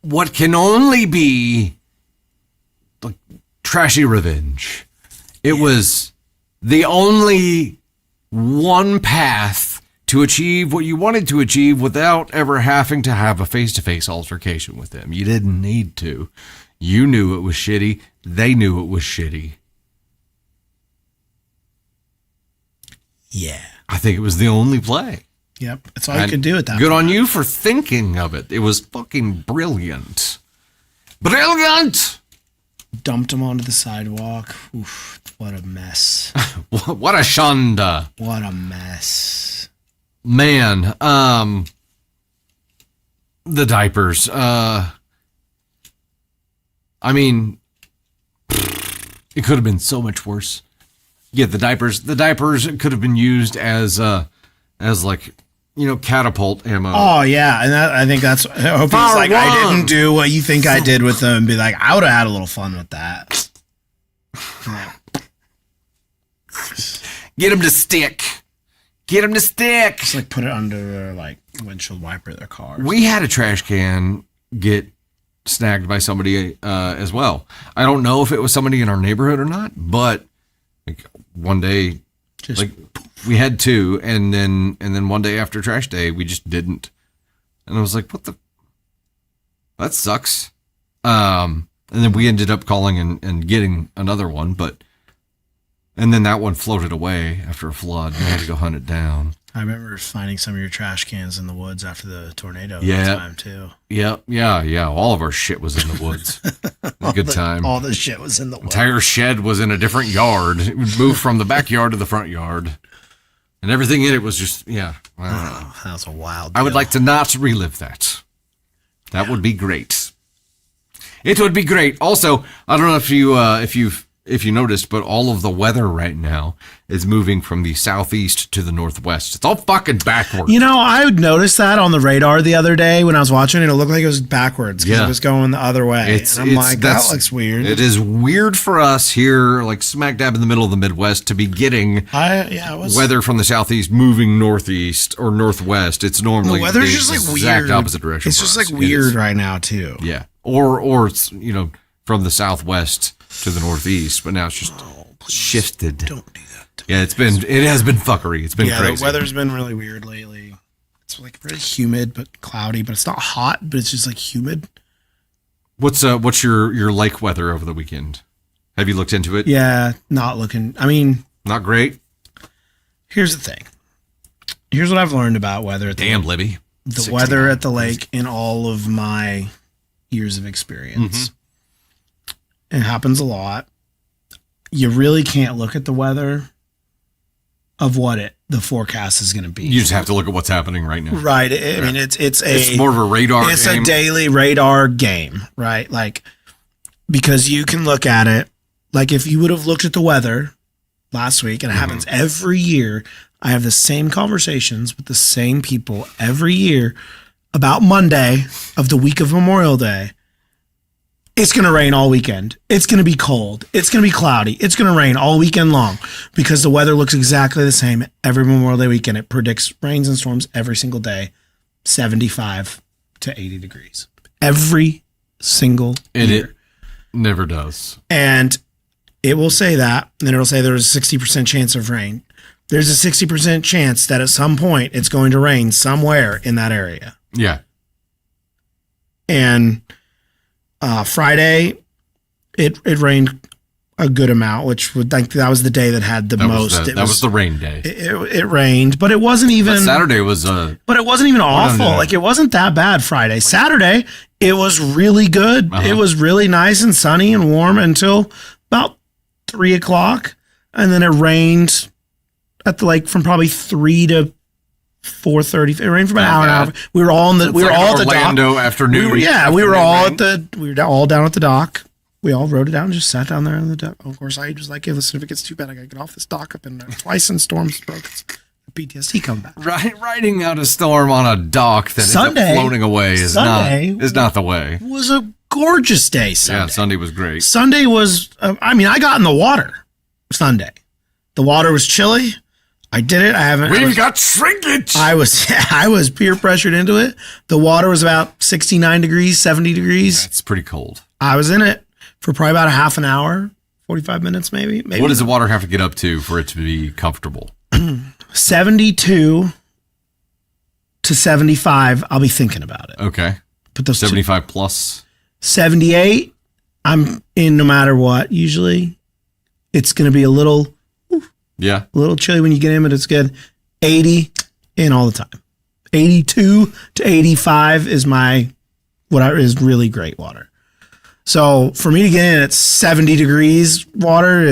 what can only be like trashy revenge. It was the only one path to achieve what you wanted to achieve without ever having to have a face-to-face altercation with them. You didn't need to. You knew it was shitty. They knew it was shitty. Yeah. I think it was the only play. Yep. That's all you could do at that Good point. on you for thinking of it. It was fucking brilliant. Brilliant! Dumped him onto the sidewalk. Oof, what a mess. What a shanda. What a mess. Man, the diapers. I mean, it could have been so much worse. Yeah, the diapers could have been used as like, catapult ammo. Oh yeah, and I think that's. I hope he's like, I didn't do what you think I did with them. And be like, I would have had a little fun with that. Get him to stick. Get him to stick. Just like put it under their like windshield wiper of their car. We had a trash can get snagged by somebody as well. I don't know if it was somebody in our neighborhood or not, but like one day, Just like we had two, and then one day after trash day, we just didn't. And I was like, what the? That sucks. And then we ended up calling and getting another one, and then that one floated away after a flood. We had to go hunt it down. I remember finding some of your trash cans in the woods after the tornado Yeah. time too. Yeah. All of our shit was in the woods. It was a good time. All the shit was in the woods. Entire shed was in a different yard. It would move from the backyard to the front yard. And everything in it was just, I don't know. Oh, that was a wild. I would deal. like to not relive that. That would be great. It would be great. Also, I don't know if you noticed, but all of the weather right now is moving from the southeast to the northwest. It's all fucking backwards. I would notice that on the radar the other day when I was watching it. It looked like it was backwards because Yeah. it was going the other way. And I'm like, that looks weird. It is weird for us here, like smack dab in the middle of the Midwest, to be getting it was weather from the southeast moving northeast or northwest. It's normally the weather's the just like exact weird. opposite direction. It's for just us. like It is. weird right now too. Yeah, or it's from the southwest to the northeast, but now it's just shifted. Don't do that. Yeah, it has been fuckery. It's been crazy. The weather's been really weird lately. It's like very humid but cloudy, but it's not hot, but it's just like humid. What's your lake weather over the weekend? Have you looked into it? Yeah, not looking. I mean, Not great. here's the thing. Here's what I've learned about weather at the Damn, Libby. the 69. weather at the lake in all of my years of experience. It happens a lot. You really can't look at the weather of what the forecast is going to be. You just have to look at what's happening right now. Right. I mean, it's more of a radar It's game. a daily radar game, right? Like, because you can look at it, like if you would have looked at the weather last week, and it happens every year. I have the same conversations with the same people every year about Monday of the week of Memorial Day. It's going to rain all weekend. It's going to be cold. It's going to be cloudy. It's going to rain all weekend long because the weather looks exactly the same every Memorial Day weekend. It predicts rains and storms every single day, 75 to 80 degrees. Every single year. It never does. And it will say that, and then it'll say there's a 60% chance of rain. There's a 60% chance that at some point it's going to rain somewhere in that area. Yeah. And Friday, it rained a good amount, which would think that was the day that had the most. That was the rain day. It rained, but it wasn't even. But Saturday was But it wasn't even awful. no. Like it wasn't that bad Friday. Saturday, it was really good. It was really nice and sunny and warm until about 3:00, and then it rained at the lake from probably 3 to 4:30. It rained for about an hour and a half. We were all at the dock. Orlando afternoon. We were all down at the dock. We all rode it down and just sat down there on the dock. Of course, I was like, hey, listen, if it gets too bad, I gotta get off this dock. I've been there twice and storms broke. PTSD come back. Riding out a storm on a dock that ends up floating away is not the way. It was a gorgeous day Sunday. Yeah, Sunday was great. Sunday was, I got in the water Sunday. The water was chilly. I did it. Got shrinkage. I was peer pressured into it. The water was about 69 degrees, 70 degrees. That's pretty cold. I was in it for probably about a half an hour, 45 minutes maybe. What does the water have to get up to for it to be comfortable? 72 to 75, I'll be thinking about it. Okay. But those 75 plus. 78, I'm in no matter what. Usually, it's going to be a little chilly when you get in, but it's good. 80 in all the time. 82 to 85 is is really great water. So for me to get in at 70 degrees water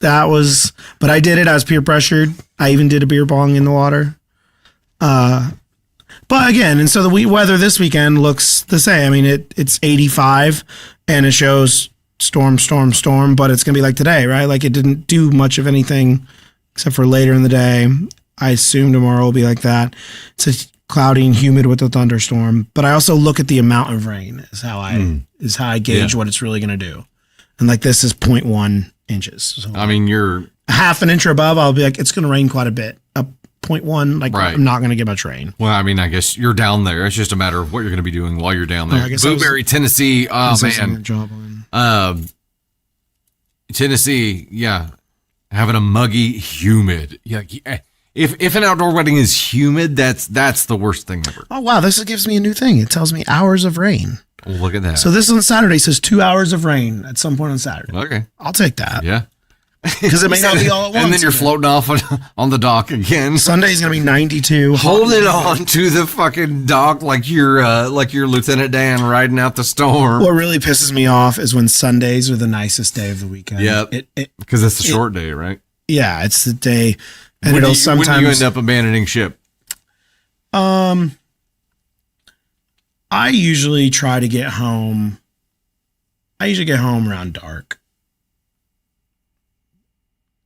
but I did it. I was peer pressured. I even did a beer bong in the water. But again, and so the weather this weekend looks the same. I mean, it's 85 and it shows storm, but it's going to be like today, right? Like it didn't do much of anything except for later in the day. I assume tomorrow will be like that. It's cloudy and humid with a thunderstorm, but I also look at the amount of rain is how I gauge what it's really going to do. And like this is 0.1 inches. So I mean, you're a half an inch or above. I'll be like, it's going to rain quite a bit. Up 0.1, like right. I'm not going to get much rain. Well, I mean, I guess you're down there. It's just a matter of what you're going to be doing while you're down there. I guess Blueberry, Tennessee. Oh man, Tennessee. Yeah, having a muggy, humid. Yeah, if an outdoor wedding is humid, that's the worst thing ever. Oh wow, this gives me a new thing. It tells me hours of rain. Well, look at that. So this on Saturday says 2 hours of rain at some point on Saturday. Okay, I'll take that. Yeah. Because it may not be all at once. And then you're floating off on the dock again. Sunday's going to be 92. Holding on to the fucking dock like you're Lieutenant Dan riding out the storm. What really pisses me off is when Sundays are the nicest day of the weekend. Yeah, because it's a short day, right? Yeah, it's the day. And when it'll sometimes... When do you end up abandoning ship? I usually try to get home. I usually get home around dark.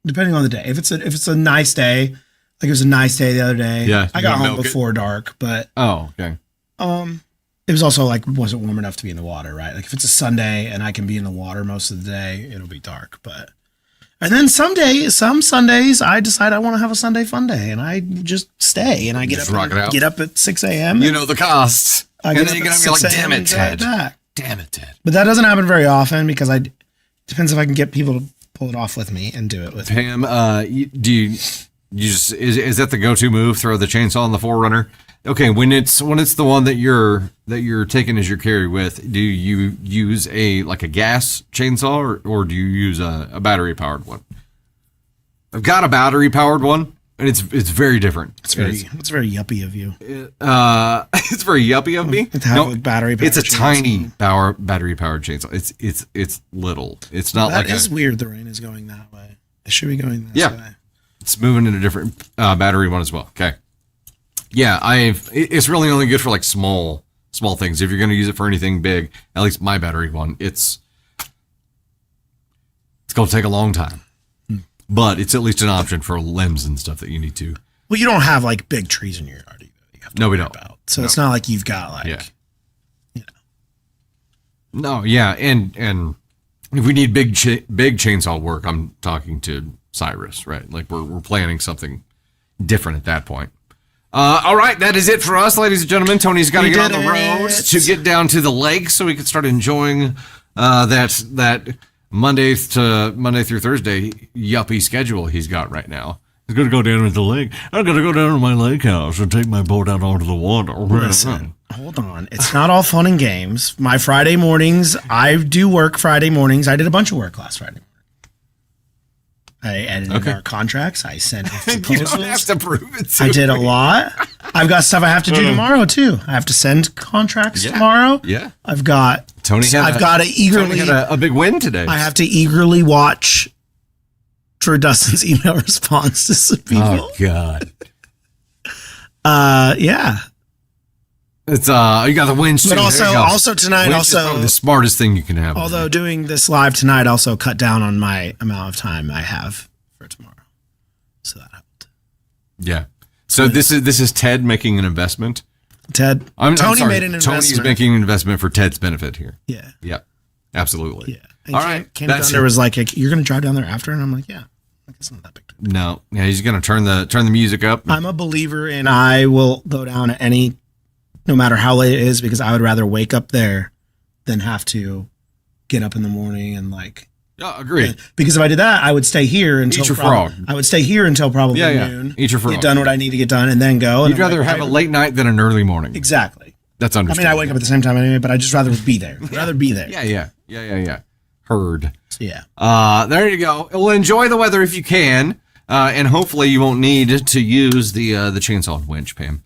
Depending on the day. If it's a nice day, like it was a nice day the other day. Yeah, I got home before dark, but okay. It was also like wasn't warm enough to be in the water, right? Like if it's a Sunday and I can be in the water most of the day, it'll be dark. And then some Sundays I decide I want to have a Sunday fun day and I just stay and I get up at 6 a.m. You know the costs. And then you get up like, damn it, Ted. Damn it, Ted. But that doesn't happen very often because depends if I can get people to pull it off with me and do it with me. Pam, do you just is that the go-to move? Throw the chainsaw on the Forerunner. Okay, when it's the one that you're taking as your carry with, do you use a gas chainsaw or do you use a battery powered one? I've got a battery powered one, and it's very different. It's very yuppie of you. It's very yuppie of me. To have a battery. It's a tiny battery powered chainsaw. It's little. It's not that is weird. The rain is going that way. It should be going this way. It's moving in a different battery one as well. Okay. Yeah, it's really only good for like small things. If you're going to use it for anything big, at least my battery one, it's going to take a long time. But it's at least an option for limbs and stuff that you need to. Well, you don't have like big trees in your yard either. You have to no, we don't. So it's not like you've got like, No, yeah, and if we need big chainsaw work, I'm talking to Cyrus, right? Like we're planning something different at that point. All right, that is it for us, ladies and gentlemen. Tony's got to get on the road to get down to the lake so we can start enjoying that Monday through Thursday yuppie schedule he's got right now. He's going to go down to the lake. I'm going to go down to my lake house and take my boat out onto the water. Listen, hold on. It's not all fun and games. My Friday mornings, I do work Friday mornings. I did a bunch of work last Friday. I edited our contracts. I sent off proposals. You don't have to prove it. I did a lot. I've got stuff I have to do tomorrow too. I have to send contracts tomorrow. Yeah. I've got Tony had a big win today. I have to eagerly watch for Dustin's email response to some people. Oh God. Yeah. It's you got the wins too. But also tonight, wins is probably the smartest thing you can have. Although doing this live tonight also cut down on my amount of time I have for tomorrow. So that helped. Yeah. So this is Ted making an investment. Tony made an investment. Tony's making an investment for Ted's benefit here. Yeah. Yeah. Absolutely. Yeah. And all right. Thunder was like, "You're going to drive down there after," and I'm like, "Yeah." Like it's not that big. No. Yeah. He's going to turn the music up. I'm a believer, and I will go down at no matter how late it is, because I would rather wake up there than have to get up in the morning and like Yeah, agreed. Because if I did that, I would stay here until Eat your frog. I would stay here until probably Yeah. noon. Eat your frog. Get done what I need to get done, and then go. And You'd I'm rather like, have a late night than an early morning. Exactly. That's I mean, understandable. I wake up at the same time anyway, but I'd just rather be there. I'd rather be there. Yeah. Heard. So, yeah. There you go. Well, enjoy the weather if you can, and hopefully you won't need to use the chainsaw winch, Pam.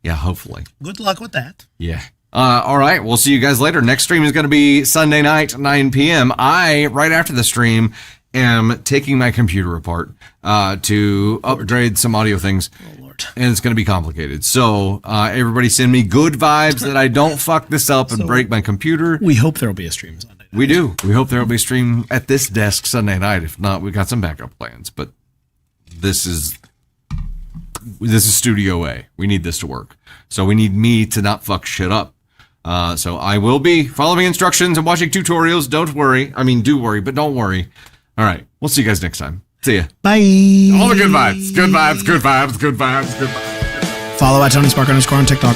Yeah, hopefully. Good luck with that. Yeah. All right. We'll see you guys later. Next stream is going to be Sunday night, 9 p.m. Right after the stream, am taking my computer apart to upgrade some audio things. Oh, Lord. And it's going to be complicated. So everybody send me good vibes that I don't fuck this up and break my computer. We hope there will be a stream Sunday night. We do. We hope there will be a stream at this desk Sunday night. If not, we've got some backup plans. But this is Studio A. We need this to work. So we need me to not fuck shit up. So I will be following instructions and watching tutorials. Don't worry. I mean, do worry, but don't worry. All right. We'll see you guys next time. See ya. Bye. All the good vibes. Good vibes. Good vibes. Good vibes. Good vibes. Follow at Tony Spark _ on TikTok.